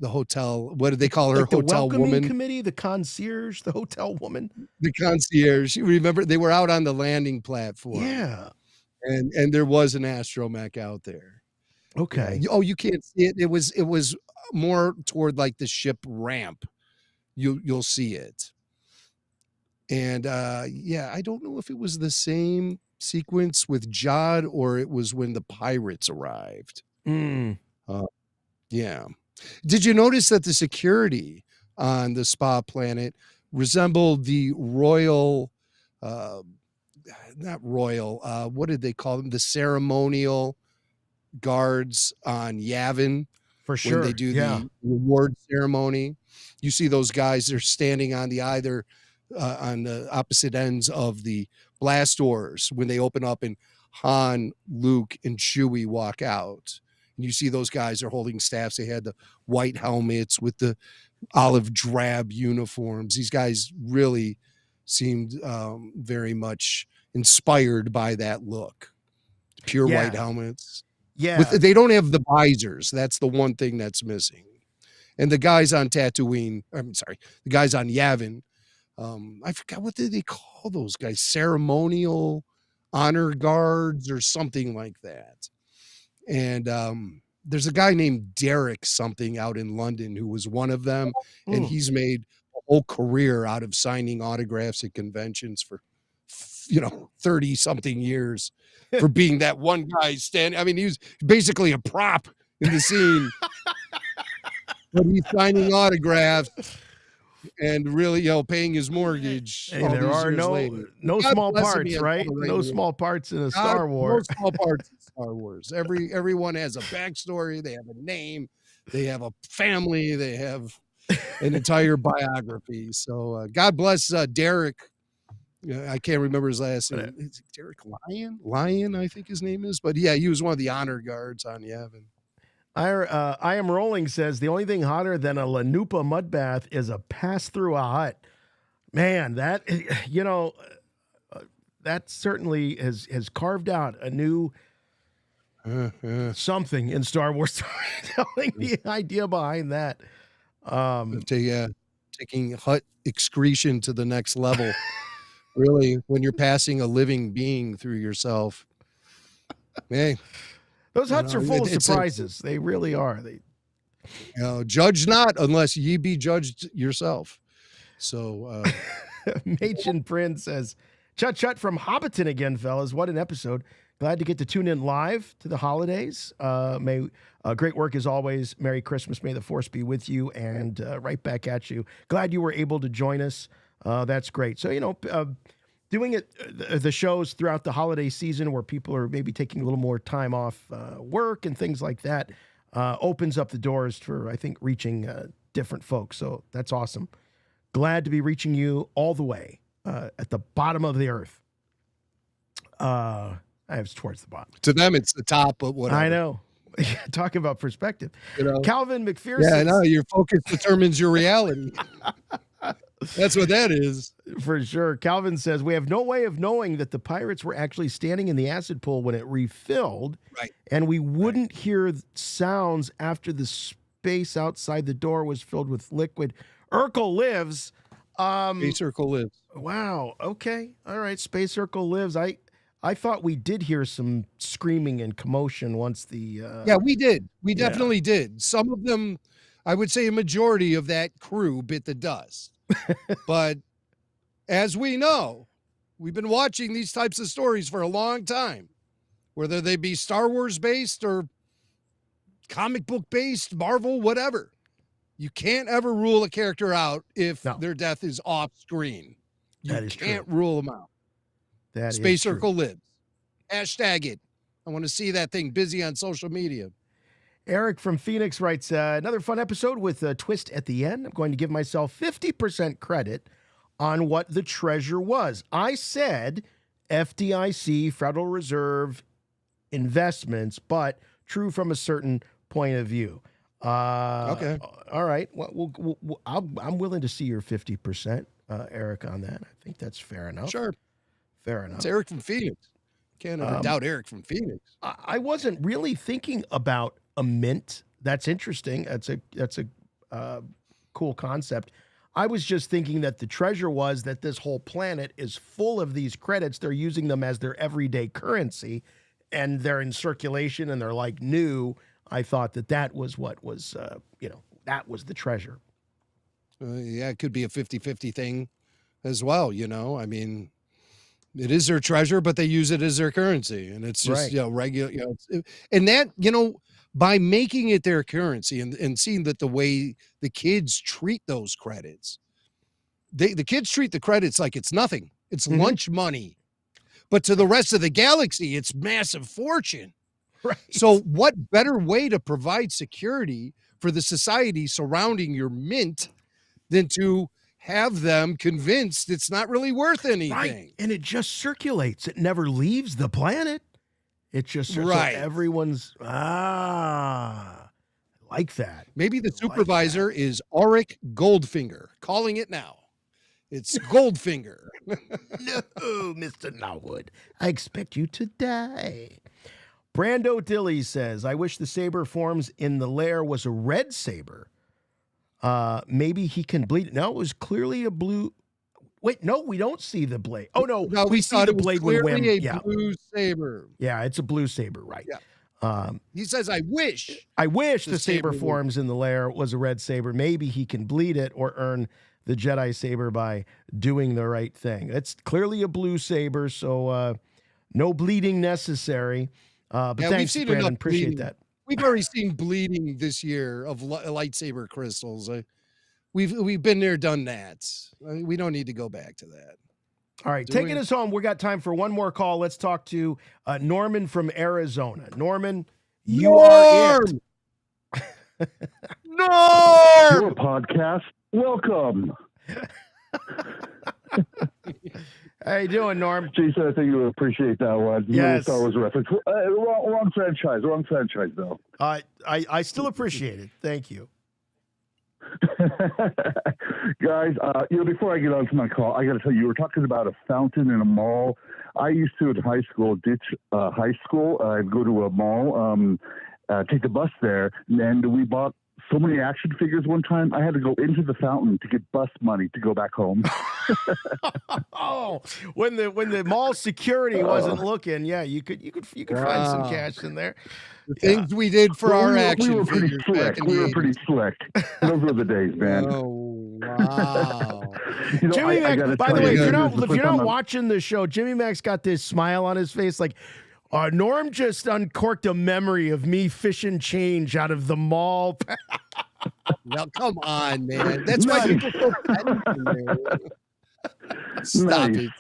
hotel, what did they call her? Like the hotel welcoming woman committee, the concierge, the hotel woman. The concierge. You remember they were out on the landing platform. Yeah. And there was an astromech out there. Okay. Oh, you can't see it. It was more toward like the ship ramp. You'll see it. And I don't know if it was the same sequence with Jod or it was when the pirates arrived. Yeah. Did you notice that the security on the spa planet resembled the royal, not royal, what did they call them? The ceremonial guards on Yavin For sure. when they do the reward ceremony. You see those guys, they're standing on the either on the opposite ends of the blast doors when they open up and Han, Luke, and Chewie walk out. And you see those guys are holding staffs. They had the white helmets with the olive drab uniforms. These guys really seemed very much inspired by that look. Pure white helmets. Yeah. They don't have the visors. That's the one thing that's missing. And the guys on Tatooine, I'm sorry, the guys on Yavin, I forgot what did they call those guys? Ceremonial honor guards or something like that. And there's a guy named Derek something out in London who was one of them, and he's made a whole career out of signing autographs at conventions for 30 something years for being that one guy standing. I mean, he was basically a prop in the scene. But he's signing autographs and really, paying his mortgage. Hey, there are no small parts, right? No small parts in a Star Wars. No small parts in Star Wars. Everyone has a backstory. They have a name. They have a family. They have an entire biography. So God bless Derek. I can't remember his last name. Is it Derek Lyon, I think his name is. But yeah, he was one of the honor guards on Yavin. I Am Rolling says the only thing hotter than a Lanupa mud bath is a pass through a Hutt. Man, that that certainly has carved out a new something in Star Wars storytelling. The idea behind that, taking Hutt excretion to the next level. Really, when you're passing a living being through yourself, hey. Those Hutts are full of surprises. They really are. Judge not unless ye be judged yourself. So, Machen Prince says, Chut from Hobbiton again, fellas. What an episode. Glad to get to tune in live to the holidays. Great work as always. Merry Christmas. May the Force be with you. And right back at you. Glad you were able to join us. That's great. So, doing the shows throughout the holiday season where people are maybe taking a little more time off work and things like that opens up the doors for, I think, reaching different folks. So that's awesome. Glad to be reaching you all the way at the bottom of the earth. It's towards the bottom. To them, it's the top, but whatever. I know. Talking about perspective. Calvin McPherson. Yeah, I know. Your focus determines your reality. That's what that is. For sure. Calvin says, we have no way of knowing that the pirates were actually standing in the acid pool when it refilled. Right. And we wouldn't hear sounds after the space outside the door was filled with liquid. Urkel lives. Space Urkel lives. Wow. Okay. All right. Space Urkel lives. I thought we did hear some screaming and commotion once the... Yeah, we did. We definitely did. Some of them, I would say a majority of that crew bit the dust. But as we know, we've been watching these types of stories for a long time, whether they be Star Wars based or comic book based, Marvel, whatever. You can't ever rule a character out if their death is off screen. You can't rule them out. That Space is true. Circle lives. Hashtag it. I want to see that thing busy on social media. Eric from Phoenix writes, another fun episode with a twist at the end. I'm going to give myself 50% credit on what the treasure was. I said FDIC, Federal Reserve investments, but true from a certain point of view. Okay. All right. I'm willing to see your 50%, Eric, on that. I think that's fair enough. Sure. Fair enough. It's Eric from Phoenix. Can't ever doubt Eric from Phoenix. I wasn't really thinking about a mint. That's interesting. That's a cool concept. I was just thinking that the treasure was that this whole planet is full of these credits. They're using them as their everyday currency, and they're in circulation and they're like new. I thought that was what was, that was the treasure. Yeah, it could be a 50-50 thing as well. I mean, it is their treasure, but they use it as their currency, and it's just regular. And that by making it their currency and seeing that the way the kids treat those credits, the kids treat the credits like it's nothing. It's lunch money, but to the rest of the galaxy, it's massive fortune. Right. So what better way to provide security for the society surrounding your mint than to have them convinced it's not really worth anything? Right. And it just circulates. It never leaves the planet. It just Right. So everyone's like that. Maybe the supervisor is Auric Goldfinger. Calling it now. It's Goldfinger. No, Mr. Norwood. I expect you to die. Brando Dilly says, I wish the saber forms in the lair was a red saber. Maybe he can bleed. No, it was clearly a blue. Wait, no, we don't see the blade. Oh, no, we see the blade when Whim. A blue saber. Yeah, it's a blue saber, right. Yeah. He says, I wish the saber forms in the lair was a red saber. Maybe he can bleed it or earn the Jedi saber by doing the right thing. It's clearly a blue saber, so no bleeding necessary. But yeah, thanks, we've seen Brandon. enough Appreciate bleeding. that. We've already seen bleeding this year of lightsaber crystals. We've been there, done that. We don't need to go back to that. All right, taking us home. We got time for one more call. Let's talk to Norman from Arizona. Norman, you are it. Norm! Your podcast. Welcome. How you doing, Norm? Jason, I think you would appreciate that one. Yes. Star Wars reference. Wrong franchise. Wrong franchise, though. I still appreciate it. Thank you. Guys, before I get on to my call, I got to tell you, you were talking about a fountain in a mall. I used to, in high school, ditch high school. I'd go to a mall, take the bus there, and we bought so many action figures one time. I had to go into the fountain to get bus money to go back home. Oh, when the mall security wasn't looking, yeah, you could find some cash in there. The things we did for our action we were pretty figures slick. back in We the were 80s. pretty slick. Those were the days, man. Oh, wow. Jimmy Mac, by the way, if you're not I'm watching the show, Jimmy Mac's got this smile on his face like, Norm just uncorked a memory of me fishing change out of the mall. Now, come on, man. That's why people so petty in there. Stop Nice. it.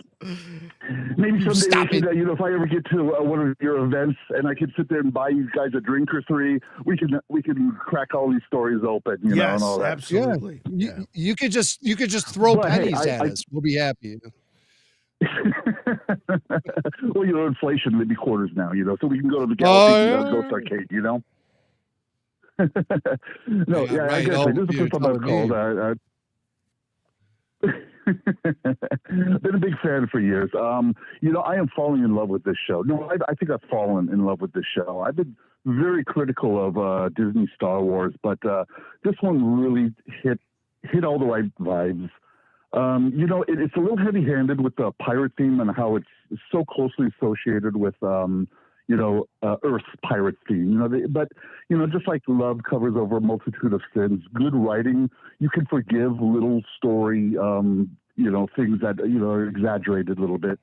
Maybe someday Stop we could, if I ever get to one of your events and I could sit there and buy you guys a drink or three, we can crack all these stories open, you know, and all that. Absolutely. Yeah. You could just throw But, hey, pennies at us. We'll be happy. Well, inflation, maybe quarters now, so we can go to the Ghost Arcade, No, Yeah, right. I gotta say, this is the first time I've called. Been a big fan for years. I am falling in love with this show. No, I think I've fallen in love with this show. I've been very critical of Disney Star Wars, but this one really hit all the right vibes. It's a little heavy-handed with the pirate theme and how it's so closely associated with, Earth's pirate theme. But just like love covers over a multitude of sins, good writing, you can forgive little story, things that, are exaggerated a little bit.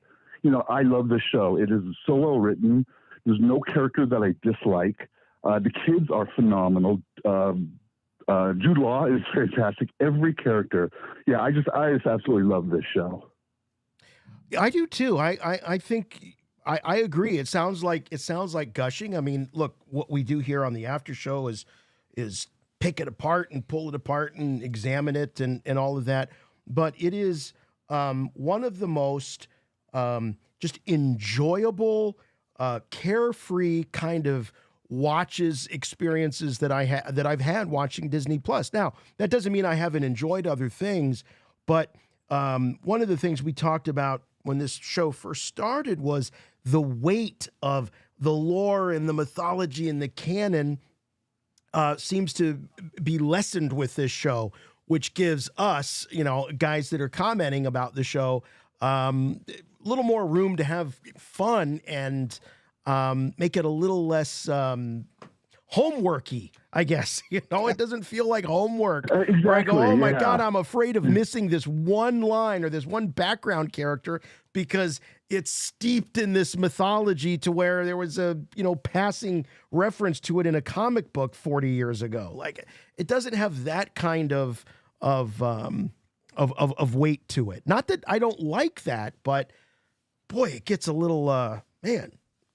I love this show. It is so well written. There's no character that I dislike. The kids are phenomenal. Jude Law is fantastic. Every character. Yeah, I just absolutely love this show. I do too. I think I agree. It sounds like gushing. I mean, look, what we do here on the after show is pick it apart and pull it apart and examine it and all of that. But it is one of the most just enjoyable, carefree kind of experiences that I've had watching Disney Plus. Now, that doesn't mean I haven't enjoyed other things, but one of the things we talked about when this show first started was the weight of the lore and the mythology and the canon seems to be lessened with this show, which gives us, guys that are commenting about the show, a little more room to have fun and make it a little less homeworky, I guess. It doesn't feel like homework. Exactly, where I go, oh my yeah. God, I'm afraid of missing this one line or this one background character because it's steeped in this mythology to where there was a, passing reference to it in a comic book 40 years ago. Like, it doesn't have that kind of weight to it. Not that I don't like that, but boy, it gets a little, man,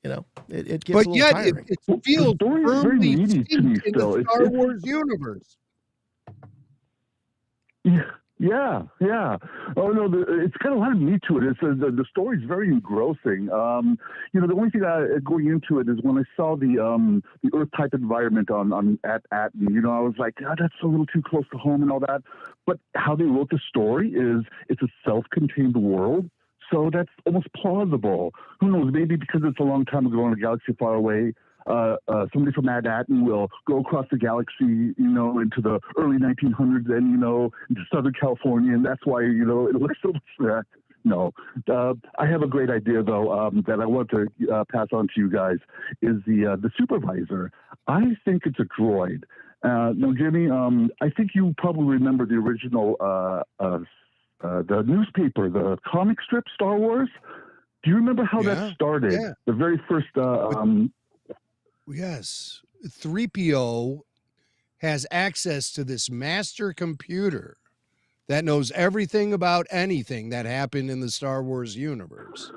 You know, it gets But a little yet tiring. it feels The story is very firmly meaty to me steeped in still. the It's- Star it's- Wars universe. Yeah. Oh no, it's got a lot of meat to it. It's the story's very engrossing. You know, the only thing going into it is when I saw the Earth type environment on at Aton. You know, I was like, that's a little too close to home and all that. But how they wrote the story is it's a self-contained world. So that's almost plausible. Who knows? Maybe because it's a long time ago in a galaxy far away, somebody from At Aton will go across the galaxy, you know, into the early 1900s and, you know, into Southern California. And that's why, you know, it looks so much. No. I have a great idea, though, that I want to pass on to you guys is the Supervisor. I think it's a droid. No, Jimmy, I think you probably remember the original the newspaper, the comic strip, Star Wars. Do you remember how that started? Yeah. The very first. Yes, 3PO has access to this master computer that knows everything about anything that happened in the Star Wars universe.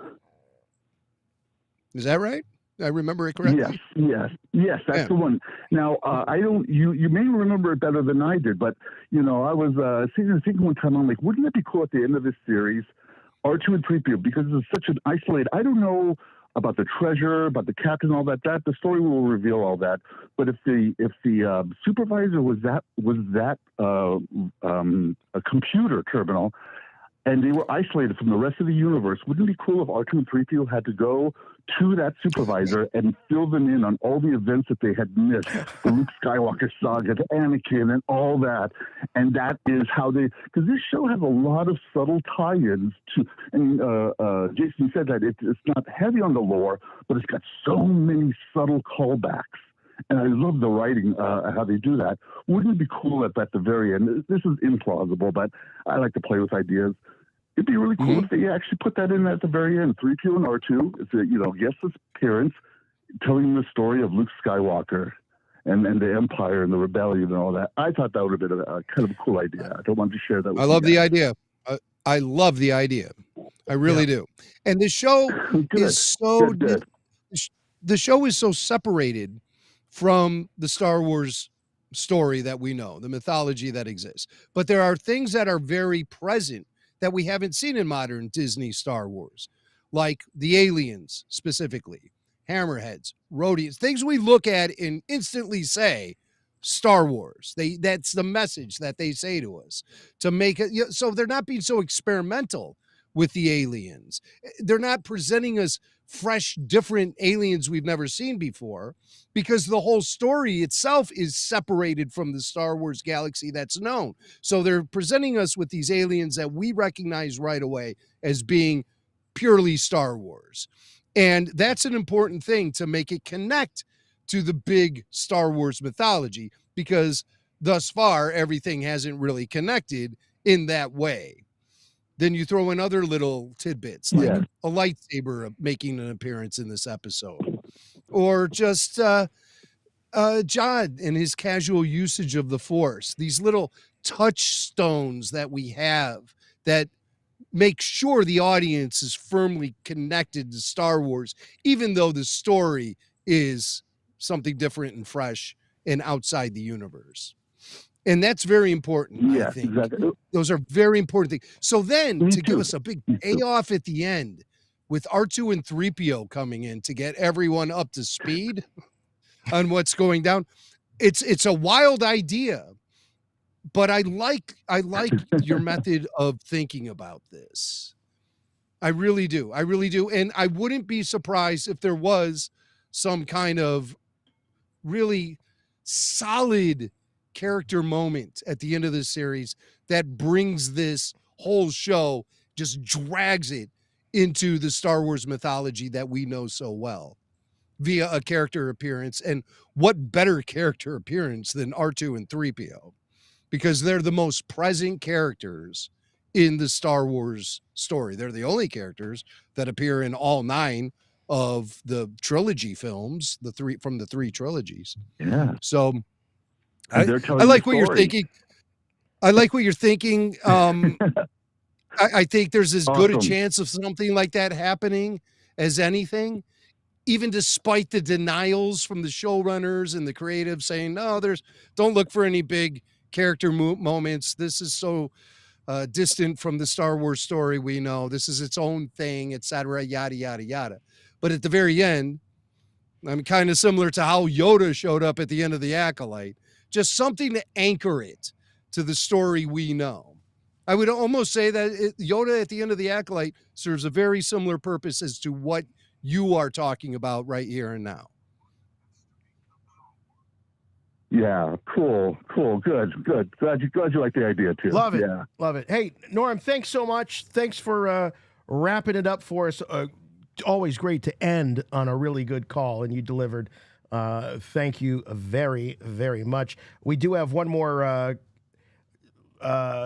Is that right? I remember it correctly. Yes. That's the one. Now, I don't. You may remember it better than I did, but you know, I was thinking one time. I'm like, wouldn't it be cool at the end of this series, R2 and 3PO, because it's such an isolated. I don't know about the treasure, about the captain, all that. The story will reveal all that. But if the Supervisor was a computer terminal, and they were isolated from the rest of the universe, wouldn't it be cool if R2 and 3PO had to go to that Supervisor and fill them in on all the events that they had missed, the Luke Skywalker saga, the Anakin, and all that. And that is how because this show has a lot of subtle tie-ins to, and Jason said that it's not heavy on the lore, but it's got so many subtle callbacks. And I love the writing, how they do that. Wouldn't it be cool if at the very end, this is implausible, but I like to play with ideas. It'd be really cool if they actually put that in at the very end. 3PO and R2, it's guest parents telling the story of Luke Skywalker and the Empire and the rebellion and all that. I thought that would have been a kind of a cool idea. I don't want to share that with I love the idea. I love the idea. I really do. And the show is so good. The show is so separated from the Star Wars story that we know, the mythology that exists. But there are things that are very present that we haven't seen in modern Disney Star Wars, like the aliens specifically, hammerheads, Rhodians, things we look at and instantly say, Star Wars. That's the message that they say to us to make it. So they're not being so experimental with the aliens. They're not presenting us fresh, different aliens we've never seen before, because the whole story itself is separated from the Star Wars galaxy that's known. So they're presenting us with these aliens that we recognize right away as being purely Star Wars. And that's an important thing to make it connect to the big Star Wars mythology, because thus far, everything hasn't really connected in that way. Then you throw in other little tidbits like a lightsaber making an appearance in this episode, or just Jude and his casual usage of the Force. These little touchstones that we have that make sure the audience is firmly connected to Star Wars, even though the story is something different and fresh and outside the universe. And that's very important, I think. Exactly. Those are very important things. So then give us a big payoff at the end with R2 and 3PO coming in to get everyone up to speed on what's going down. It's a wild idea, but I like your method of thinking about this. I really do. And I wouldn't be surprised if there was some kind of really solid character moment at the end of the series that brings this whole show, just drags it into the Star Wars mythology that we know so well via a character appearance. And what better character appearance than R2 and 3PO, because they're the most present characters in the Star Wars story. They're the only characters that appear in all 9 of the trilogy films, from the 3 trilogies. Yeah. So I like what you're thinking. I like what you're thinking. I think there's as good a chance of something like that happening as anything, even despite the denials from the showrunners and the creatives saying, no, don't look for any big character moments. This is so distant from the Star Wars story we know. This is its own thing, etc., yada, yada, yada. But at the very end, I'm kind of similar to how Yoda showed up at the end of The Acolyte, just something to anchor it to the story we know. I would almost say that Yoda at the end of The Acolyte serves a very similar purpose as to what you are talking about right here and now. Yeah, cool, good. Glad you like the idea too. Love it, Yeah. love it. Hey, Norm, thanks so much. Thanks for wrapping it up for us. Always great to end on a really good call, and you delivered. Thank you very, very much. We do have one more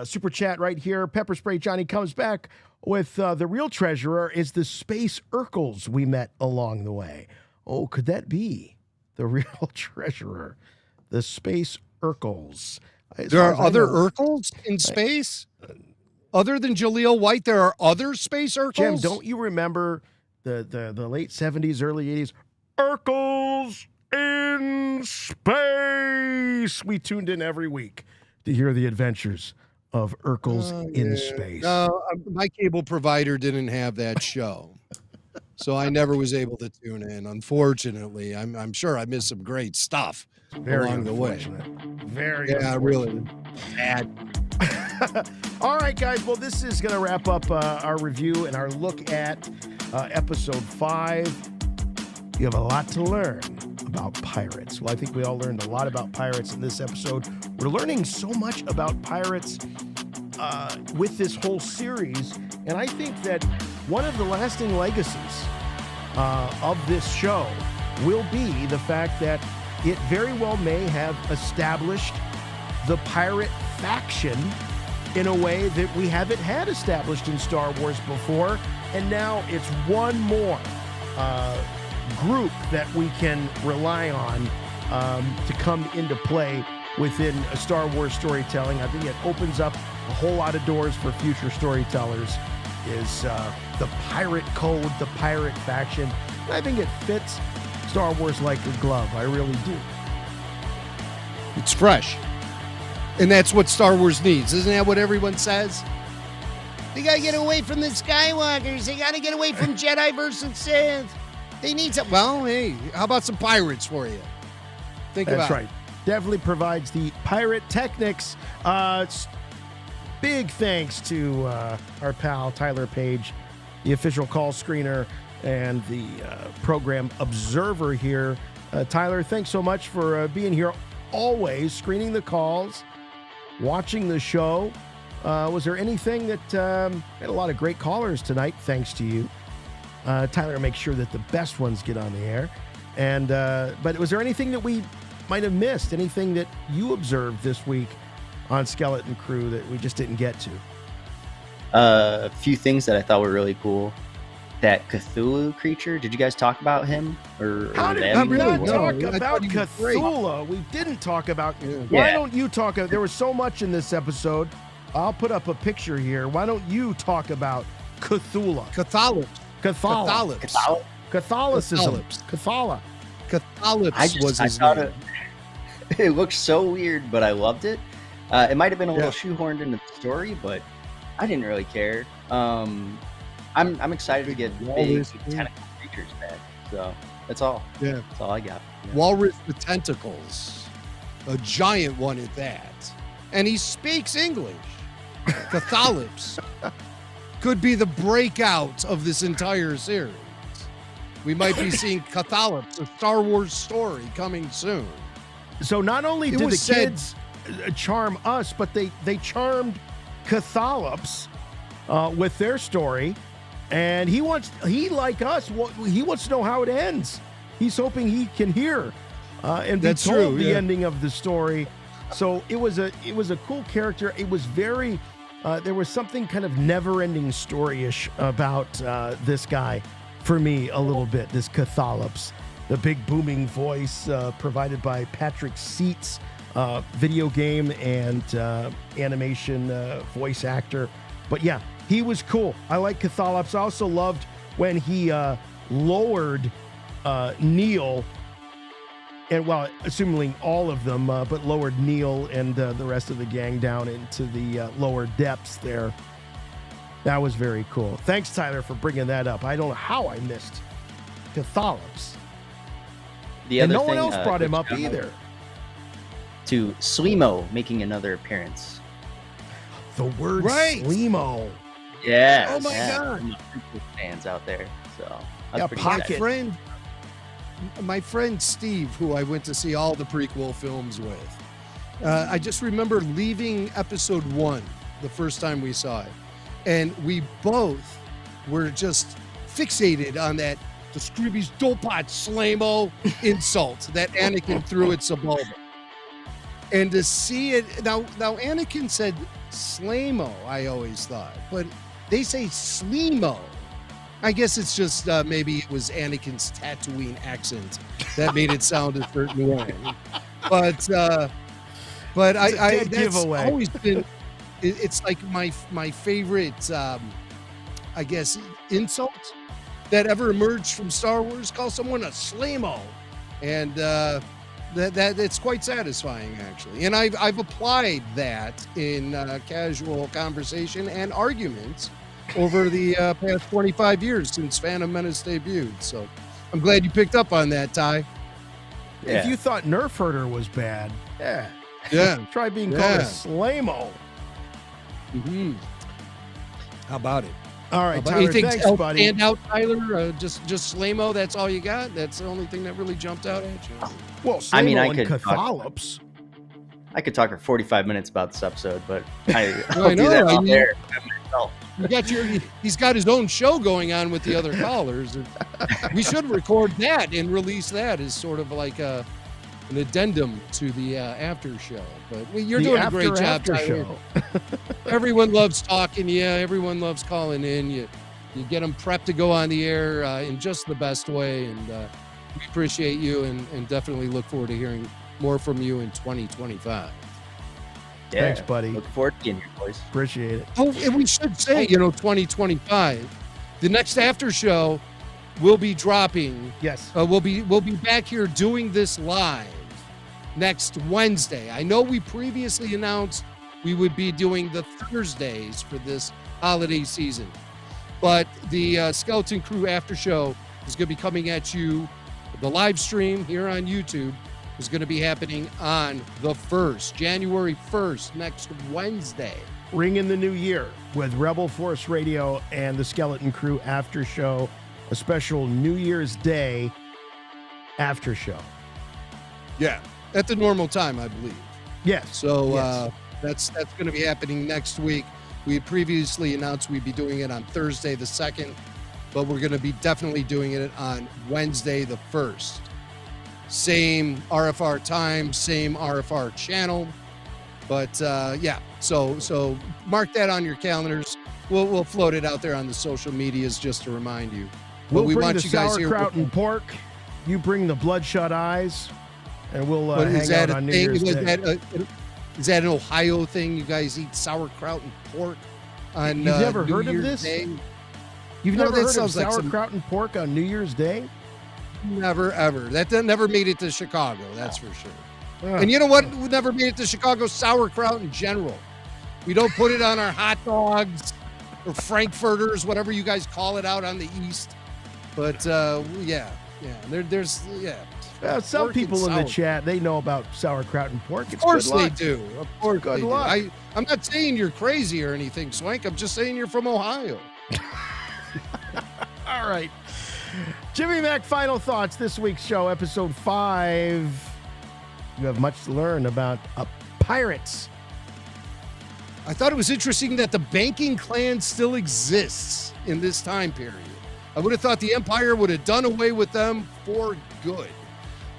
super chat right here. Pepper Spray Johnny comes back with the real treasurer is the space Urkels we met along the way. Oh, could that be the real treasurer? The space Urkels. There are other Urkels in space? Other than Jaleel White, there are other space Urkels? Jim, don't you remember the late 70s, early 80s? Urkels in space. We tuned in every week to hear the adventures of Urkels in space. No, my cable provider didn't have that show. So I never was able to tune in, unfortunately. I'm sure I missed some great stuff along the way. Very really bad. All right, guys. Well, this is going to wrap up our review and our look at episode 5. You have a lot to learn about pirates. Well, I think we all learned a lot about pirates in this episode. We're learning so much about pirates with this whole series, and I think that one of the lasting legacies of this show will be the fact that it very well may have established the pirate faction in a way that we haven't had established in Star Wars before, and now it's one more group that we can rely on to come into play within a Star Wars storytelling. I think it opens up a whole lot of doors for future storytellers, is the pirate code, the pirate faction. And I think it fits Star Wars like a glove. I really do. It's fresh. And that's what Star Wars needs. Isn't that what everyone says? They got to get away from the Skywalkers. They got to get away from Jedi versus Sith. They need some. Well, hey, how about some pirates for you? Think about it. That's right. Definitely provides the pirate techniques. Big thanks to our pal Tyler Page, the official call screener and the program observer here. Tyler, thanks so much for being here, always screening the calls, watching the show. Was there anything that had a lot of great callers tonight? Thanks to you. Tyler, make sure that the best ones get on the air. And but was there anything that we might have missed? Anything that you observed this week on Skeleton Crew that we just didn't get to? A few things that I thought were really cool. That Cthulhu creature. Did you guys talk about him? How did we not talk about Cthulhu? We didn't talk about. Why don't you talk? There was so much in this episode. I'll put up a picture here. Why don't you talk about Cthulhu? Catholicism. Catholics was his name. It looks so weird, but I loved it. It might have been a little shoehorned into the story, but I didn't really care. I'm excited to get big tentacle creatures back. So that's all. Yeah, that's all I got. Yeah. Walrus with tentacles, a giant one at that, and he speaks English. Catholics could be the breakout of this entire series. We might be seeing Catholics, a Star Wars story coming soon. So not only did the kids charm us, but they charmed Catholics with their story, and he like us, he wants to know how it ends. He's hoping he can hear and be told the ending of the story. So it was a cool character. It was very there was something kind of never-ending story-ish about this guy for me a little bit. This Catholics, the big booming voice provided by Patrick Seats, video game and animation voice actor. But yeah, he was cool. I like Catholics. I also loved when he lowered Neil, and well, assuming all of them, but lowered Neil and the rest of the gang down into the lower depths there. That was very cool. Thanks, Tyler, for bringing that up. I don't know how I missed Catholics. And no one else brought him up either. To Slimo making another appearance. The word Slimo. Yeah. Oh my God. Fans out there. So yeah, pocket. My friend Steve, who I went to see all the prequel films with, I just remember leaving episode 1 the first time we saw it. And we both were just fixated on that the Scroobies Dopot Slamo insult that Anakin threw at Sebulba. And to see it now Anakin said Slamo, I always thought, but they say Slimo. I guess it's just maybe it was Anakin's Tatooine accent that made it sound a certain way. But I that's always been. It's like my favorite, I guess, insult that ever emerged from Star Wars. Call someone a Slamo, and that it's quite satisfying actually. And I've applied that in casual conversation and arguments over the past 25 years since Phantom Menace debuted. So I'm glad you picked up on that, Ty. Yeah. If you thought Nerf Herder was bad, try being called a Slamo. Mm-hmm. How about it? All right, Tyler, anything thanks, else buddy. stand out, Tyler? Just Slamo, that's all you got? That's the only thing that really jumped out at you? Well, Slamo I mean, I and could Catholics. I could talk for 45 minutes about this episode, but I'll I know, do that I out mean- there by myself. He's got his own show going on with the other callers. And we should record that and release that as sort of like an addendum to the after show. But you're doing a great job, Tyler. Everyone loves talking. Yeah, everyone loves calling in. You get them prepped to go on the air in just the best way. And we appreciate you and definitely look forward to hearing more from you in 2025. Yeah, thanks, buddy. Look forward to getting your voice. Appreciate it. Oh, and we should say, 2025, the next after show will be dropping. Yes. We'll be back here doing this live next Wednesday. I know we previously announced we would be doing the Thursdays for this holiday season, but the Skeleton Crew after show is going to be coming at you. The live stream here on YouTube is going to be happening on the 1st, January 1st, next Wednesday. Ring in the new year with Rebel Force Radio and the Skeleton Crew after show, a special New Year's Day after show. Yeah, at the normal time, I believe. Yes. So that's going to be happening next week. We had previously announced we'd be doing it on Thursday the 2nd, but we're going to be definitely doing it on Wednesday the 1st. Same RFR time, same RFR channel, but so mark that on your calendars. We'll float it out there on the social medias just to remind you. We'll we bring want the you guys here. sauerkraut and pork. You bring the bloodshot eyes, and we'll hang out on New Year's Day. Is that an Ohio thing? You guys eat sauerkraut and pork on You've never New heard Year's of this? Day? You've No, never that heard of sounds like sauerkraut and pork on New Year's Day? Never, ever. That never made it to Chicago, that's for sure. Huh. And you know what? We never made it to Chicago? Sauerkraut in general. We don't put it on our hot dogs or Frankfurters, whatever you guys call it out on the East. But there's some pork people and in the chat, they know about sauerkraut and pork. Of course they do. Of course Good they do. luck. I'm not saying you're crazy or anything, Swank. I'm just saying you're from Ohio. All right. Jimmy Mac, final thoughts. This week's show, episode 5. You have much to learn about pirates. I thought it was interesting that the banking clan still exists in this time period. I would have thought the Empire would have done away with them for good.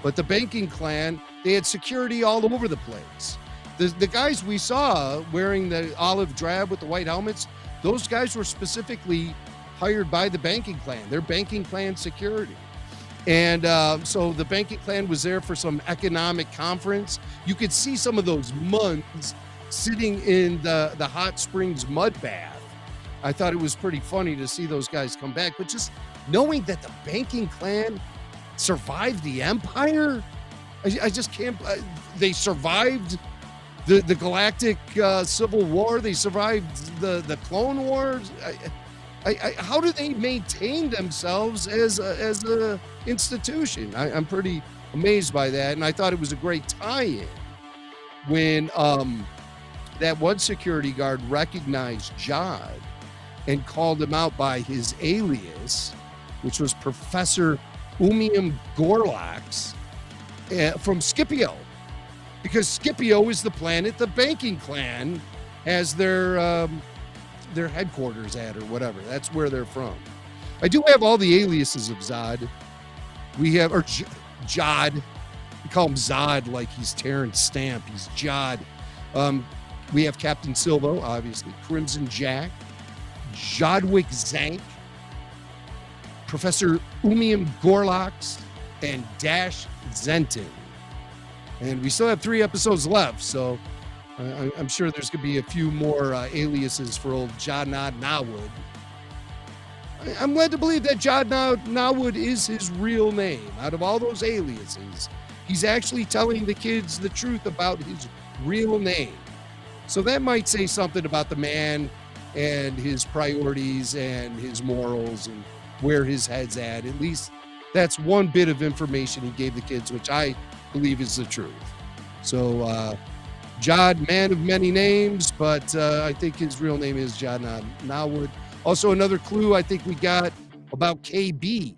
But the banking clan, they had security all over the place. The guys we saw wearing the olive drab with the white helmets, those guys were specifically hired by the banking clan. They're banking clan security. And so the banking clan was there for some economic conference. You could see some of those muns sitting in the hot springs mud bath. I thought it was pretty funny to see those guys come back, but just knowing that the banking clan survived the Empire? I just can't. They survived the Galactic Civil War. They survived the Clone Wars. How do they maintain themselves as a institution? I'm pretty amazed by that, and I thought it was a great tie-in when that one security guard recognized Jod and called him out by his alias, which was Professor Umium Gorlax from Scipio, because Scipio is the planet the banking clan has their headquarters at, or whatever. That's where they're from. I do have all the aliases of Zod. We have, or Jod. We call him Zod like he's Terrence Stamp. He's Jod. We have Captain Silvo, obviously, Crimson Jack, Jodwick Zank, Professor Umium Gorlax, and Dash Zenton. And we still have 3 episodes left, so I'm sure there's going to be a few more aliases for old Jadnod Nawud. I'm led to believe that Jadnod Nawud is his real name. Out of all those aliases, he's actually telling the kids the truth about his real name. So that might say something about the man and his priorities and his morals and where his head's at. At least that's one bit of information he gave the kids, which I believe is the truth. So Jod, man of many names, but I think his real name is Jadnod Nawud. Also, another clue I think we got about KB.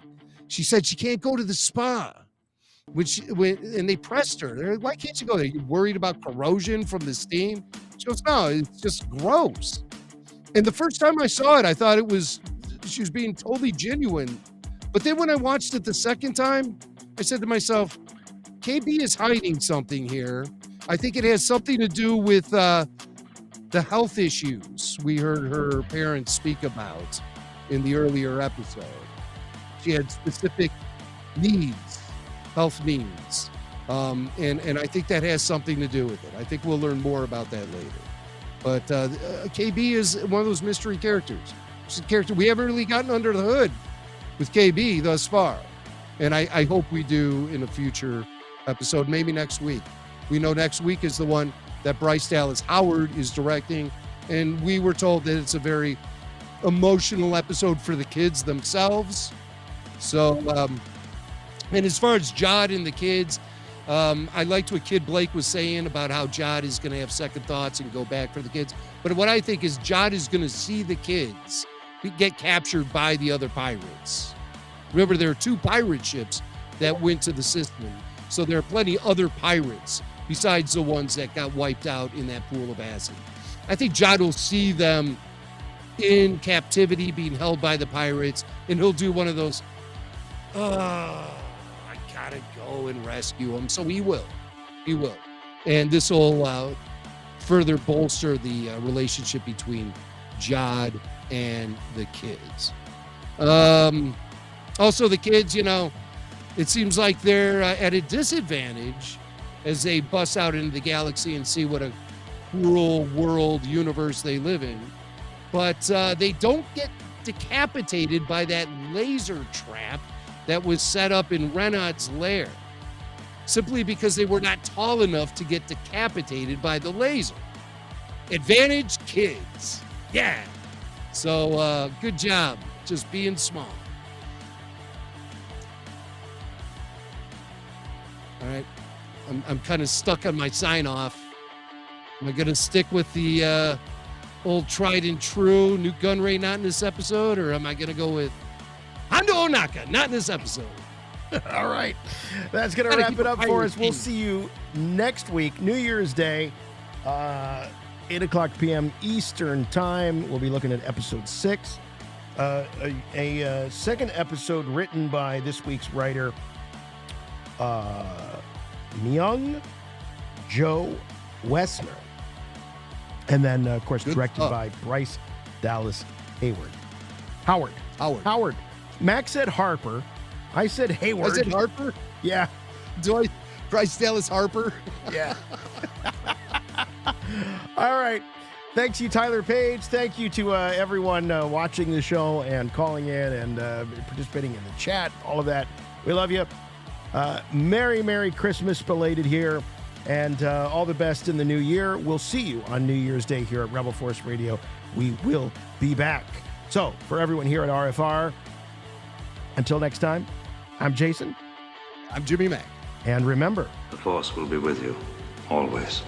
She said she can't go to the spa. And they pressed her. They're like, why can't you go there? You worried about corrosion from the steam? She goes, no, it's just gross. And the first time I saw it, I thought she was being totally genuine. But then when I watched it the second time, I said to myself, KB is hiding something here. I think it has something to do with the health issues we heard her parents speak about in the earlier episode. She had specific needs, health needs. And I think that has something to do with it. I think we'll learn more about that later. But KB is one of those mystery characters. She's a character we haven't really gotten under the hood with KB thus far. And I hope we do in a future episode, maybe next week. We know next week is the one that Bryce Dallas Howard is directing. And we were told that it's a very emotional episode for the kids themselves. So, and as far as Jod and the kids, I liked what Kid Blake was saying about how Jod is going to have second thoughts and go back for the kids. But what I think is Jod is going to see the kids get captured by the other pirates. Remember, there are 2 pirate ships that went to the system. So there are plenty other pirates besides the ones that got wiped out in that pool of acid. I think Jod will see them in captivity being held by the pirates, and he'll do one of those, I gotta go and rescue him. So he will. And this will further bolster the relationship between Jod and the kids. Also, the kids, it seems like they're at a disadvantage as they bust out into the galaxy and see what a cruel world universe they live in. But they don't get decapitated by that laser trap that was set up in Renard's lair, simply because they were not tall enough to get decapitated by the laser. Advantage kids. Yeah. So good job just being small. All right. I'm kind of stuck on my sign off. Am I going to stick with the old tried and true Newt Gunray not in this episode, or am I going to go with Hondo Onaka not in this episode? All right. That's going to wrap it up for us. We'll see you next week, New Year's Day, 8 o'clock p.m. Eastern Time. We'll be looking at episode 6. A second episode written by this week's writer, Myung Joe Wessner. And then, of course, directed by Bryce Dallas Howard. Max said Harper. I said Hayward. I said Harper? Yeah. Bryce Dallas Harper? Yeah. All right. Thanks you, Tyler Page. Thank you to everyone watching the show and calling in and participating in the chat. All of that. We love you. Merry Christmas belated here, and all the best in the new year. We'll see you on New Year's Day here at Rebel Force Radio. We will be back. So, for everyone here at RFR, until next time, I'm Jason. I'm Jimmy Mack. And remember, the Force will be with you, always.